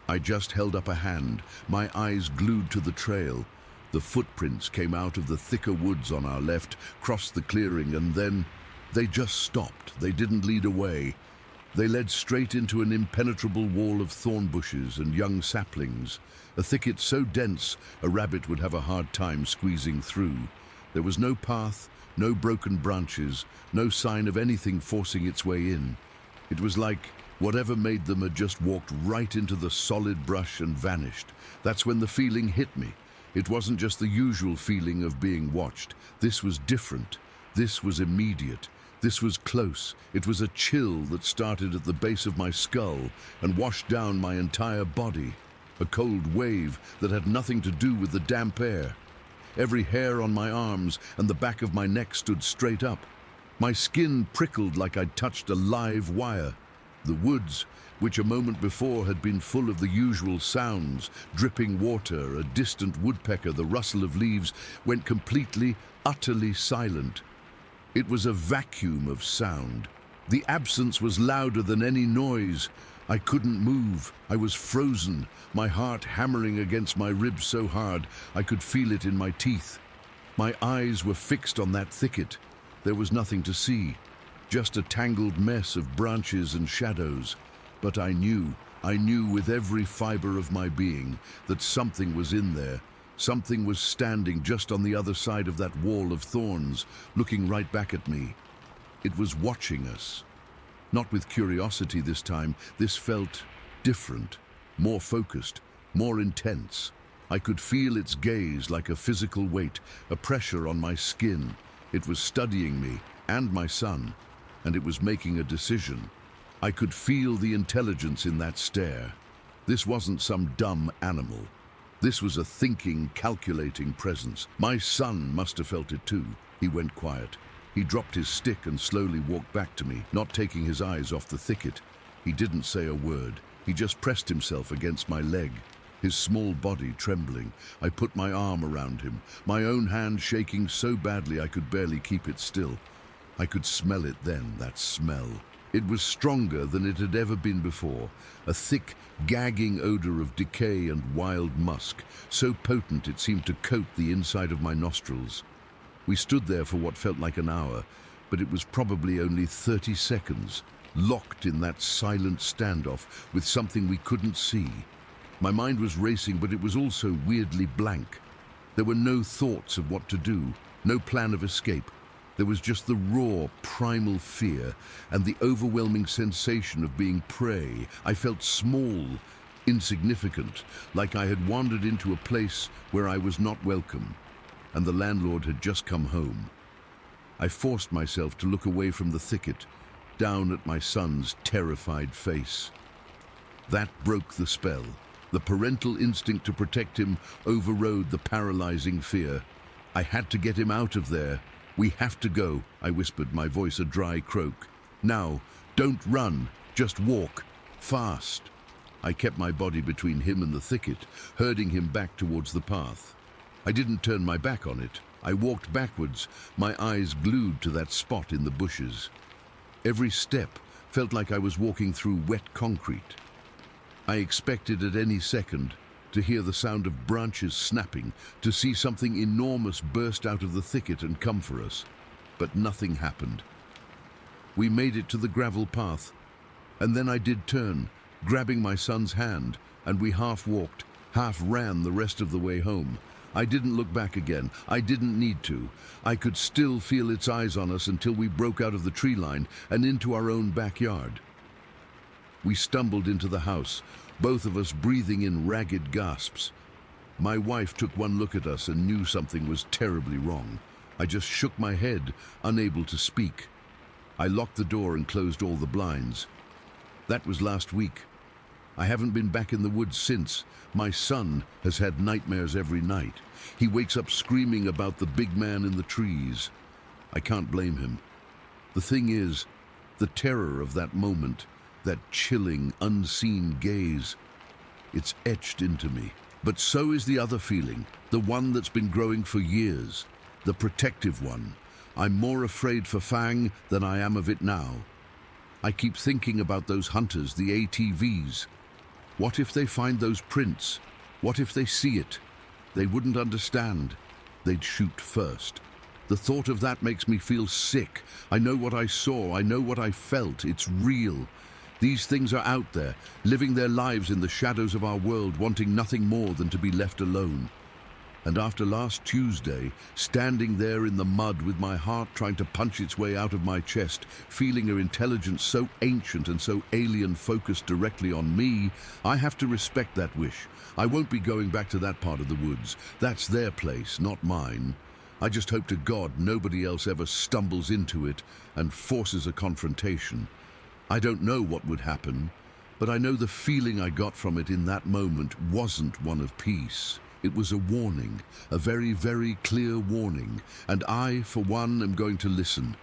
I just held up a hand, my eyes glued to the trail. The footprints came out of the thicker woods on our left, crossed the clearing, and then they just stopped. They didn't lead away. They led straight into an impenetrable wall of thorn bushes and young saplings, a thicket so dense a rabbit would have a hard time squeezing through. There was no path, no broken branches, no sign of anything forcing its way in. It was like whatever made them had just walked right into the solid brush and vanished. That's when the feeling hit me. It wasn't just the usual feeling of being watched. This was different. This was immediate. This was close. It was a chill that started at the base of my skull and washed down my entire body. A cold wave that had nothing to do with the damp air. Every hair on my arms and the back of my neck stood straight up. My skin prickled like I'd touched a live wire. The woods, which a moment before had been full of the usual sounds, dripping water, a distant woodpecker, the rustle of leaves, went completely, utterly silent. It was a vacuum of sound. The absence was louder than any noise. I couldn't move. I was frozen, my heart hammering against my ribs so hard I could feel it in my teeth. My eyes were fixed on that thicket. There was nothing to see, just a tangled mess of branches and shadows. But I knew with every fiber of my being that something was in there. Something was standing just on the other side of that wall of thorns, looking right back at me. It was watching us. Not with curiosity this time. This felt different, more focused, more intense. I could feel its gaze like a physical weight, a pressure on my skin. It was studying me and my son, and it was making a decision. I could feel the intelligence in that stare. This wasn't some dumb animal. This was a thinking, calculating presence. My son must have felt it too. He went quiet. He dropped his stick and slowly walked back to me, not taking his eyes off the thicket. He didn't say a word. He just pressed himself against my leg, his small body trembling. I put my arm around him, my own hand shaking so badly I could barely keep it still. I could smell it then, that smell. It was stronger than it had ever been before, a thick, gagging odor of decay and wild musk, so potent it seemed to coat the inside of my nostrils. We stood there for what felt like an hour, but it was probably only 30 seconds, locked in that silent standoff with something we couldn't see. My mind was racing, but it was also weirdly blank. There were no thoughts of what to do, no plan of escape. There was just the raw, primal fear and the overwhelming sensation of being prey. I felt small, insignificant, like I had wandered into a place where I was not welcome, and the landlord had just come home. I forced myself to look away from the thicket, down at my son's terrified face. That broke the spell. The parental instinct to protect him overrode the paralyzing fear. I had to get him out of there. "We have to go," I whispered, my voice a dry croak. "Now, don't run. Just walk, fast. I kept my body between him and the thicket, herding him back towards the path. I didn't turn my back on it. I walked backwards, my eyes glued to that spot in the bushes. Every step felt like I was walking through wet concrete. I expected at any second to hear the sound of branches snapping, to see something enormous burst out of the thicket and come for us. But nothing happened. We made it to the gravel path, and then I did turn, grabbing my son's hand, and we half walked, half ran the rest of the way home. I didn't look back again. I didn't need to. I could still feel its eyes on us until we broke out of the tree line and into our own backyard. We stumbled into the house, both of us breathing in ragged gasps. My wife took one look at us and knew something was terribly wrong. I just shook my head, unable to speak. I locked the door and closed all the blinds. That was last week. I haven't been back in the woods since. My son has had nightmares every night. He wakes up screaming about the big man in the trees. I can't blame him. The thing is, the terror of that moment, that chilling, unseen gaze, it's etched into me. But so is the other feeling, the one that's been growing for years, the protective one. I'm more afraid for Fang than I am of it now. I keep thinking about those hunters, the ATVs. What if they find those prints? What if they see it? They wouldn't understand. They'd shoot first. The thought of that makes me feel sick. I know what I saw. I know what I felt. It's real. These things are out there, living their lives in the shadows of our world, wanting nothing more than to be left alone. And after last Tuesday, standing there in the mud with my heart trying to punch its way out of my chest, feeling her intelligence so ancient and so alien focused directly on me, I have to respect that wish. I won't be going back to that part of the woods. That's their place, not mine. I just hope to God nobody else ever stumbles into it and forces a confrontation. I don't know what would happen, but I know the feeling I got from it in that moment wasn't one of peace. It was a warning, a very, very clear warning, and I, for one, am going to listen.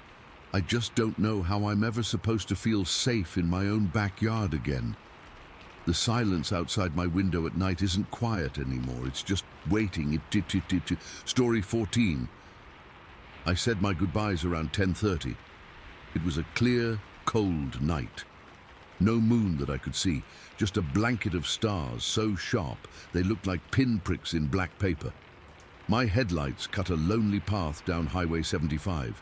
I just don't know how I'm ever supposed to feel safe in my own backyard again. The silence outside my window at night isn't quiet anymore. It's just waiting. Story 14. I said my goodbyes around 10:30. It was a clear, cold night. No moon that I could see, just a blanket of stars so sharp they looked like pinpricks in black paper. My headlights cut a lonely path down Highway 75.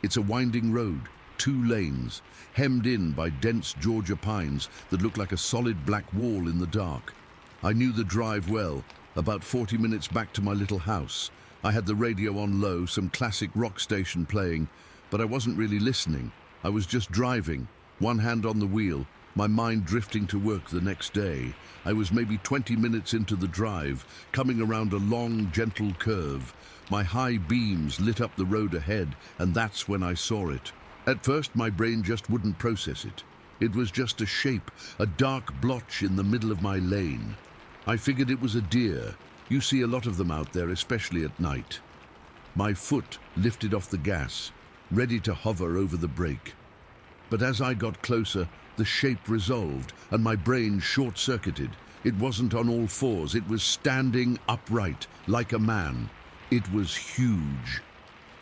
It's a winding road, 2 lanes, hemmed in by dense Georgia pines that look like a solid black wall in the dark. I knew the drive well, about 40 minutes back to my little house. I had the radio on low, some classic rock station playing, but I wasn't really listening. I was just driving, one hand on the wheel, my mind drifting to work the next day. I was maybe 20 minutes into the drive, coming around a long, gentle curve. My high beams lit up the road ahead, and that's when I saw it. At first, my brain just wouldn't process it. It was just a shape, a dark blotch in the middle of my lane. I figured it was a deer. You see a lot of them out there, especially at night. My foot lifted off the gas, ready to hover over the brake. But as I got closer, the shape resolved and my brain short-circuited. It wasn't on all fours, it was standing upright, like a man. It was huge.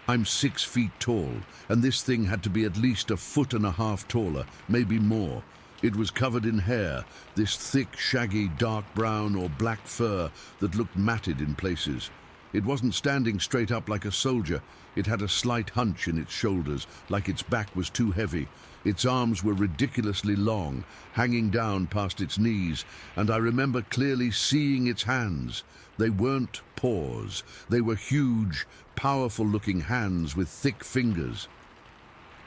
I'm 6 feet tall, and this thing had to be at least 1.5 feet taller, maybe more. It was covered in hair, this thick, shaggy, dark brown or black fur that looked matted in places. It wasn't standing straight up like a soldier. It had a slight hunch in its shoulders, like its back was too heavy. Its arms were ridiculously long, hanging down past its knees, and I remember clearly seeing its hands. They weren't paws. They were huge, powerful-looking hands with thick fingers.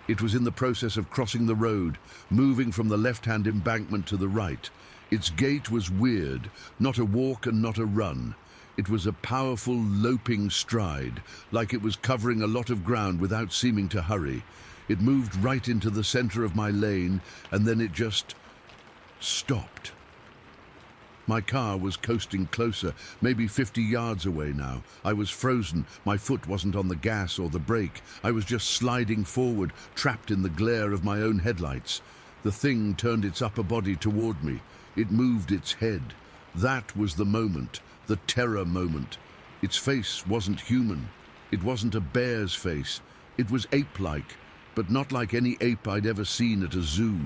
It was in the process of crossing the road, moving from the left-hand embankment to the right. Its gait was weird, not a walk and not a run. It was a powerful, loping stride, like it was covering a lot of ground without seeming to hurry. It moved right into the center of my lane, and then it just stopped. My car was coasting closer, maybe 50 yards away now. I was frozen. My foot wasn't on the gas or the brake. I was just sliding forward, trapped in the glare of my own headlights. The thing turned its upper body toward me. It moved its head. That was the moment, the terror moment. Its face wasn't human. It wasn't a bear's face. It was ape-like, but not like any ape I'd ever seen at a zoo.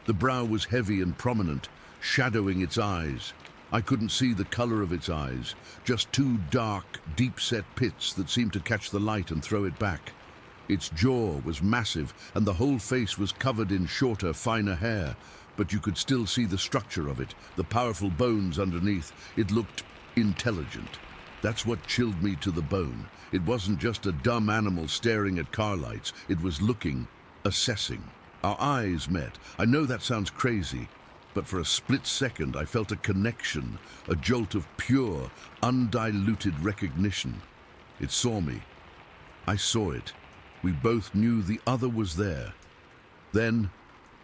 The brow was heavy and prominent, shadowing its eyes. I couldn't see the color of its eyes, just two dark, deep-set pits that seemed to catch the light and throw it back. Its jaw was massive, and the whole face was covered in shorter, finer hair, but you could still see the structure of it, the powerful bones underneath. It looked intelligent. That's what chilled me to the bone. It wasn't just a dumb animal staring at car lights. It was looking, assessing. Our eyes met. I know that sounds crazy, but for a split second I felt a connection, a jolt of pure, undiluted recognition. It saw me. I saw it. We both knew the other was there. Then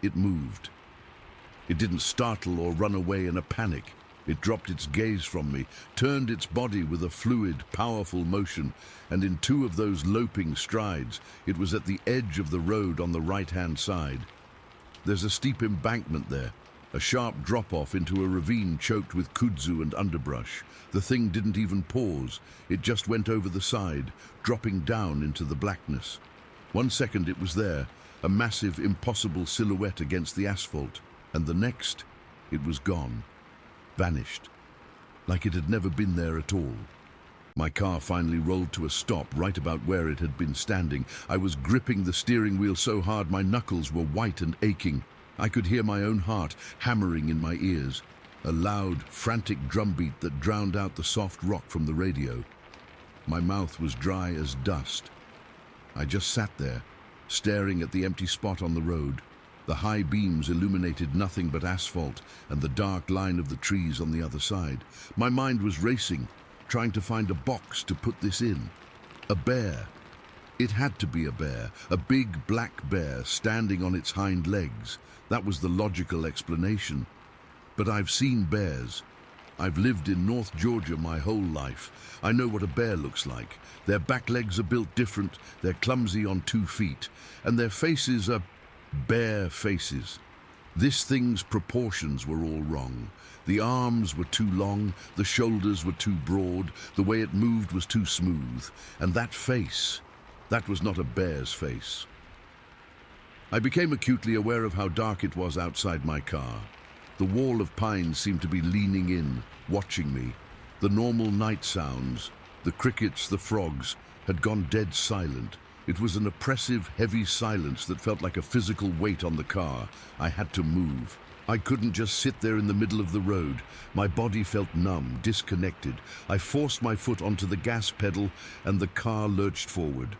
it moved. It didn't startle or run away in a panic. It dropped its gaze from me, turned its body with a fluid, powerful motion, and in two of those loping strides, it was at the edge of the road on the right-hand side. There's a steep embankment there, a sharp drop-off into a ravine choked with kudzu and underbrush. The thing didn't even pause. It just went over the side, dropping down into the blackness. 1 second it was there, a massive, impossible silhouette against the asphalt, and the next, it was gone. Vanished, like it had never been there at all. My car finally rolled to a stop right about where it had been standing. I was gripping the steering wheel so hard my knuckles were white and aching. I could hear my own heart hammering in my ears, a loud, frantic drumbeat that drowned out the soft rock from the radio. My mouth was dry as dust. I just sat there, staring at the empty spot on the road. The high beams illuminated nothing but asphalt and the dark line of the trees on the other side. My mind was racing, trying to find a box to put this in. A bear. It had to be a bear, a big black bear standing on its hind legs. That was the logical explanation. But I've seen bears. I've lived in North Georgia my whole life. I know what a bear looks like. Their back legs are built different, they're clumsy on 2 feet, and their faces are bear faces. This thing's proportions were all wrong. The arms were too long, the shoulders were too broad, the way it moved was too smooth. And that face, that was not a bear's face. I became acutely aware of how dark it was outside my car. The wall of pines seemed to be leaning in, watching me. The normal night sounds, the crickets, the frogs, had gone dead silent. It was an oppressive, heavy silence that felt like a physical weight on the car. I had to move. I couldn't just sit there in the middle of the road. My body felt numb, disconnected. I forced my foot onto the gas pedal and the car lurched forward.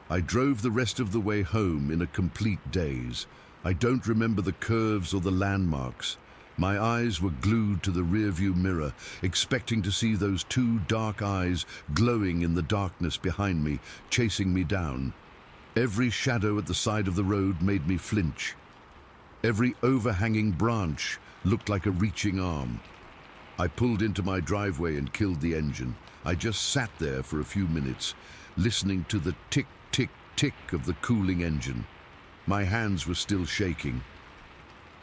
I drove the rest of the way home in a complete daze. I don't remember the curves or the landmarks. My eyes were glued to the rearview mirror, expecting to see those 2 dark eyes glowing in the darkness behind me, chasing me down. Every shadow at the side of the road made me flinch. Every overhanging branch looked like a reaching arm. I pulled into my driveway and killed the engine. I just sat there for a few minutes, listening to the tick, tick, tick of the cooling engine. My hands were still shaking.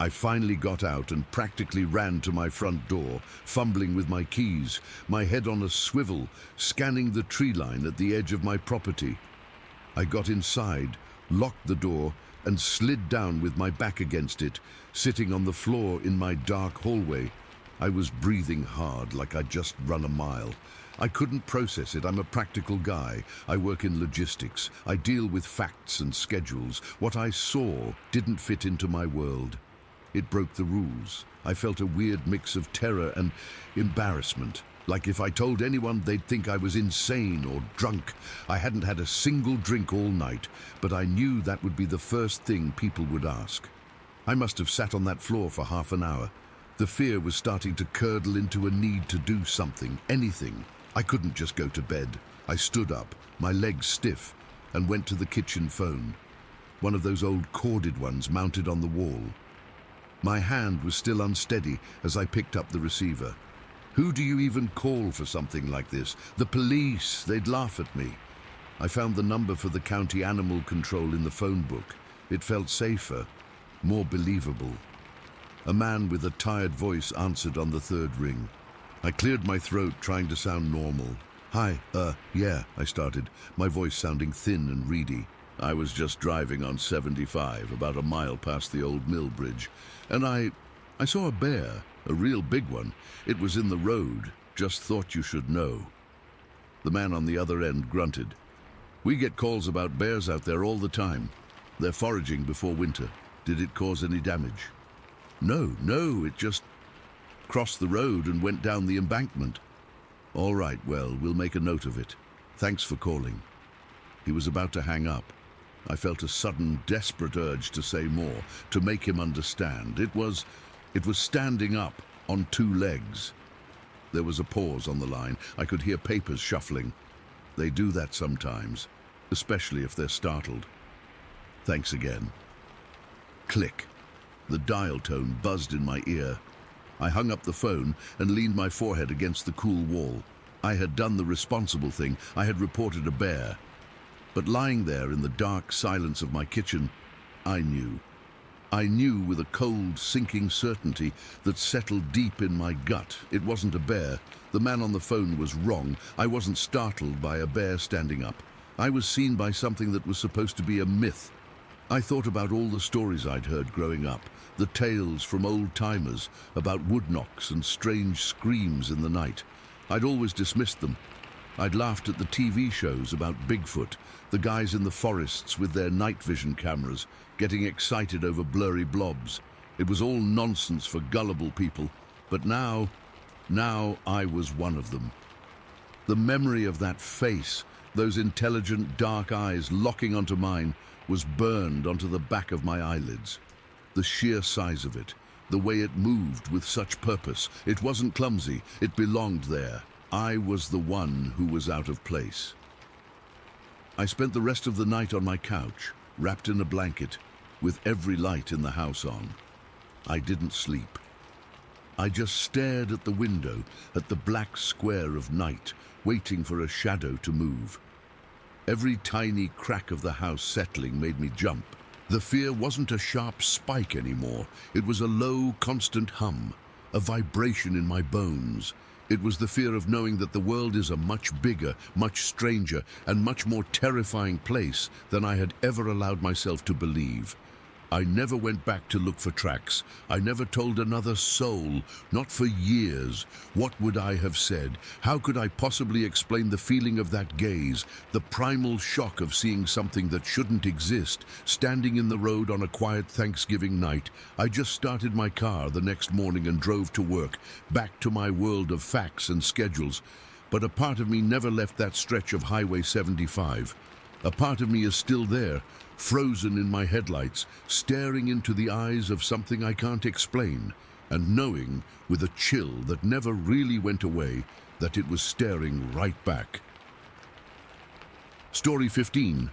I finally got out and practically ran to my front door, fumbling with my keys, my head on a swivel, scanning the tree line at the edge of my property. I got inside, locked the door, and slid down with my back against it, sitting on the floor in my dark hallway. I was breathing hard, like I'd just run a mile. I couldn't process it. I'm a practical guy. I work in logistics. I deal with facts and schedules. What I saw didn't fit into my world. It broke the rules. I felt a weird mix of terror and embarrassment. Like if I told anyone, they'd think I was insane or drunk. I hadn't had a single drink all night, but I knew that would be the first thing people would ask. I must have sat on that floor for half an hour. The fear was starting to curdle into a need to do something, anything. I couldn't just go to bed. I stood up, my legs stiff, and went to the kitchen phone. One of those old corded ones mounted on the wall. My hand was still unsteady as I picked up the receiver. Who do you even call for something like this? The police, they'd laugh at me. I found the number for the county animal control in the phone book. It felt safer. more believable. A man with a tired voice answered on the third ring. I cleared my throat, trying to sound normal. "Hi, yeah," I started, my voice sounding thin and reedy. "I was just driving on 75, about a mile past the old mill bridge, and I saw a bear, a real big one. It was in the road. Just thought you should know." The man on the other end grunted. "We get calls about bears out there all the time. They're foraging before winter. Did it cause any damage?" No, it just crossed the road and went down the embankment." "All right, well, we'll make a note of it. Thanks for calling." He was about to hang up. I felt a sudden, desperate urge to say more, to make him understand. It was standing up on two legs. There was a pause on the line. I could hear papers shuffling. They do that sometimes, especially if they're startled. "Thanks again." Click. The dial tone buzzed in my ear. I hung up the phone and leaned my forehead against the cool wall. I had done the responsible thing. I had reported a bear. But lying there in the dark silence of my kitchen, I knew. I knew with a cold, sinking certainty that settled deep in my gut. It wasn't a bear. The man on the phone was wrong. I wasn't startled by a bear standing up. I was seen by something that was supposed to be a myth. I thought about all the stories I'd heard growing up, the tales from old-timers about woodknocks and strange screams in the night. I'd always dismissed them. I'd laughed at the TV shows about Bigfoot, the guys in the forests with their night vision cameras, getting excited over blurry blobs. It was all nonsense for gullible people, but now I was one of them. The memory of that face, those intelligent dark eyes locking onto mine, was burned onto the back of my eyelids. The sheer size of it, the way it moved with such purpose. It wasn't clumsy, it belonged there. I was the one who was out of place. I spent the rest of the night on my couch, wrapped in a blanket, with every light in the house on. I didn't sleep. I just stared at the window, at the black square of night, waiting for a shadow to move. Every tiny crack of the house settling made me jump. The fear wasn't a sharp spike anymore. It was a low, constant hum, a vibration in my bones. It was the fear of knowing that the world is a much bigger, much stranger, and much more terrifying place than I had ever allowed myself to believe. I never went back to look for tracks. I never told another soul, not for years. What would I have said? How could I possibly explain the feeling of that gaze, the primal shock of seeing something that shouldn't exist, standing in the road on a quiet Thanksgiving night? I just started my car the next morning and drove to work, back to my world of facts and schedules. But a part of me never left that stretch of Highway 75. A part of me is still there, frozen in my headlights, staring into the eyes of something I can't explain, and knowing, with a chill that never really went away, that it was staring right back. Story 15.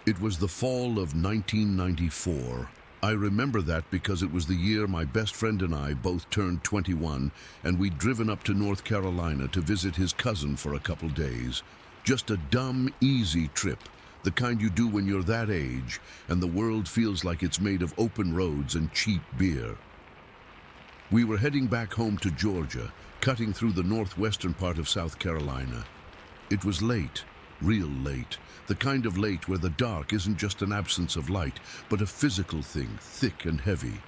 It was the fall of 1994. I remember that because it was the year my best friend and I both turned 21, and we'd driven up to North Carolina to visit his cousin for a couple days. Just a dumb, easy trip. The kind you do when you're that age, and the world feels like it's made of open roads and cheap beer. We were heading back home to Georgia, cutting through the northwestern part of South Carolina. It was late, real late, the kind of late where the dark isn't just an absence of light, but a physical thing, thick and heavy.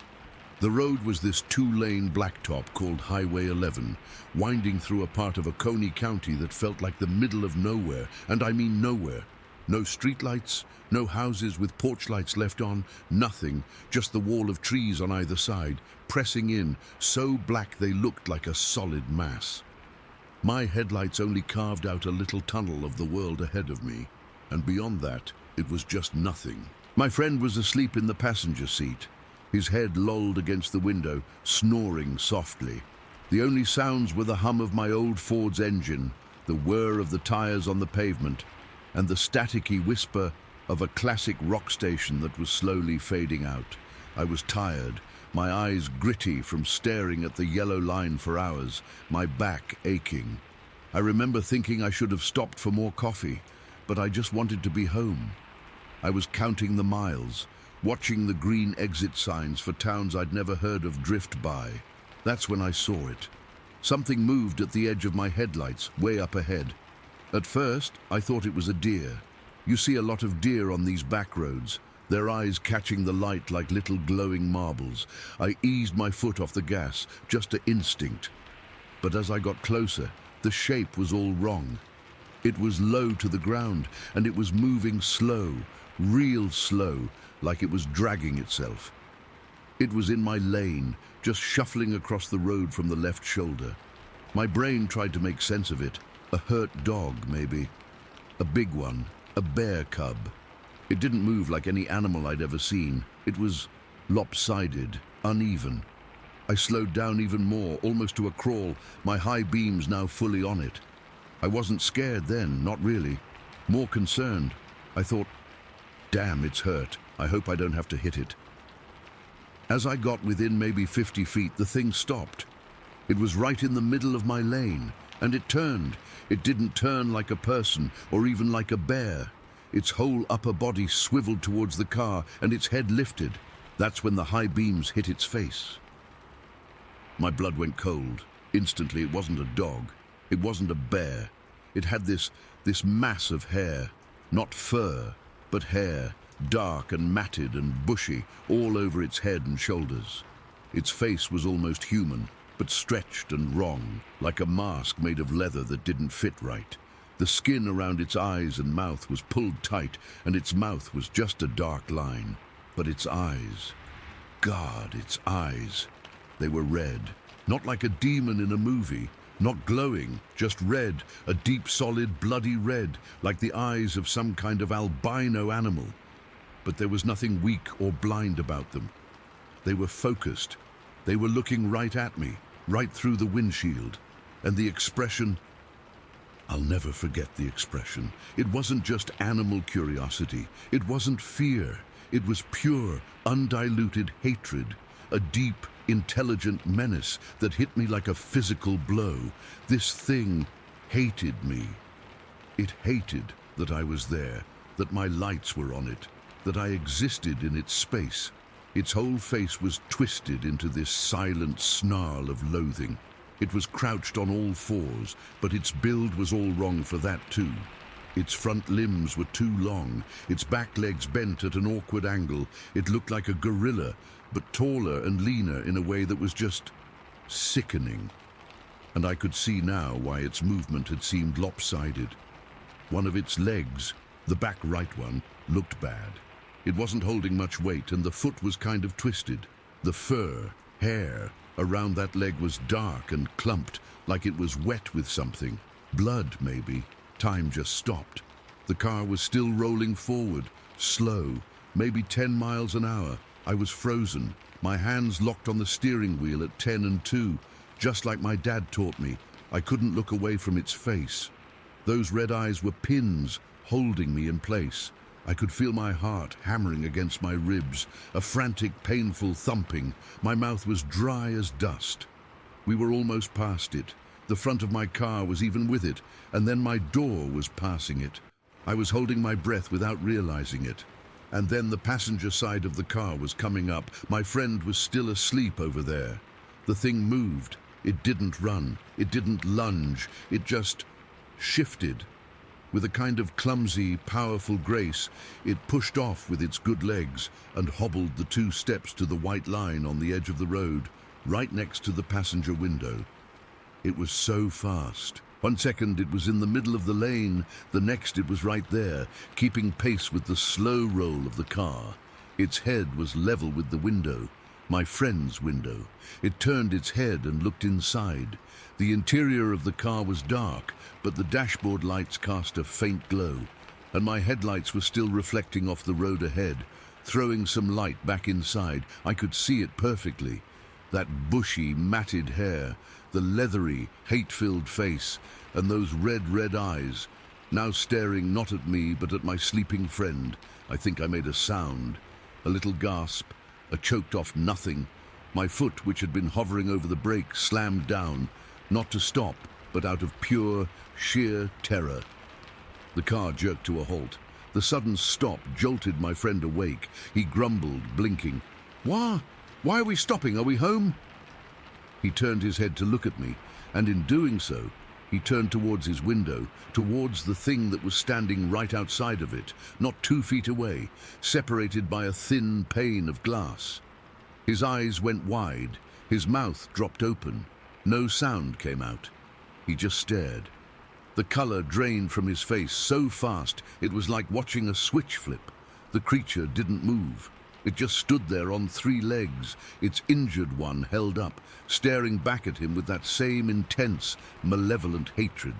The road was this two-lane blacktop called Highway 11, winding through a part of Oconee County that felt like the middle of nowhere, and I mean nowhere. No streetlights, no houses with porch lights left on, nothing, just the wall of trees on either side, pressing in, so black they looked like a solid mass. My headlights only carved out a little tunnel of the world ahead of me, and beyond that, it was just nothing. My friend was asleep in the passenger seat, his head lolled against the window, snoring softly. The only sounds were the hum of my old Ford's engine, the whir of the tires on the pavement, and the staticky whisper of a classic rock station that was slowly fading out. I was tired, my eyes gritty from staring at the yellow line for hours, my back aching. I remember thinking I should have stopped for more coffee, but I just wanted to be home. I was counting the miles, watching the green exit signs for towns I'd never heard of drift by. That's when I saw it. Something moved at the edge of my headlights, way up ahead. At first, I thought it was a deer. You see a lot of deer on these back roads, their eyes catching the light like little glowing marbles. I eased my foot off the gas, just an instinct. But as I got closer, the shape was all wrong. It was low to the ground, and it was moving slow, real slow, like it was dragging itself. It was in my lane, just shuffling across the road from the left shoulder. My brain tried to make sense of it. A hurt dog, maybe. A big one, a bear cub. It didn't move like any animal I'd ever seen. It was lopsided, uneven. I slowed down even more, almost to a crawl, my high beams now fully on it. I wasn't scared then, not really. More concerned. I thought, damn, it's hurt. I hope I don't have to hit it. As I got within maybe 50 feet, the thing stopped. It was right in the middle of my lane, and it turned. It didn't turn like a person or even like a bear. Its whole upper body swiveled towards the car and its head lifted. That's when the high beams hit its face. My blood went cold. Instantly, it wasn't a dog. It wasn't a bear. It had this mass of hair. Not fur, but hair, dark and matted and bushy, all over its head and shoulders. Its face was almost human, but stretched and wrong, like a mask made of leather that didn't fit right. The skin around its eyes and mouth was pulled tight, and its mouth was just a dark line. But its eyes, God, its eyes, they were red. Not like a demon in a movie, not glowing, just red, a deep, solid, bloody red, like the eyes of some kind of albino animal. But there was nothing weak or blind about them. They were focused. They were looking right at me, right through the windshield. And the expression, I'll never forget the expression. It wasn't just animal curiosity. It wasn't fear. It was pure, undiluted hatred, a deep, intelligent menace that hit me like a physical blow. This thing hated me. It hated that I was there, that my lights were on it, that I existed in its space. Its whole face was twisted into this silent snarl of loathing. It was crouched on all fours, but its build was all wrong for that too. Its front limbs were too long, its back legs bent at an awkward angle. It looked like a gorilla, but taller and leaner in a way that was just sickening. And I could see now why its movement had seemed lopsided. One of its legs, the back right one, looked bad. It wasn't holding much weight, and the foot was kind of twisted. The fur, hair, around that leg was dark and clumped, like it was wet with something. Blood, maybe. Time just stopped. The car was still rolling forward, slow, maybe 10 miles an hour. I was frozen, my hands locked on the steering wheel at 10 and 2, just like my dad taught me. I couldn't look away from its face. Those red eyes were pins holding me in place. I could feel my heart hammering against my ribs, a frantic, painful thumping. My mouth was dry as dust. We were almost past it. The front of my car was even with it, and then my door was passing it. I was holding my breath without realizing it. And then the passenger side of the car was coming up. My friend was still asleep over there. The thing moved. It didn't run. It didn't lunge. It just shifted. With a kind of clumsy, powerful grace, it pushed off with its good legs and hobbled the 2 steps to the white line on the edge of the road, right next to the passenger window. It was so fast. 1 second it was in the middle of the lane, the next it was right there, keeping pace with the slow roll of the car. Its head was level with the window, my friend's window. It turned its head and looked inside. The interior of the car was dark, but the dashboard lights cast a faint glow, and my headlights were still reflecting off the road ahead, throwing some light back inside. I could see it perfectly. That bushy, matted hair, the leathery, hate-filled face, and those red eyes, now staring not at me but at my sleeping friend. I think I made a sound, a little gasp, a choked-off nothing. My foot, which had been hovering over the brake, slammed down, not to stop, but out of pure, sheer terror. The car jerked to a halt. The sudden stop jolted my friend awake. He grumbled, blinking. Why? Why are we stopping? Are we home? He turned his head to look at me, and in doing so, he turned towards his window, towards the thing that was standing right outside of it, not 2 feet away, separated by a thin pane of glass. His eyes went wide, his mouth dropped open. No sound came out. He just stared. The color drained from his face so fast it was like watching a switch flip. The creature didn't move. It just stood there on 3 legs, its injured one held up, staring back at him with that same intense, malevolent hatred.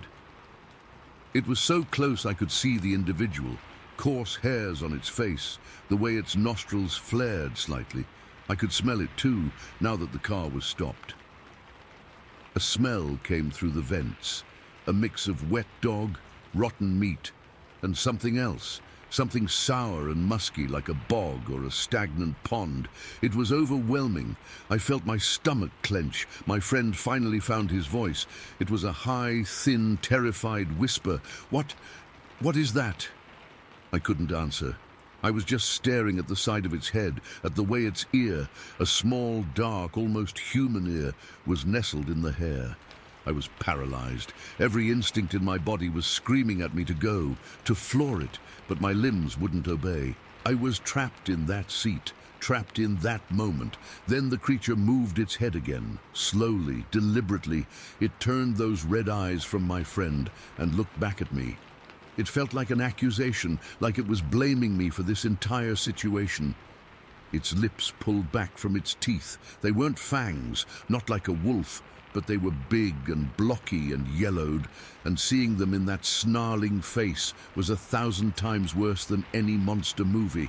It was so close I could see the individual, coarse hairs on its face, the way its nostrils flared slightly. I could smell it too, now that the car was stopped. A smell came through the vents, a mix of wet dog, rotten meat, and something else. Something sour and musky like a bog or a stagnant pond. It was overwhelming. I felt my stomach clench. My friend finally found his voice. It was a high, thin, terrified whisper. What is that? I couldn't answer. I was just staring at the side of its head, at the way its ear, a small, dark, almost human ear, was nestled in the hair. I was paralyzed. Every instinct in my body was screaming at me to go, to floor it, but my limbs wouldn't obey. I was trapped in that seat, trapped in that moment. Then the creature moved its head again, slowly, deliberately. It turned those red eyes from my friend and looked back at me. It felt like an accusation, like it was blaming me for this entire situation. Its lips pulled back from its teeth. They weren't fangs, not like a wolf, but they were big and blocky and yellowed, and seeing them in that snarling face was 1,000 times worse than any monster movie.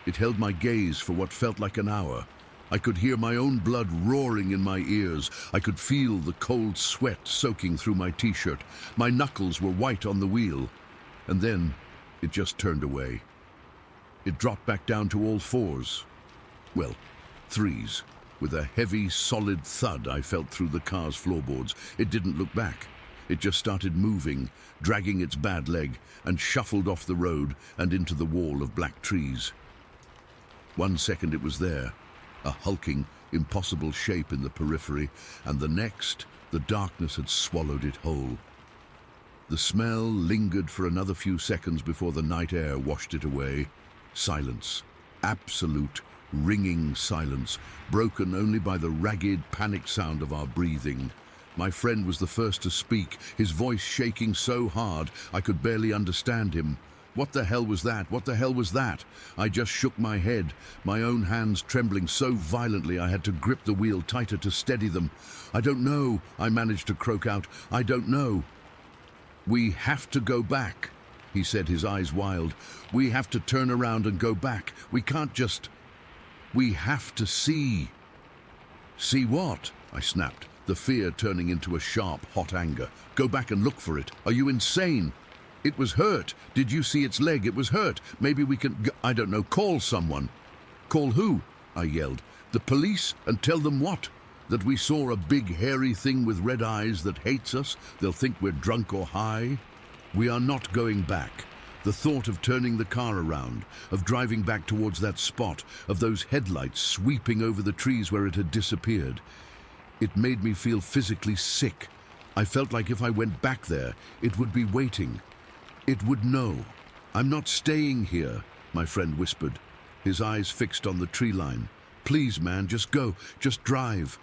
It held my gaze for what felt like an hour. I could hear my own blood roaring in my ears. I could feel the cold sweat soaking through my t-shirt. My knuckles were white on the wheel. And then it just turned away. It dropped back down to all 4s. Well, 3s. With a heavy, solid thud I felt through the car's floorboards. It didn't look back. It just started moving, dragging its bad leg, and shuffled off the road and into the wall of black trees. 1 second it was there, a hulking, impossible shape in the periphery, and the next, the darkness had swallowed it whole. The smell lingered for another few seconds before the night air washed it away. Silence. Absolute, ringing silence, broken only by the ragged, panic sound of our breathing. My friend was the first to speak, his voice shaking so hard I could barely understand him. What the hell was that? What the hell was that? I just shook my head, my own hands trembling so violently I had to grip the wheel tighter to steady them. I don't know, I managed to croak out. I don't know. We have to go back, he said, his eyes wild. We have to turn around and go back. We can't just... We have to see. See what? I snapped, the fear turning into a sharp, hot anger. Go back and look for it. Are you insane? It was hurt. Did you see its leg? It was hurt. Maybe we can, I don't know, call someone. Call who? I yelled. The police? And tell them what? That we saw a big hairy thing with red eyes that hates us? They'll think we're drunk or high? We are not going back. The thought of turning the car around, of driving back towards that spot, of those headlights sweeping over the trees where it had disappeared, it made me feel physically sick. I felt like if I went back there, it would be waiting. It would know. I'm not staying here, my friend whispered, his eyes fixed on the tree line. Please, man, just go, just drive.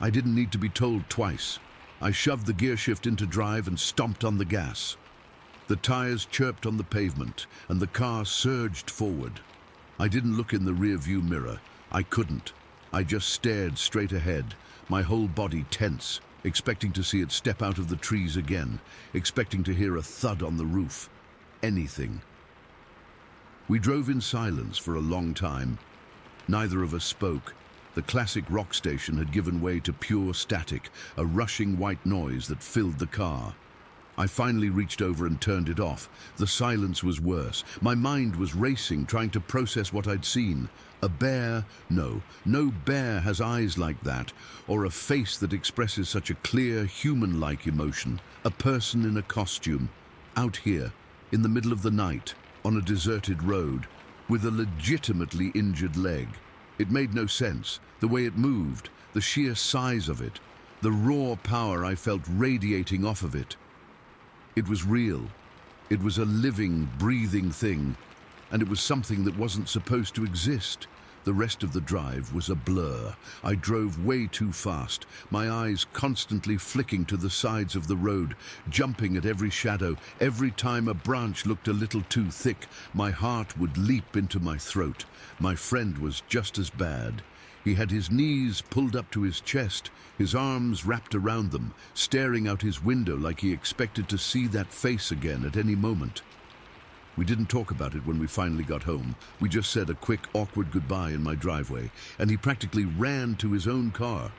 I didn't need to be told twice. I shoved the gear shift into drive and stomped on the gas. The tires chirped on the pavement, and the car surged forward. I didn't look in the rear-view mirror. I couldn't. I just stared straight ahead, my whole body tense, expecting to see it step out of the trees again, expecting to hear a thud on the roof. Anything. We drove in silence for a long time. Neither of us spoke. The classic rock station had given way to pure static, a rushing white noise that filled the car. I finally reached over and turned it off. The silence was worse. My mind was racing, trying to process what I'd seen. A bear? No bear has eyes like that, or a face that expresses such a clear, human-like emotion. A person in a costume, out here, in the middle of the night. on a deserted road with a legitimately injured leg. It made no sense, the way it moved, the sheer size of it, the raw power I felt radiating off of it. It was real. It was a living, breathing thing, and it was something that wasn't supposed to exist. The rest of the drive was a blur. I drove way too fast, my eyes constantly flicking to the sides of the road, jumping at every shadow. Every time a branch looked a little too thick, my heart would leap into my throat. My friend was just as bad. He had his knees pulled up to his chest, his arms wrapped around them, staring out his window like he expected to see that face again at any moment. We didn't talk about it when we finally got home. We just said a quick, awkward goodbye in my driveway, and he practically ran to his own car.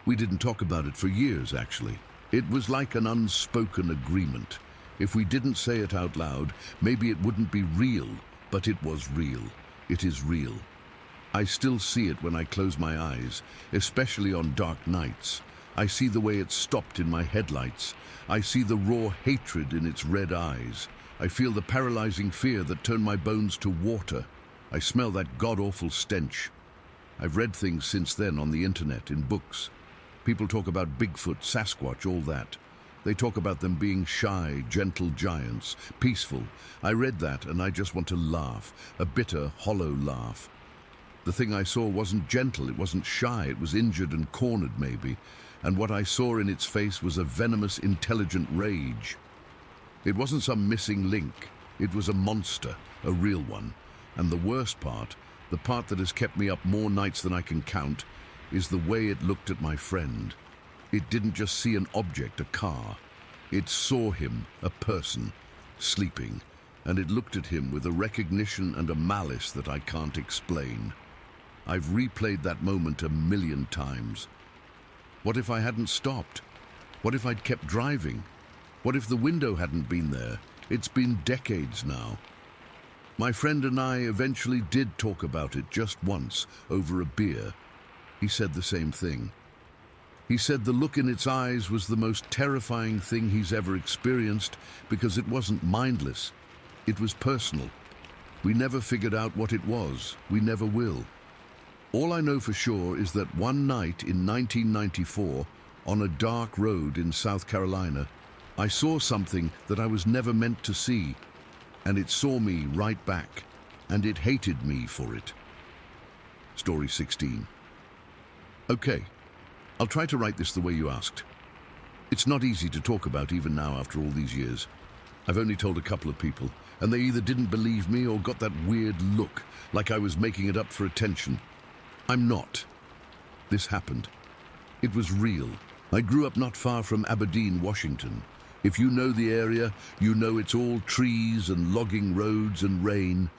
We didn't talk about it for years, actually. It was like an unspoken agreement. If we didn't say it out loud, maybe it wouldn't be real, but it was real. It is real. I still see it when I close my eyes, especially on dark nights. I see the way it stopped in my headlights. I see the raw hatred in its red eyes. I feel the paralyzing fear that turned my bones to water. I smell that god-awful stench. I've read things since then on the internet, in books. People talk about Bigfoot, Sasquatch, all that. They talk about them being shy, gentle giants, peaceful. I read that and I just want to laugh, a bitter, hollow laugh. The thing I saw wasn't gentle, it wasn't shy, it was injured and cornered maybe, and what I saw in its face was a venomous, intelligent rage. It wasn't some missing link, it was a monster, a real one. And the worst part, the part that has kept me up more nights than I can count, is the way it looked at my friend. It didn't just see an object, a car. It saw him, a person, sleeping, and it looked at him with a recognition and a malice that I can't explain. I've replayed that moment a million times. What if I hadn't stopped? What if I'd kept driving? What if the window hadn't been there? It's been decades now. My friend and I eventually did talk about it just once, over a beer. He said the same thing. He said the look in its eyes was the most terrifying thing he's ever experienced because it wasn't mindless. It was personal. We never figured out what it was. We never will. All I know for sure is that one night in 1994, on a dark road in South Carolina, I saw something that I was never meant to see, and it saw me right back, and it hated me for it. Story 16. Okay, I'll try to write this the way you asked. It's not easy to talk about even now after all these years. I've only told a couple of people, and they either didn't believe me or got that weird look, like I was making it up for attention. I'm not. This happened. It was real. I grew up not far from Aberdeen, Washington. If you know the area, you know it's all trees and logging roads and rain.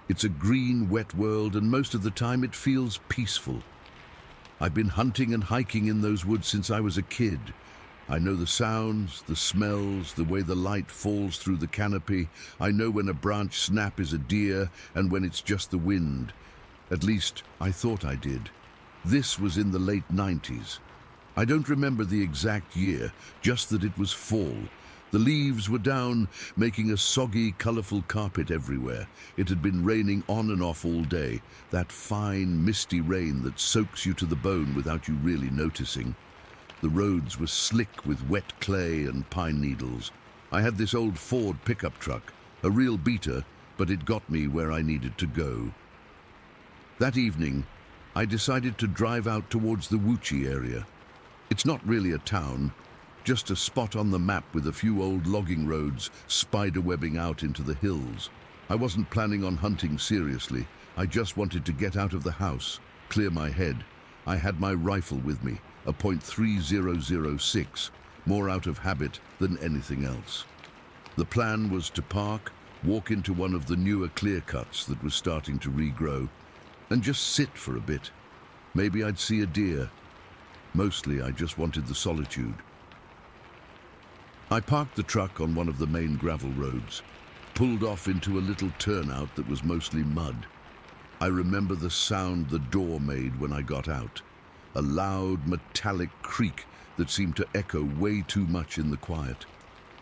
It's a green, wet world, and most of the time it feels peaceful. I've been hunting and hiking in those woods since I was a kid. I know the sounds, the smells, the way the light falls through the canopy. I know when a branch snap is a deer and when it's just the wind. At least, I thought I did. This was in the late 90s. I don't remember the exact year, just that it was fall. The leaves were down, making a soggy, colorful carpet everywhere. It had been raining on and off all day, that fine, misty rain that soaks you to the bone without you really noticing. The roads were slick with wet clay and pine needles. I had this old Ford pickup truck, a real beater, but it got me where I needed to go. That evening, I decided to drive out towards the Wuchie area. It's not really a town, just a spot on the map with a few old logging roads spiderwebbing out into the hills. I wasn't planning on hunting seriously. I just wanted to get out of the house, clear my head. I had my rifle with me, a .3006, more out of habit than anything else. The plan was to park, walk into one of the newer clear cuts that was starting to regrow, and just sit for a bit. Maybe I'd see a deer. Mostly, I just wanted the solitude. I parked the truck on one of the main gravel roads, pulled off into a little turnout that was mostly mud. I remember the sound the door made when I got out, a loud metallic creak that seemed to echo way too much in the quiet.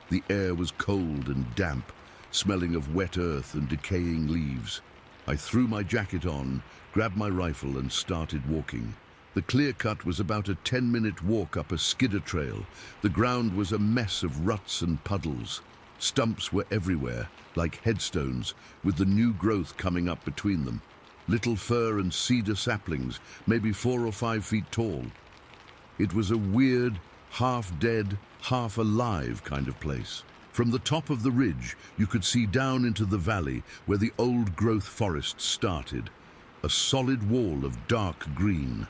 The air was cold and damp, smelling of wet earth and decaying leaves. I threw my jacket on, grabbed my rifle and started walking. The clear cut was about a 10-minute walk up a skidder trail. The ground was a mess of ruts and puddles. Stumps were everywhere, like headstones, with the new growth coming up between them. Little fir and cedar saplings, maybe 4 or 5 feet tall. It was a weird, half-dead, half-alive kind of place. From the top of the ridge, you could see down into the valley where the old-growth forest started, a solid wall of dark green.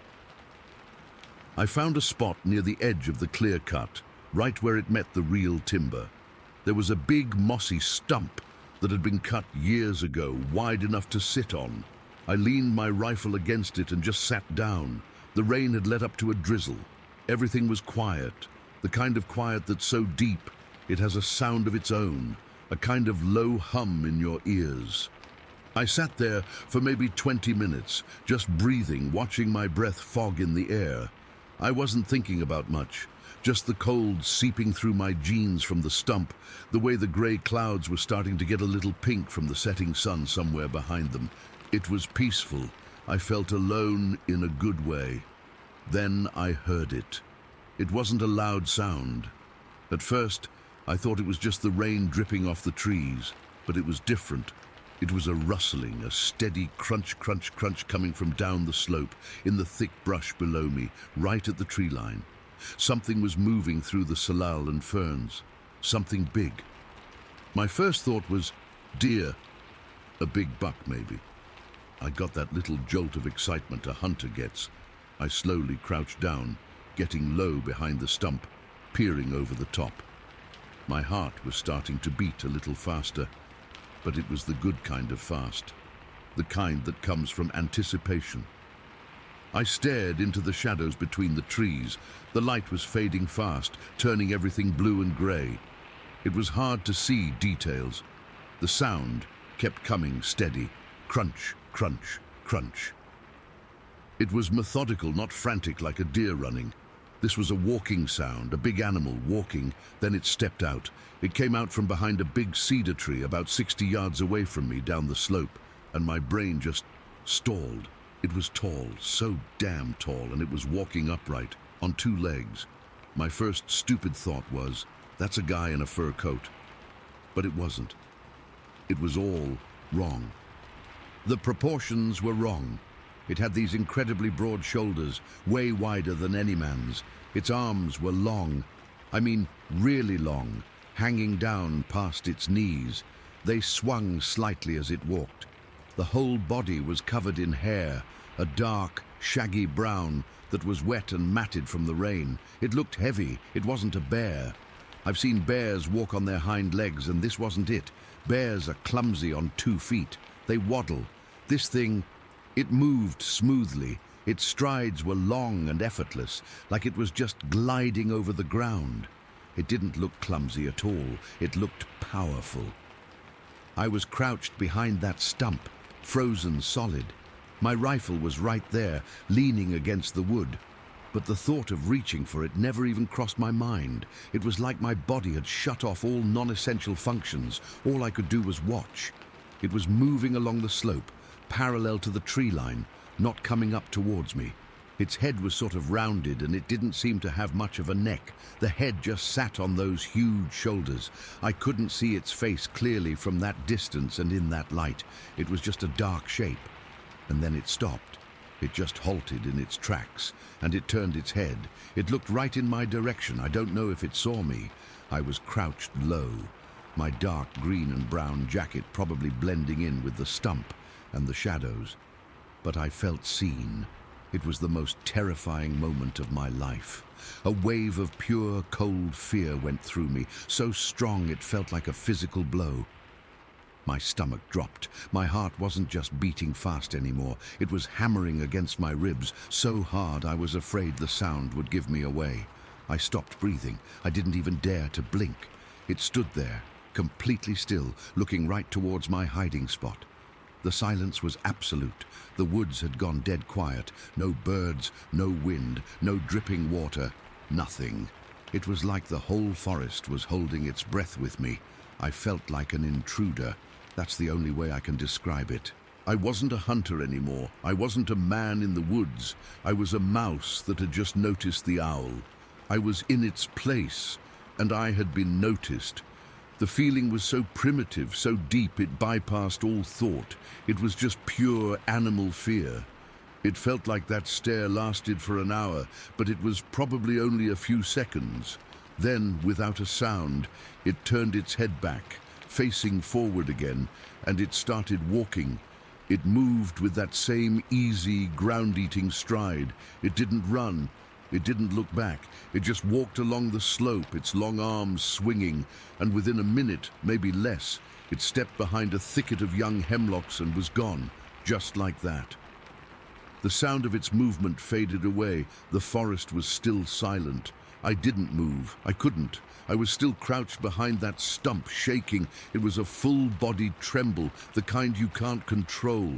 I found a spot near the edge of the clear cut, right where it met the real timber. There was a big mossy stump that had been cut years ago, wide enough to sit on. I leaned my rifle against it and just sat down. The rain had let up to a drizzle. Everything was quiet, the kind of quiet that's so deep it has a sound of its own, a kind of low hum in your ears. I sat there for maybe 20 minutes, just breathing, watching my breath fog in the air. I wasn't thinking about much, just the cold seeping through my jeans from the stump, the way the grey clouds were starting to get a little pink from the setting sun somewhere behind them. It was peaceful. I felt alone in a good way. Then I heard it. It wasn't a loud sound. At first, I thought it was just the rain dripping off the trees, but it was different. It was a rustling, a steady crunch, crunch, crunch coming from down the slope, in the thick brush below me, right at the tree line. Something was moving through the salal and ferns. Something big. My first thought was, deer. A big buck, maybe. I got that little jolt of excitement a hunter gets. I slowly crouched down, getting low behind the stump, peering over the top. My heart was starting to beat a little faster, but it was the good kind of fast, the kind that comes from anticipation. I stared into the shadows between the trees. The light was fading fast, turning everything blue and grey. It was hard to see details. The sound kept coming steady, crunch, crunch, crunch. It was methodical, not frantic like a deer running. This was a walking sound, a big animal walking, then it stepped out. It came out from behind a big cedar tree about 60 yards away from me down the slope, and my brain just stalled. It was tall, so damn tall, and it was walking upright, on 2 legs. My first stupid thought was, that's a guy in a fur coat. But it wasn't. It was all wrong. The proportions were wrong. It had these incredibly broad shoulders, way wider than any man's. Its arms were long, I mean really long, hanging down past its knees. They swung slightly as it walked. The whole body was covered in hair, a dark, shaggy brown that was wet and matted from the rain. It looked heavy. It wasn't a bear. I've seen bears walk on their hind legs, and this wasn't it. Bears are clumsy on 2 feet. They waddle. This thing, it moved smoothly. Its strides were long and effortless, like it was just gliding over the ground. It didn't look clumsy at all. It looked powerful. I was crouched behind that stump, frozen solid. My rifle was right there, leaning against the wood. But the thought of reaching for it never even crossed my mind. It was like my body had shut off all non-essential functions. All I could do was watch. It was moving along the slope, parallel to the tree line, not coming up towards me. Its head was sort of rounded, and it didn't seem to have much of a neck. The head just sat on those huge shoulders. I couldn't see its face clearly from that distance and in that light. It was just a dark shape. And then it stopped. It just halted in its tracks, and it turned its head. It looked right in my direction. I don't know if it saw me. I was crouched low, my dark green and brown jacket probably blending in with the stump and the shadows. But I felt seen. It was the most terrifying moment of my life. A wave of pure, cold fear went through me, so strong it felt like a physical blow. My stomach dropped. My heart wasn't just beating fast anymore. It was hammering against my ribs so hard I was afraid the sound would give me away. I stopped breathing. I didn't even dare to blink. It stood there, completely still, looking right towards my hiding spot. The silence was absolute. The woods had gone dead quiet. No birds, no wind, no dripping water, nothing. It was like the whole forest was holding its breath with me. I felt like an intruder. That's the only way I can describe it. I wasn't a hunter anymore. I wasn't a man in the woods. I was a mouse that had just noticed the owl. I was in its place, and I had been noticed. The feeling was so primitive, so deep, it bypassed all thought. It was just pure animal fear. It felt like that stare lasted for an hour, but it was probably only a few seconds. Then, without a sound, it turned its head back, facing forward again, and it started walking. It moved with that same easy, ground-eating stride. It didn't run. It didn't look back. It just walked along the slope, its long arms swinging, and within a minute, maybe less, it stepped behind a thicket of young hemlocks and was gone, just like that. The sound of its movement faded away. The forest was still silent. I didn't move. I couldn't. I was still crouched behind that stump, shaking. It was a full-bodied tremble, the kind you can't control.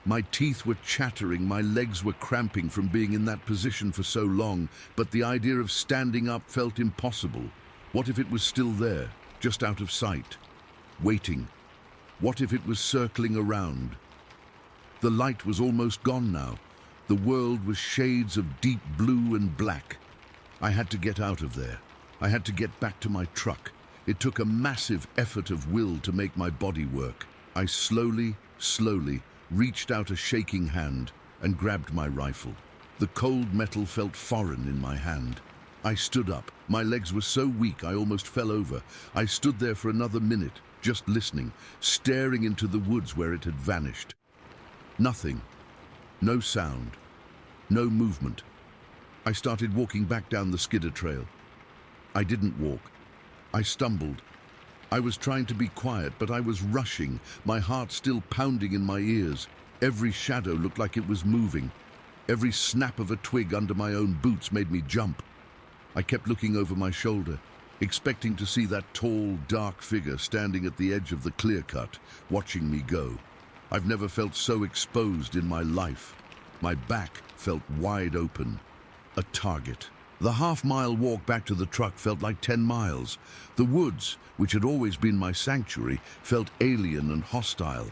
My teeth were chattering, my legs were cramping from being in that position for so long, but the idea of standing up felt impossible. What if it was still there, just out of sight, waiting? What if it was circling around? The light was almost gone now. The world was shades of deep blue and black. I had to get out of there. I had to get back to my truck. It took a massive effort of will to make my body work. I slowly reached out a shaking hand and grabbed my rifle. The cold metal felt foreign in my hand. I stood up. My legs were so weak I almost fell over. I stood there for another minute, just listening, staring into the woods where it had vanished. Nothing. No sound. No movement. I started walking back down the skidder trail. I didn't walk. I stumbled. I was trying to be quiet, but I was rushing, my heart still pounding in my ears. Every shadow looked like it was moving. Every snap of a twig under my own boots made me jump. I kept looking over my shoulder, expecting to see that tall, dark figure standing at the edge of the clear-cut, watching me go. I've never felt so exposed in my life. My back felt wide open. A target. The half-mile walk back to the truck felt like 10 miles. The woods, which had always been my sanctuary, felt alien and hostile.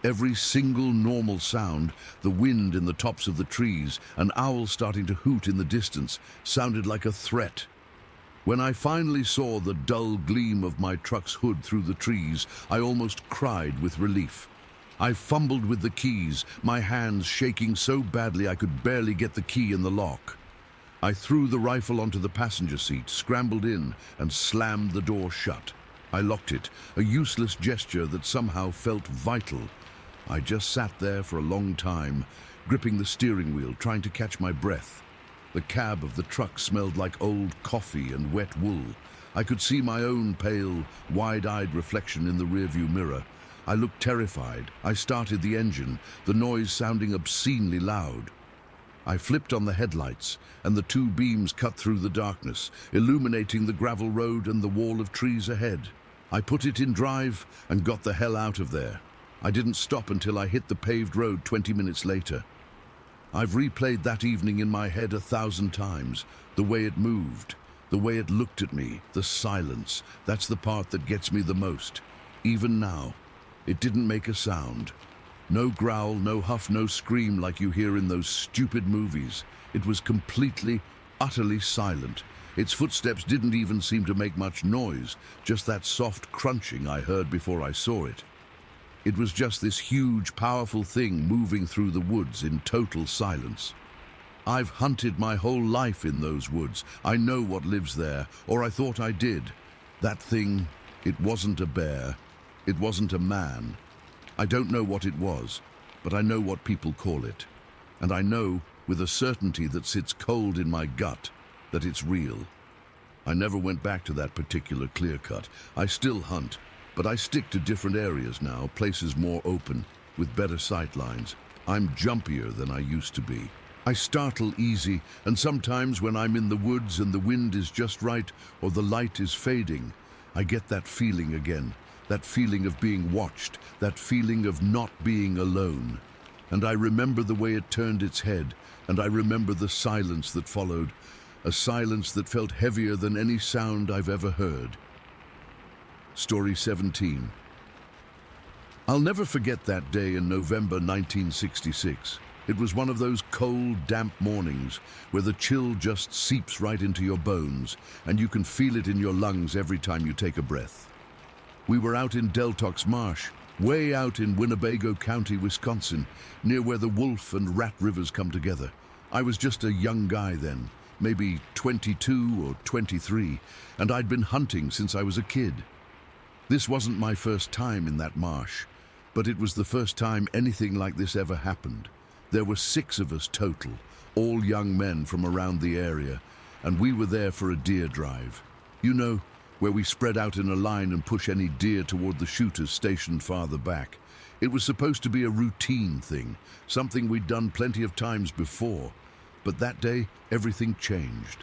Every single normal sound, the wind in the tops of the trees, an owl starting to hoot in the distance, sounded like a threat. When I finally saw the dull gleam of my truck's hood through the trees, I almost cried with relief. I fumbled with the keys, my hands shaking so badly I could barely get the key in the lock. I threw the rifle onto the passenger seat, scrambled in, and slammed the door shut. I locked it, a useless gesture that somehow felt vital. I just sat there for a long time, gripping the steering wheel, trying to catch my breath. The cab of the truck smelled like old coffee and wet wool. I could see my own pale, wide-eyed reflection in the rearview mirror. I looked terrified. I started the engine, the noise sounding obscenely loud. I flipped on the headlights, and the two beams cut through the darkness, illuminating the gravel road and the wall of trees ahead. I put it in drive and got the hell out of there. I didn't stop until I hit the paved road 20 minutes later. I've replayed that evening in my head 1,000 times. The way it moved, the way it looked at me, the silence. That's the part that gets me the most. Even now, it didn't make a sound. No growl, no huff, no scream like you hear in those stupid movies. It was completely, utterly silent. Its footsteps didn't even seem to make much noise, just that soft crunching I heard before I saw it. It was just this huge, powerful thing moving through the woods in total silence. I've hunted my whole life in those woods. I know what lives there, or I thought I did. That thing, it wasn't a bear. It wasn't a man. I don't know what it was, but I know what people call it. And I know, with a certainty that sits cold in my gut, that it's real. I never went back to that particular clear-cut. I still hunt, but I stick to different areas now, places more open, with better sight lines. I'm jumpier than I used to be. I startle easy, and sometimes when I'm in the woods and the wind is just right, or the light is fading, I get that feeling again. That feeling of being watched, that feeling of not being alone. And I remember the way it turned its head, and I remember the silence that followed, a silence that felt heavier than any sound I've ever heard. Story 17. I'll never forget that day in November 1966. It was one of those cold, damp mornings where the chill just seeps right into your bones and you can feel it in your lungs every time you take a breath. We were out in Deltox Marsh, way out in Winnebago County, Wisconsin, near where the Wolf and Rat Rivers come together. I was just a young guy then, maybe 22 or 23, and I'd been hunting since I was a kid. This wasn't my first time in that marsh, but it was the first time anything like this ever happened. There were 6 of us total, all young men from around the area, and we were there for a deer drive. You know, where we spread out in a line and push any deer toward the shooters stationed farther back. It was supposed to be a routine thing, something we'd done plenty of times before, but that day everything changed.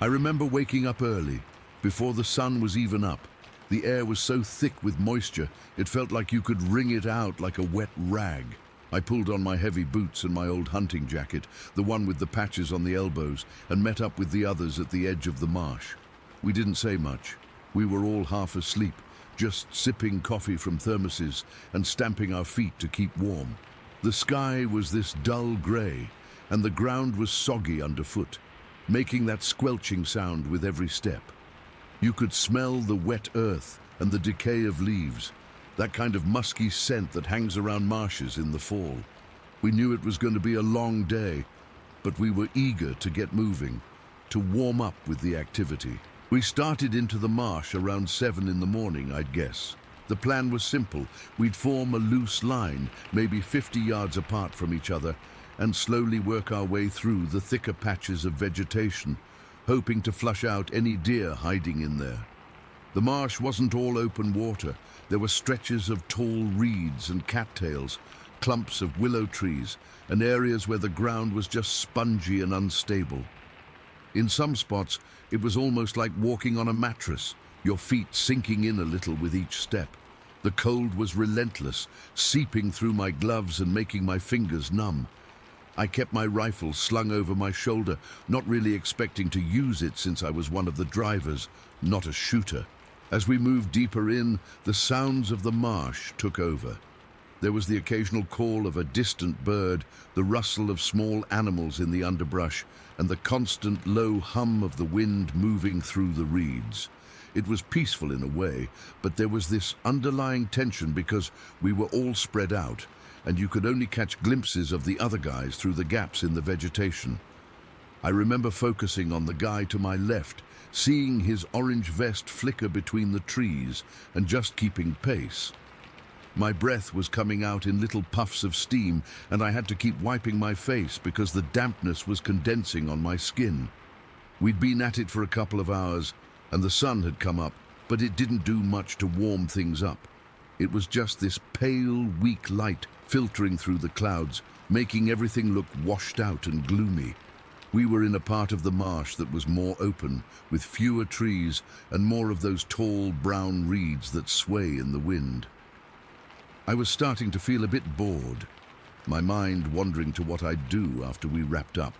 I remember waking up early, before the sun was even up. The air was so thick with moisture, it felt like you could wring it out like a wet rag. I pulled on my heavy boots and my old hunting jacket, the one with the patches on the elbows, and met up with the others at the edge of the marsh. We didn't say much. We were all half asleep, just sipping coffee from thermoses and stamping our feet to keep warm. The sky was this dull grey, and the ground was soggy underfoot, making that squelching sound with every step. You could smell the wet earth and the decay of leaves, that kind of musky scent that hangs around marshes in the fall. We knew it was going to be a long day, but we were eager to get moving, to warm up with the activity. We started into the marsh around 7 in the morning, I'd guess. The plan was simple. We'd form a loose line, maybe 50 yards apart from each other, and slowly work our way through the thicker patches of vegetation, hoping to flush out any deer hiding in there. The marsh wasn't all open water. There were stretches of tall reeds and cattails, clumps of willow trees, and areas where the ground was just spongy and unstable. In some spots, it was almost like walking on a mattress, your feet sinking in a little with each step. The cold was relentless, seeping through my gloves and making my fingers numb. I kept my rifle slung over my shoulder, not really expecting to use it since I was one of the drivers, not a shooter. As we moved deeper in, the sounds of the marsh took over. There was the occasional call of a distant bird, the rustle of small animals in the underbrush, and the constant low hum of the wind moving through the reeds. It was peaceful in a way, but there was this underlying tension because we were all spread out, and you could only catch glimpses of the other guys through the gaps in the vegetation. I remember focusing on the guy to my left, seeing his orange vest flicker between the trees and just keeping pace. My breath was coming out in little puffs of steam, and I had to keep wiping my face because the dampness was condensing on my skin. We'd been at it for a couple of hours, and the sun had come up, but it didn't do much to warm things up. It was just this pale, weak light filtering through the clouds, making everything look washed out and gloomy. We were in a part of the marsh that was more open, with fewer trees and more of those tall brown reeds that sway in the wind. I was starting to feel a bit bored, my mind wandering to what I'd do after we wrapped up.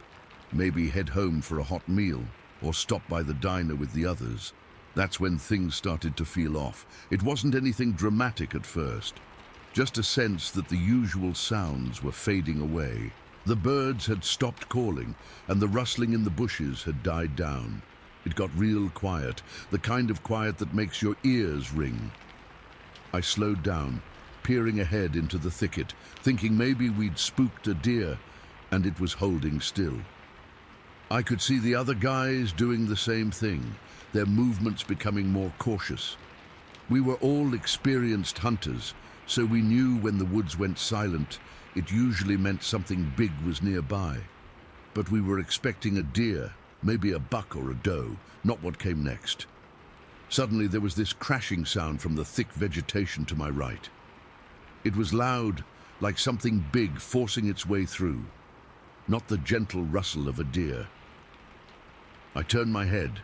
Maybe head home for a hot meal, or stop by the diner with the others. That's when things started to feel off. It wasn't anything dramatic at first, just a sense that the usual sounds were fading away. The birds had stopped calling, and the rustling in the bushes had died down. It got real quiet, the kind of quiet that makes your ears ring. I slowed down, peering ahead into the thicket, thinking maybe we'd spooked a deer, and it was holding still. I could see the other guys doing the same thing, their movements becoming more cautious. We were all experienced hunters, so we knew when the woods went silent, it usually meant something big was nearby. But we were expecting a deer, maybe a buck or a doe, not what came next. Suddenly there was this crashing sound from the thick vegetation to my right. It was loud, like something big forcing its way through, not the gentle rustle of a deer. I turned my head,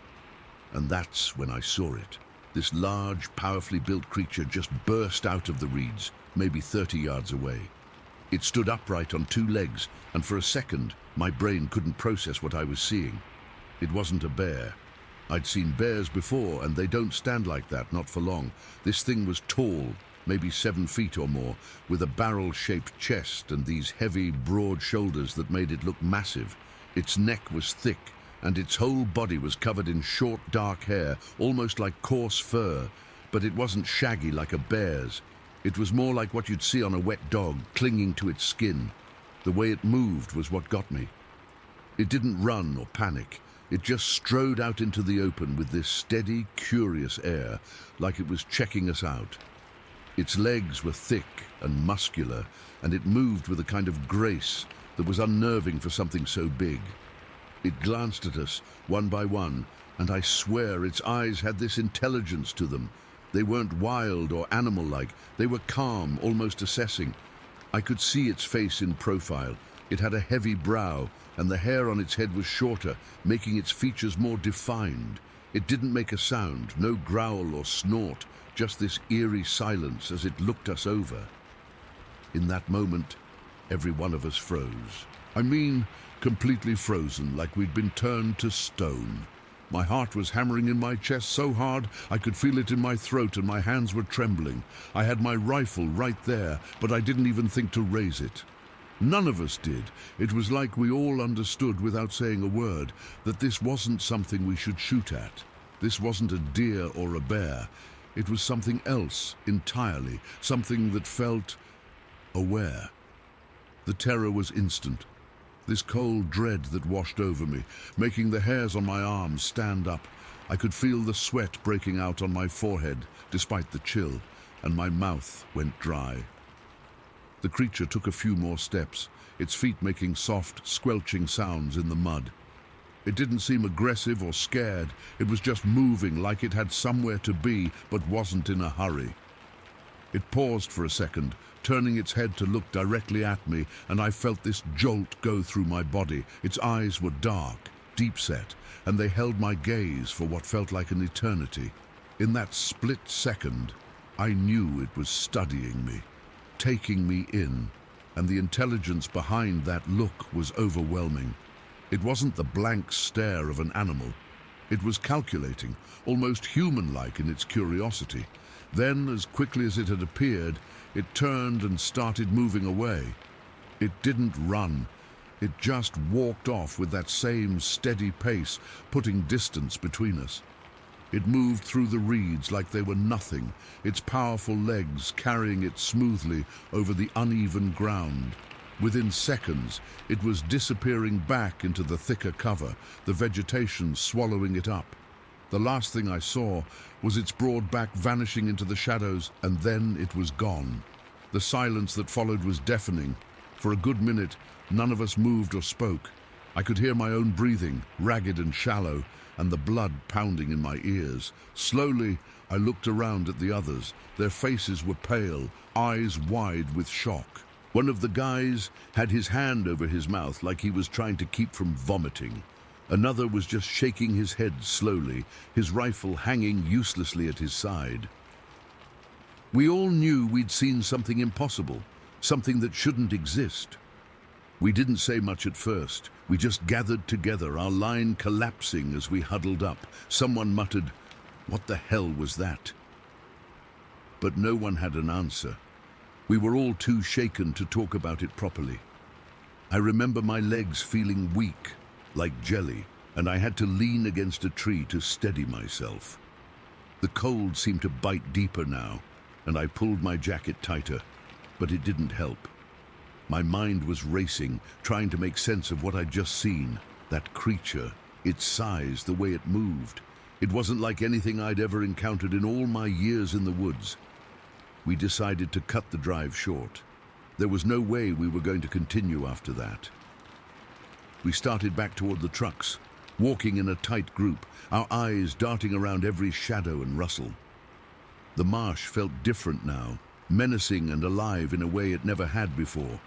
and that's when I saw it. This large, powerfully built creature just burst out of the reeds, maybe 30 yards away. It stood upright on 2 legs, and for a second, my brain couldn't process what I was seeing. It wasn't a bear. I'd seen bears before, and they don't stand like that, not for long. This thing was tall, maybe 7 feet or more, with a barrel-shaped chest and these heavy, broad shoulders that made it look massive. Its neck was thick, and its whole body was covered in short, dark hair, almost like coarse fur, but it wasn't shaggy like a bear's. It was more like what you'd see on a wet dog, clinging to its skin. The way it moved was what got me. It didn't run or panic. It just strode out into the open with this steady, curious air, like it was checking us out. Its legs were thick and muscular, and it moved with a kind of grace that was unnerving for something so big. It glanced at us, one by one, and I swear its eyes had this intelligence to them. They weren't wild or animal-like. They were calm, almost assessing. I could see its face in profile. It had a heavy brow, and the hair on its head was shorter, making its features more defined. It didn't make a sound, no growl or snort, just this eerie silence as it looked us over. In that moment, every one of us froze. I mean, completely frozen, like we'd been turned to stone. My heart was hammering in my chest so hard I could feel it in my throat and my hands were trembling. I had my rifle right there, but I didn't even think to raise it. None of us did. It was like we all understood without saying a word that this wasn't something we should shoot at. This wasn't a deer or a bear. It was something else entirely, something that felt aware. The terror was instant. This cold dread that washed over me, making the hairs on my arms stand up. I could feel the sweat breaking out on my forehead, despite the chill, and my mouth went dry. The creature took a few more steps, its feet making soft, squelching sounds in the mud. It didn't seem aggressive or scared. It was just moving like it had somewhere to be, but wasn't in a hurry. It paused for a second, turning its head to look directly at me, and I felt this jolt go through my body. Its eyes were dark, deep-set, and they held my gaze for what felt like an eternity. In that split second, I knew it was studying me, taking me in, and the intelligence behind that look was overwhelming. It wasn't the blank stare of an animal. It was calculating, almost human-like in its curiosity. Then, as quickly as it had appeared, it turned and started moving away. It didn't run. It just walked off with that same steady pace, putting distance between us. It moved through the reeds like they were nothing, its powerful legs carrying it smoothly over the uneven ground. Within seconds, it was disappearing back into the thicker cover, the vegetation swallowing it up. The last thing I saw was its broad back vanishing into the shadows, and then it was gone. The silence that followed was deafening. For a good minute, none of us moved or spoke. I could hear my own breathing, ragged and shallow, and the blood pounding in my ears. Slowly, I looked around at the others. Their faces were pale, eyes wide with shock. One of the guys had his hand over his mouth like he was trying to keep from vomiting. Another was just shaking his head slowly, his rifle hanging uselessly at his side. We all knew we'd seen something impossible, something that shouldn't exist. We didn't say much at first. We just gathered together, our line collapsing as we huddled up. Someone muttered, "What the hell was that?" But no one had an answer. We were all too shaken to talk about it properly. I remember my legs feeling weak, like jelly, and I had to lean against a tree to steady myself. The cold seemed to bite deeper now, and I pulled my jacket tighter, but it didn't help. My mind was racing, trying to make sense of what I'd just seen. That creature, its size, the way it moved. It wasn't like anything I'd ever encountered in all my years in the woods. We decided to cut the drive short. There was no way we were going to continue after that. We started back toward the trucks, walking in a tight group, our eyes darting around every shadow and rustle. The marsh felt different now, menacing and alive in a way it never had before.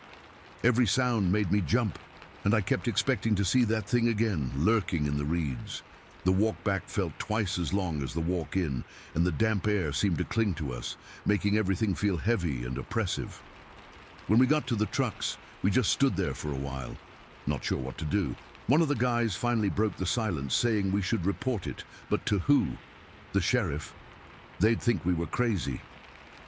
Every sound made me jump, and I kept expecting to see that thing again, lurking in the reeds. The walk back felt twice as long as the walk in, and the damp air seemed to cling to us, making everything feel heavy and oppressive. When we got to the trucks, we just stood there for a while, not sure what to do. One of the guys finally broke the silence, saying we should report it, but to who? The sheriff? They'd think we were crazy.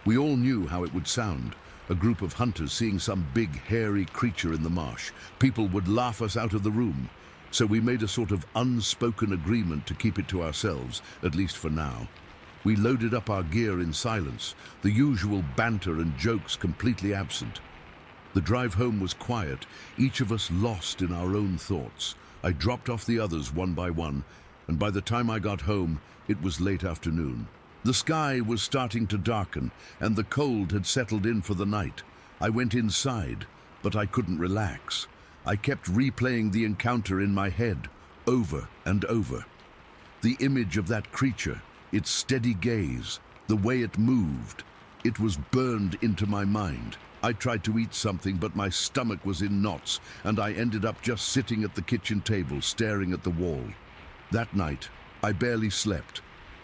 We all knew how it would sound. A group of hunters seeing some big, hairy creature in the marsh. People would laugh us out of the room. So we made a sort of unspoken agreement to keep it to ourselves, at least for now. We loaded up our gear in silence, the usual banter and jokes completely absent. The drive home was quiet, each of us lost in our own thoughts. I dropped off the others one by one, and by the time I got home, it was late afternoon. The sky was starting to darken, and the cold had settled in for the night. I went inside, but I couldn't relax. I kept replaying the encounter in my head, over and over. The image of that creature, its steady gaze, the way it moved, it was burned into my mind. I tried to eat something, but my stomach was in knots, and I ended up just sitting at the kitchen table, staring at the wall. That night, I barely slept.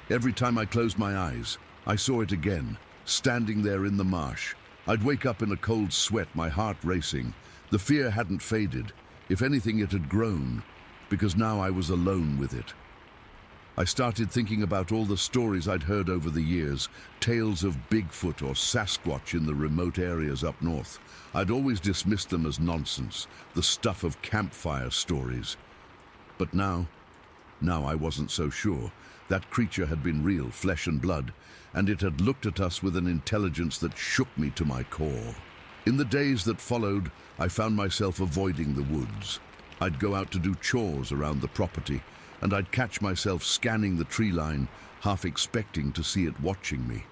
Every time I closed my eyes, I saw it again, standing there in the marsh. I'd wake up in a cold sweat, my heart racing. The fear hadn't faded. If anything, it had grown, because now I was alone with it. I started thinking about all the stories I'd heard over the years, tales of Bigfoot or Sasquatch in the remote areas up north. I'd always dismissed them as nonsense, the stuff of campfire stories. But now I wasn't so sure. That creature had been real, flesh and blood, and it had looked at us with an intelligence that shook me to my core. In the days that followed, I found myself avoiding the woods. I'd go out to do chores around the property, and I'd catch myself scanning the tree line, half expecting to see it watching me.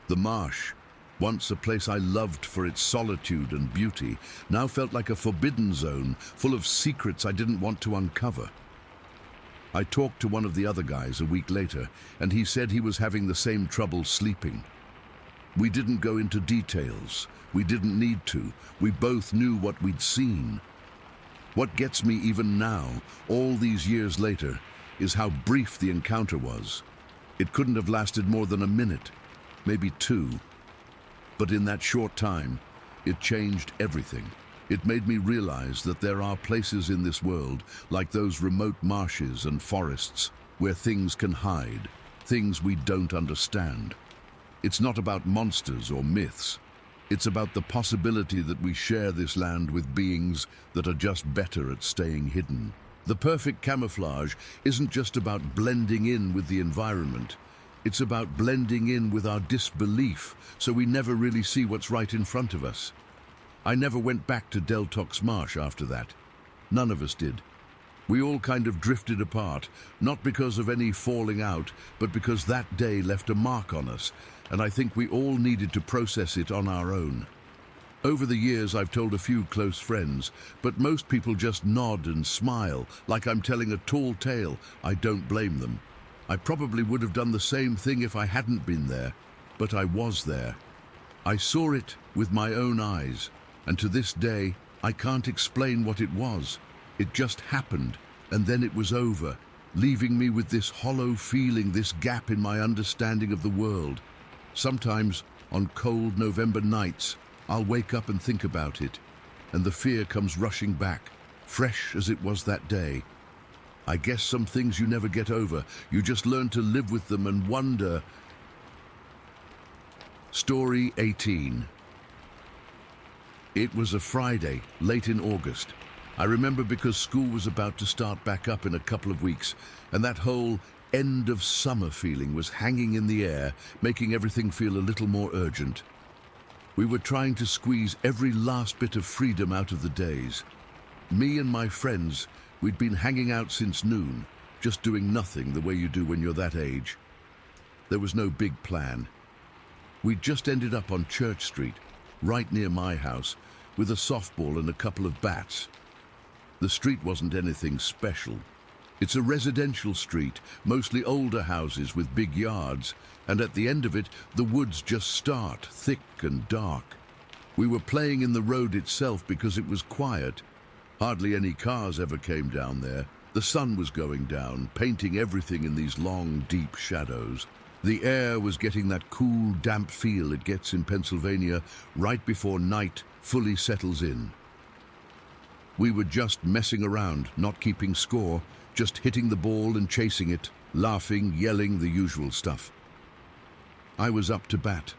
The marsh, once a place I loved for its solitude and beauty, now felt like a forbidden zone full of secrets I didn't want to uncover. I talked to one of the other guys a week later, and he said he was having the same trouble sleeping. We didn't go into details. We didn't need to. We both knew what we'd seen. What gets me even now, all these years later, is how brief the encounter was. It couldn't have lasted more than a minute, maybe two. But in that short time, it changed everything. It made me realize that there are places in this world, like those remote marshes and forests, where things can hide, things we don't understand. It's not about monsters or myths. It's about the possibility that we share this land with beings that are just better at staying hidden. The perfect camouflage isn't just about blending in with the environment. It's about blending in with our disbelief, so we never really see what's right in front of us. I never went back to Deltox Marsh after that. None of us did. We all kind of drifted apart, not because of any falling out, but because that day left a mark on us, and I think we all needed to process it on our own. Over the years, I've told a few close friends, but most people just nod and smile, like I'm telling a tall tale. I don't blame them. I probably would have done the same thing if I hadn't been there, but I was there. I saw it with my own eyes, and to this day, I can't explain what it was. It just happened, and then it was over, leaving me with this hollow feeling, this gap in my understanding of the world. Sometimes, on cold November nights, I'll wake up and think about it, and the fear comes rushing back, fresh as it was that day. I guess some things you never get over. You just learn to live with them and wonder. Story 18. It was a Friday, late in August. I remember because school was about to start back up in a couple of weeks, and that whole end of summer feeling was hanging in the air, making everything feel a little more urgent. We were trying to squeeze every last bit of freedom out of the days. Me and my friends, we'd been hanging out since noon, just doing nothing the way you do when you're that age. There was no big plan. We'd just ended up on Church Street, right near my house, with a softball and a couple of bats. The street wasn't anything special. It's a residential street, mostly older houses with big yards, and at the end of it, the woods just start, thick and dark. We were playing in the road itself because it was quiet. Hardly any cars ever came down there. The sun was going down, painting everything in these long, deep shadows. The air was getting that cool, damp feel it gets in Pennsylvania right before night fully settles in. We were just messing around, not keeping score, just hitting the ball and chasing it, laughing, yelling, the usual stuff. I was up to bat.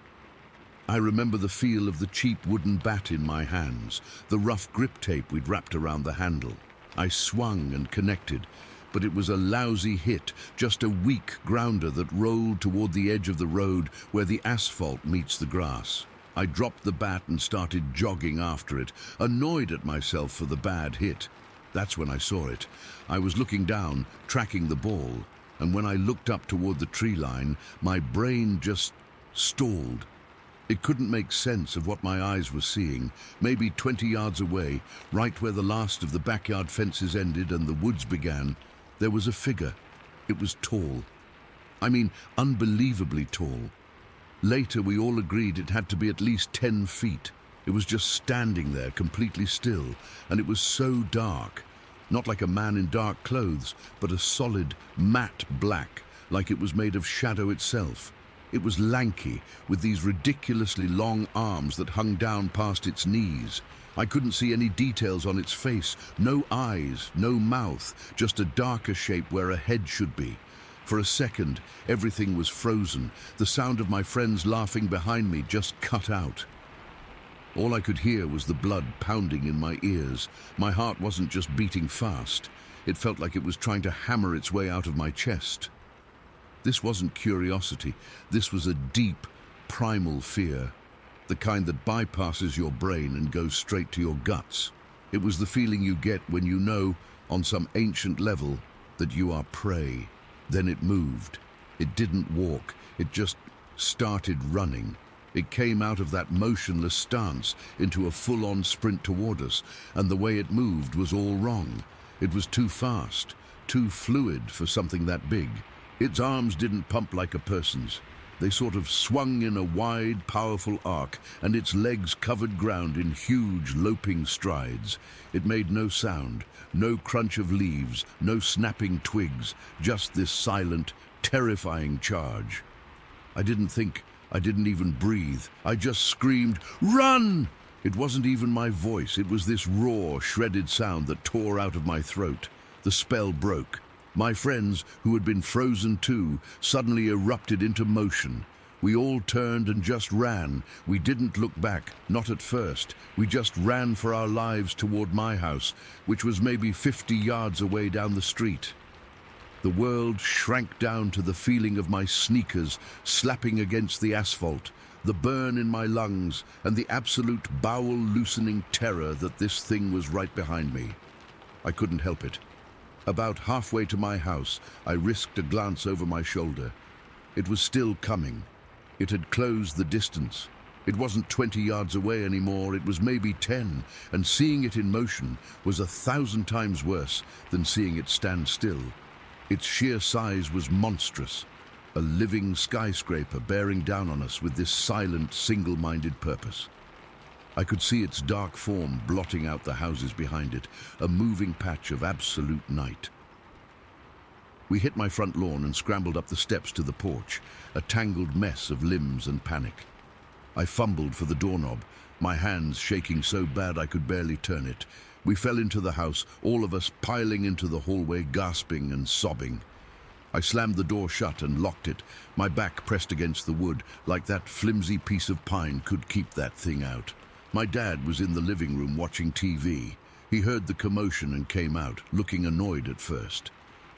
I remember the feel of the cheap wooden bat in my hands, the rough grip tape we'd wrapped around the handle. I swung and connected, but it was a lousy hit, just a weak grounder that rolled toward the edge of the road where the asphalt meets the grass. I dropped the bat and started jogging after it, annoyed at myself for the bad hit. That's when I saw it. I was looking down, tracking the ball, and when I looked up toward the tree line, my brain just stalled. It couldn't make sense of what my eyes were seeing. Maybe 20 yards away, right where the last of the backyard fences ended and the woods began, there was a figure. It was tall. I mean, unbelievably tall. Later, we all agreed it had to be at least 10 feet. It was just standing there, completely still, and it was so dark. Not like a man in dark clothes, but a solid, matte black, like it was made of shadow itself. It was lanky, with these ridiculously long arms that hung down past its knees. I couldn't see any details on its face, no eyes, no mouth, just a darker shape where a head should be. For a second, everything was frozen. The sound of my friends laughing behind me just cut out. All I could hear was the blood pounding in my ears. My heart wasn't just beating fast. It felt like it was trying to hammer its way out of my chest. This wasn't curiosity. This was a deep, primal fear, the kind that bypasses your brain and goes straight to your guts. It was the feeling you get when you know, on some ancient level, that you are prey. Then it moved. It didn't walk. It just started running. It came out of that motionless stance into a full-on sprint toward us, and the way it moved was all wrong. It was too fast, too fluid for something that big. Its arms didn't pump like a person's. They sort of swung in a wide, powerful arc, and its legs covered ground in huge, loping strides. It made no sound, no crunch of leaves, no snapping twigs, just this silent, terrifying charge. I didn't think, I didn't even breathe. I just screamed, "Run!" It wasn't even my voice. It was this raw, shredded sound that tore out of my throat. The spell broke. My friends, who had been frozen too, suddenly erupted into motion. We all turned and just ran. We didn't look back, not at first. We just ran for our lives toward my house, which was maybe 50 yards away down the street. The world shrank down to the feeling of my sneakers slapping against the asphalt, the burn in my lungs, and the absolute bowel-loosening terror that this thing was right behind me. I couldn't help it. About halfway to my house, I risked a glance over my shoulder. It was still coming. It had closed the distance. It wasn't 20 yards away anymore, it was maybe 10, and seeing it in motion was 1,000 times worse than seeing it stand still. Its sheer size was monstrous, a living skyscraper bearing down on us with this silent, single-minded purpose. I could see its dark form blotting out the houses behind it, a moving patch of absolute night. We hit my front lawn and scrambled up the steps to the porch, a tangled mess of limbs and panic. I fumbled for the doorknob, my hands shaking so bad I could barely turn it. We fell into the house, all of us piling into the hallway, gasping and sobbing. I slammed the door shut and locked it, my back pressed against the wood, like that flimsy piece of pine could keep that thing out. My dad was in the living room watching TV. He heard the commotion and came out, looking annoyed at first.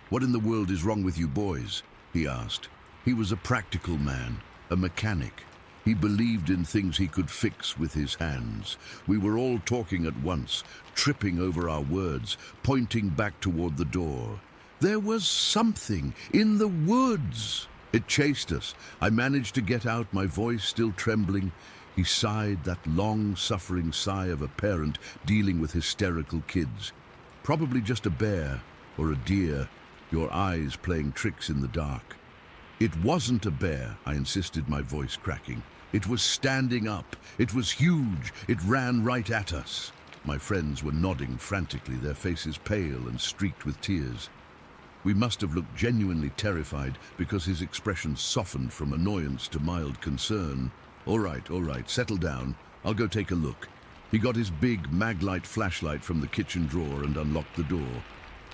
"What in the world is wrong with you boys?" he asked. He was a practical man, a mechanic. He believed in things he could fix with his hands. We were all talking at once, tripping over our words, pointing back toward the door. There was something in the woods. It chased us. I managed to get out, my voice still trembling. He sighed, that long-suffering sigh of a parent dealing with hysterical kids. Probably just a bear or a deer, your eyes playing tricks in the dark. It wasn't a bear, I insisted, my voice cracking. It was standing up. It was huge. It ran right at us. My friends were nodding frantically, their faces pale and streaked with tears. We must have looked genuinely terrified because his expression softened from annoyance to mild concern. All right, settle down. I'll go take a look." He got his big Maglite flashlight from the kitchen drawer and unlocked the door.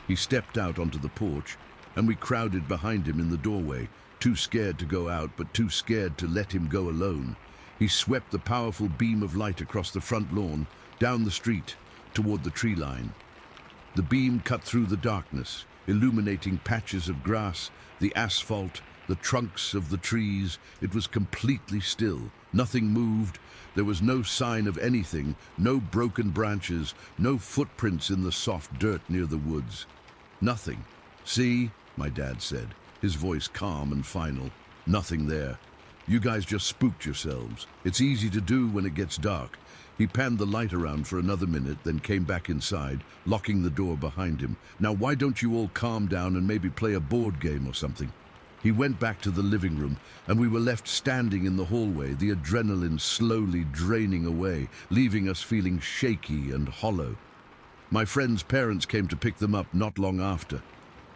He stepped out onto the porch, and we crowded behind him in the doorway, too scared to go out, but too scared to let him go alone. He swept the powerful beam of light across the front lawn, down the street, toward the tree line. The beam cut through the darkness, illuminating patches of grass, the asphalt, the trunks of the trees. It was completely still. Nothing moved. There was no sign of anything, no broken branches, no footprints in the soft dirt near the woods. Nothing. "See," my dad said, his voice calm and final. "Nothing there. You guys just spooked yourselves. It's easy to do when it gets dark." He panned the light around for another minute, then came back inside, locking the door behind him. "Now why don't you all calm down and maybe play a board game or something?" He went back to the living room, and we were left standing in the hallway, the adrenaline slowly draining away, leaving us feeling shaky and hollow. My friends' parents came to pick them up not long after.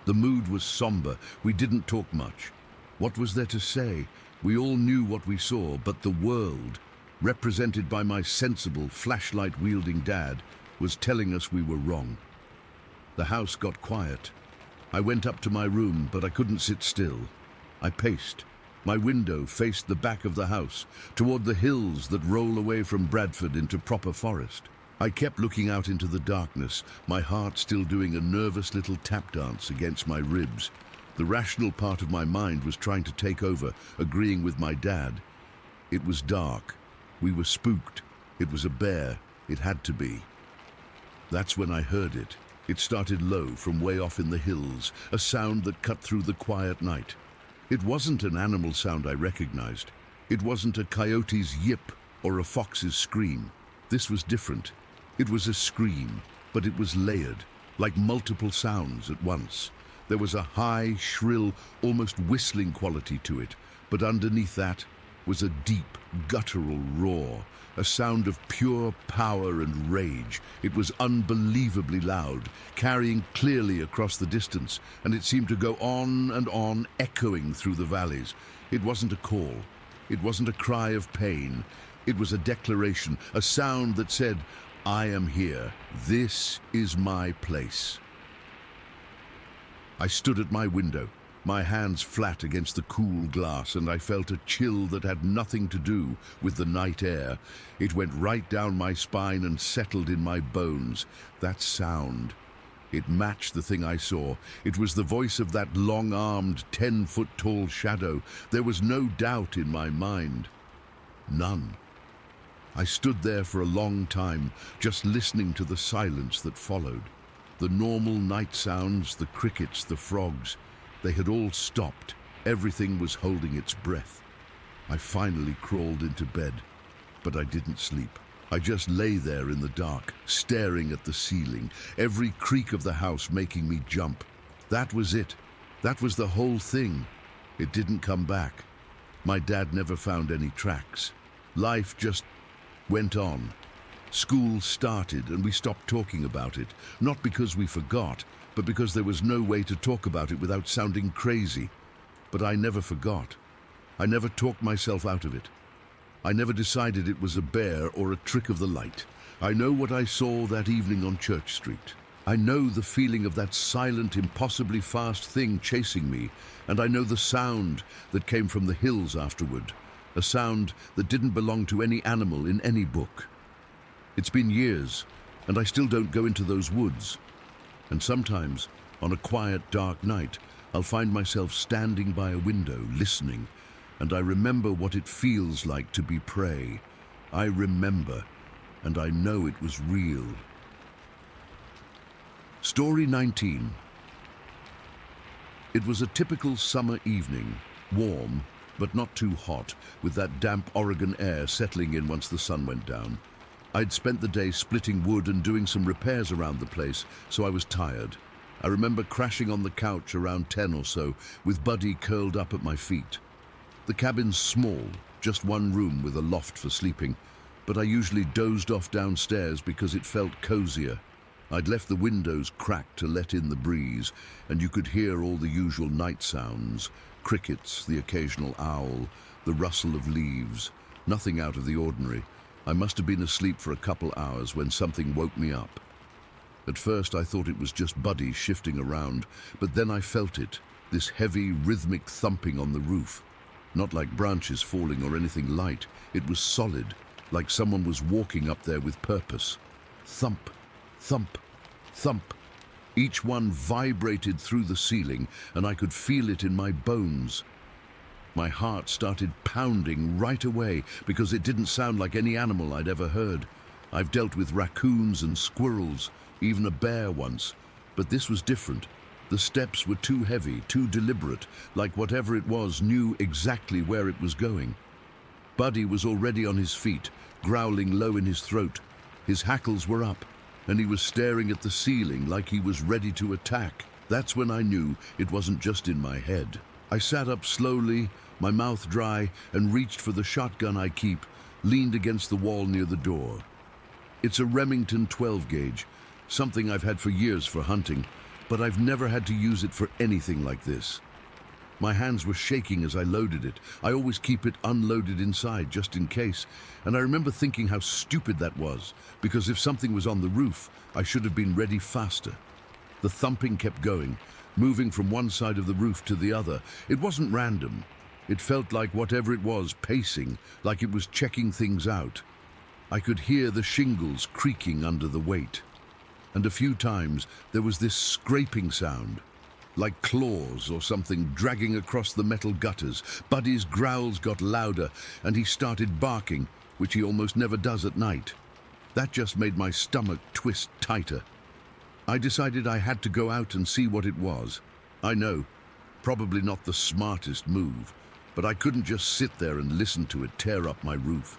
The mood was somber. We didn't talk much. What was there to say? We all knew what we saw, but the world, represented by my sensible, flashlight-wielding dad, was telling us we were wrong. The house got quiet. I went up to my room, but I couldn't sit still. I paced. My window faced the back of the house, toward the hills that roll away from Bradford into proper forest. I kept looking out into the darkness, my heart still doing a nervous little tap dance against my ribs. The rational part of my mind was trying to take over, agreeing with my dad. It was dark. We were spooked. It was a bear. It had to be. That's when I heard it. It started low from way off in the hills, a sound that cut through the quiet night. It wasn't an animal sound I recognized. It wasn't a coyote's yip or a fox's scream. This was different. It was a scream, but it was layered, like multiple sounds at once. There was a high, shrill, almost whistling quality to it, but underneath that was a deep, guttural roar, a sound of pure power and rage. It was unbelievably loud, carrying clearly across the distance, and it seemed to go on, echoing through the valleys. It wasn't a call. It wasn't a cry of pain. It was a declaration, a sound that said, "I am here. This is my place." I stood at my window, my hands flat against the cool glass, and I felt a chill that had nothing to do with the night air. It went right down my spine and settled in my bones. That sound. It matched the thing I saw. It was the voice of that long-armed, 10-foot-tall shadow. There was no doubt in my mind. None. I stood there for a long time, just listening to the silence that followed. The normal night sounds, the crickets, the frogs, they had all stopped. Everything was holding its breath. I finally crawled into bed, but I didn't sleep. I just lay there in the dark, staring at the ceiling, every creak of the house making me jump. That was it. That was the whole thing. It didn't come back. My dad never found any tracks. Life just went on. School started and we stopped talking about it, not because we forgot, but because there was no way to talk about it without sounding crazy. But I never forgot. I never talked myself out of it. I never decided it was a bear or a trick of the light. I know what I saw that evening on Church Street. I know the feeling of that silent, impossibly fast thing chasing me, and I know the sound that came from the hills afterward, a sound that didn't belong to any animal in any book. It's been years, and I still don't go into those woods. And sometimes, on a quiet, dark night, I'll find myself standing by a window, listening, and I remember what it feels like to be prey. I remember, and I know it was real. Story 19. It was a typical summer evening, warm, but not too hot, with that damp Oregon air settling in once the sun went down. I'd spent the day splitting wood and doing some repairs around the place, so I was tired. I remember crashing on the couch around 10 or so, with Buddy curled up at my feet. The cabin's small, just one room with a loft for sleeping, but I usually dozed off downstairs because it felt cozier. I'd left the windows cracked to let in the breeze, and you could hear all the usual night sounds, crickets, the occasional owl, the rustle of leaves, nothing out of the ordinary. I must have been asleep for a couple hours when something woke me up. At first I thought it was just Buddy shifting around, but then I felt it, this heavy, rhythmic thumping on the roof. Not like branches falling or anything light. It was solid, like someone was walking up there with purpose. Thump, thump, thump. Each one vibrated through the ceiling, and I could feel it in my bones. My heart started pounding right away because it didn't sound like any animal I'd ever heard. I've dealt with raccoons and squirrels, even a bear once, but this was different. The steps were too heavy, too deliberate, like whatever it was knew exactly where it was going. Buddy was already on his feet, growling low in his throat. His hackles were up, and he was staring at the ceiling like he was ready to attack. That's when I knew it wasn't just in my head. I sat up slowly, my mouth dry, and reached for the shotgun I keep, leaned against the wall near the door. It's a Remington 12 gauge, something I've had for years for hunting, but I've never had to use it for anything like this. My hands were shaking as I loaded it. I always keep it unloaded inside, just in case, and I remember thinking how stupid that was, because if something was on the roof, I should have been ready faster. The thumping kept going, moving from one side of the roof to the other. It wasn't random. It felt like whatever it was pacing, like it was checking things out. I could hear the shingles creaking under the weight. And a few times there was this scraping sound, like claws or something dragging across the metal gutters. Buddy's growls got louder, and he started barking, which he almost never does at night. That just made my stomach twist tighter. I decided I had to go out and see what it was. I know, probably not the smartest move, but I couldn't just sit there and listen to it tear up my roof.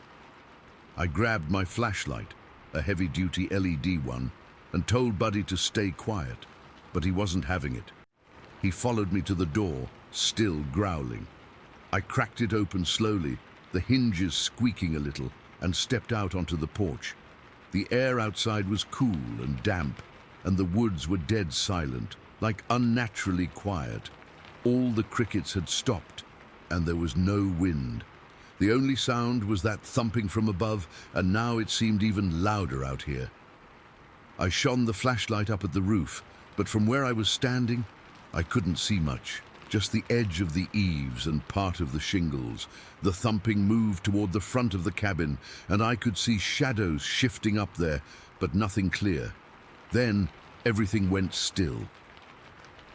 I grabbed my flashlight, a heavy-duty LED one, and told Buddy to stay quiet, but he wasn't having it. He followed me to the door, still growling. I cracked it open slowly, the hinges squeaking a little, and stepped out onto the porch. The air outside was cool and damp, and the woods were dead silent, like unnaturally quiet. All the crickets had stopped, and there was no wind. The only sound was that thumping from above, and now it seemed even louder out here. I shone the flashlight up at the roof, but from where I was standing, I couldn't see much, just the edge of the eaves and part of the shingles. The thumping moved toward the front of the cabin, and I could see shadows shifting up there, but nothing clear. Then everything went still.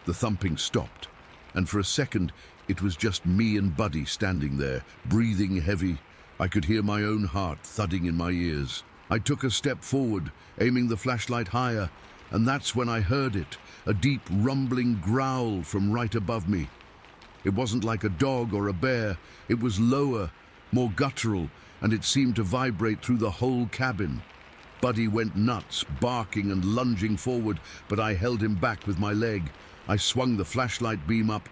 The thumping stopped, and for a second it was just me and Buddy standing there, breathing heavy. I could hear my own heart thudding in my ears. I took a step forward, aiming the flashlight higher, and that's when I heard it, a deep rumbling growl from right above me. It wasn't like a dog or a bear. It was lower, more guttural, and it seemed to vibrate through the whole cabin. Buddy went nuts, barking and lunging forward, but I held him back with my leg. I swung the flashlight beam up,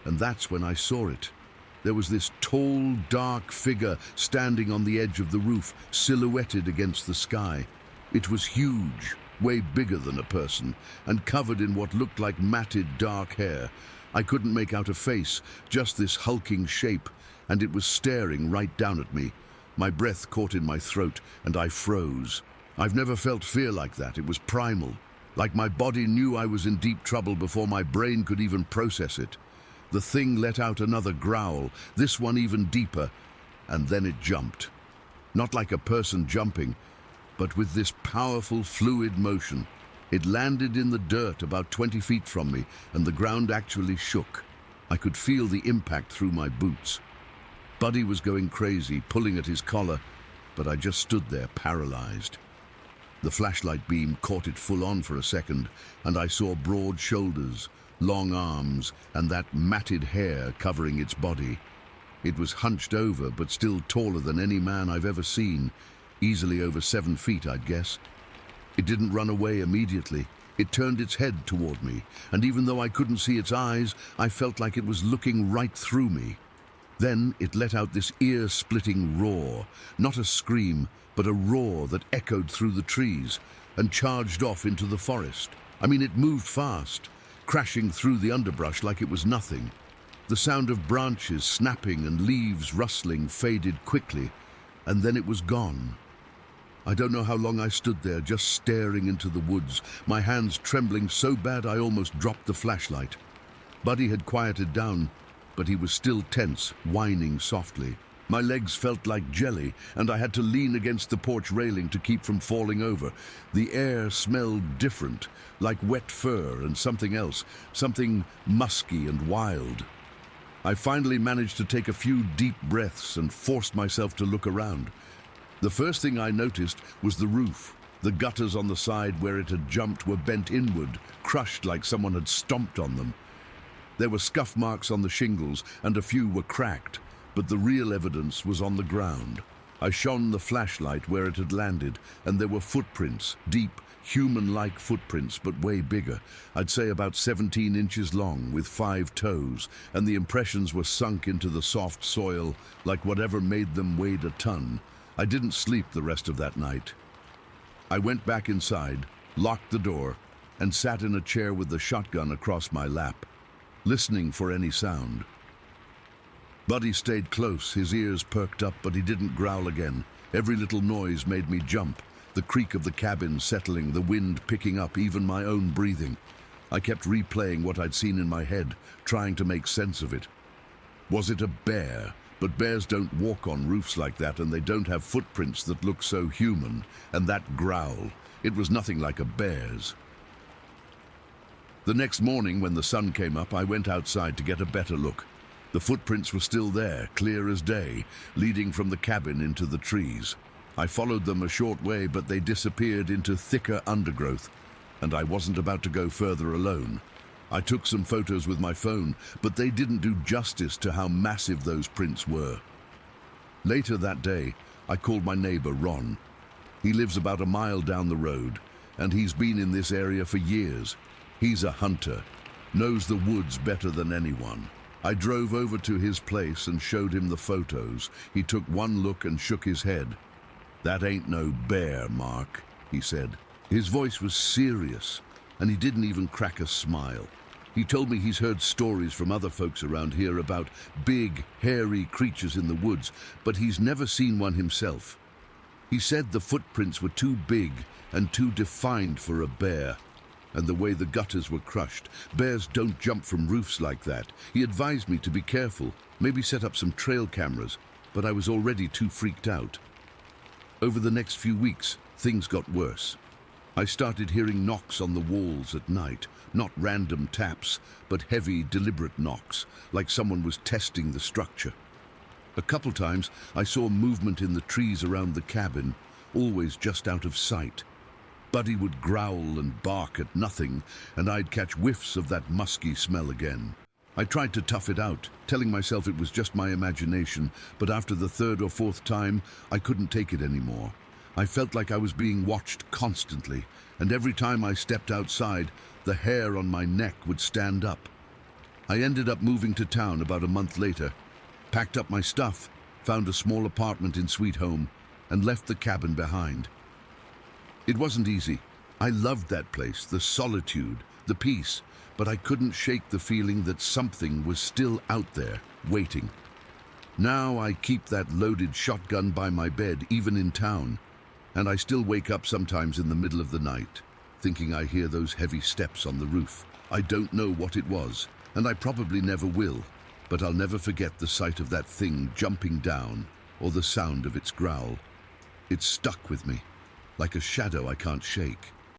and that's when I saw it. There was this tall, dark figure standing on the edge of the roof, silhouetted against the sky. It was huge, way bigger than a person, and covered in what looked like matted dark hair. I couldn't make out a face, just this hulking shape, and it was staring right down at me. My breath caught in my throat, and I froze. I've never felt fear like that. It was primal, like my body knew I was in deep trouble before my brain could even process it. The thing let out another growl, this one even deeper, and then it jumped. Not like a person jumping, but with this powerful, fluid motion. It landed in the dirt about 20 feet from me, and the ground actually shook. I could feel the impact through my boots. Buddy was going crazy, pulling at his collar, but I just stood there, paralyzed. The flashlight beam caught it full on for a second, and I saw broad shoulders, long arms, and that matted hair covering its body. It was hunched over, but still taller than any man I've ever seen, easily over 7 feet, I'd guess. It didn't run away immediately. It turned its head toward me, and even though I couldn't see its eyes, I felt like it was looking right through me. Then it let out this ear-splitting roar, not a scream, but a roar that echoed through the trees and charged off into the forest. I mean, it moved fast, crashing through the underbrush like it was nothing. The sound of branches snapping and leaves rustling faded quickly, and then it was gone. I don't know how long I stood there, just staring into the woods, my hands trembling so bad I almost dropped the flashlight. Buddy had quieted down, but he was still tense, whining softly. My legs felt like jelly, and I had to lean against the porch railing to keep from falling over. The air smelled different, like wet fur and something else, something musky and wild. I finally managed to take a few deep breaths and forced myself to look around. The first thing I noticed was the roof. The gutters on the side where it had jumped were bent inward, crushed like someone had stomped on them. There were scuff marks on the shingles, and a few were cracked, but the real evidence was on the ground. I shone the flashlight where it had landed, and there were footprints, deep, human-like footprints, but way bigger. I'd say about 17 inches long, with 5 toes, and the impressions were sunk into the soft soil, like whatever made them weighed a ton. I didn't sleep the rest of that night. I went back inside, locked the door, and sat in a chair with the shotgun across my lap, listening for any sound. Buddy stayed close, his ears perked up, but he didn't growl again. Every little noise made me jump. The creak of the cabin settling, the wind picking up, even my own breathing. I kept replaying what I'd seen in my head, trying to make sense of it. Was it a bear? But bears don't walk on roofs like that, and they don't have footprints that look so human. And that growl, it was nothing like a bear's. The next morning, when the sun came up, I went outside to get a better look. The footprints were still there, clear as day, leading from the cabin into the trees. I followed them a short way, but they disappeared into thicker undergrowth, and I wasn't about to go further alone. I took some photos with my phone, but they didn't do justice to how massive those prints were. Later that day, I called my neighbor, Ron. He lives about a mile down the road, and he's been in this area for years. He's a hunter, knows the woods better than anyone. I drove over to his place and showed him the photos. He took one look and shook his head. "That ain't no bear, Mark," he said. His voice was serious, and he didn't even crack a smile. He told me he's heard stories from other folks around here about big, hairy creatures in the woods, but he's never seen one himself. He said the footprints were too big and too defined for a bear, and the way the gutters were crushed. Bears don't jump from roofs like that. He advised me to be careful, maybe set up some trail cameras, but I was already too freaked out. Over the next few weeks, things got worse. I started hearing knocks on the walls at night, not random taps, but heavy, deliberate knocks, like someone was testing the structure. A couple times, I saw movement in the trees around the cabin, always just out of sight. Buddy would growl and bark at nothing, and I'd catch whiffs of that musky smell again. I tried to tough it out, telling myself it was just my imagination, but after the 3rd or 4th time, I couldn't take it anymore. I felt like I was being watched constantly, and every time I stepped outside, the hair on my neck would stand up. I ended up moving to town about a month later, packed up my stuff, found a small apartment in Sweet Home, and left the cabin behind. It wasn't easy. I loved that place, the solitude, the peace, but I couldn't shake the feeling that something was still out there, waiting. Now I keep that loaded shotgun by my bed, even in town, and I still wake up sometimes in the middle of the night, thinking I hear those heavy steps on the roof. I don't know what it was, and I probably never will, but I'll never forget the sight of that thing jumping down, or the sound of its growl. It stuck with me, like a shadow I can't shake.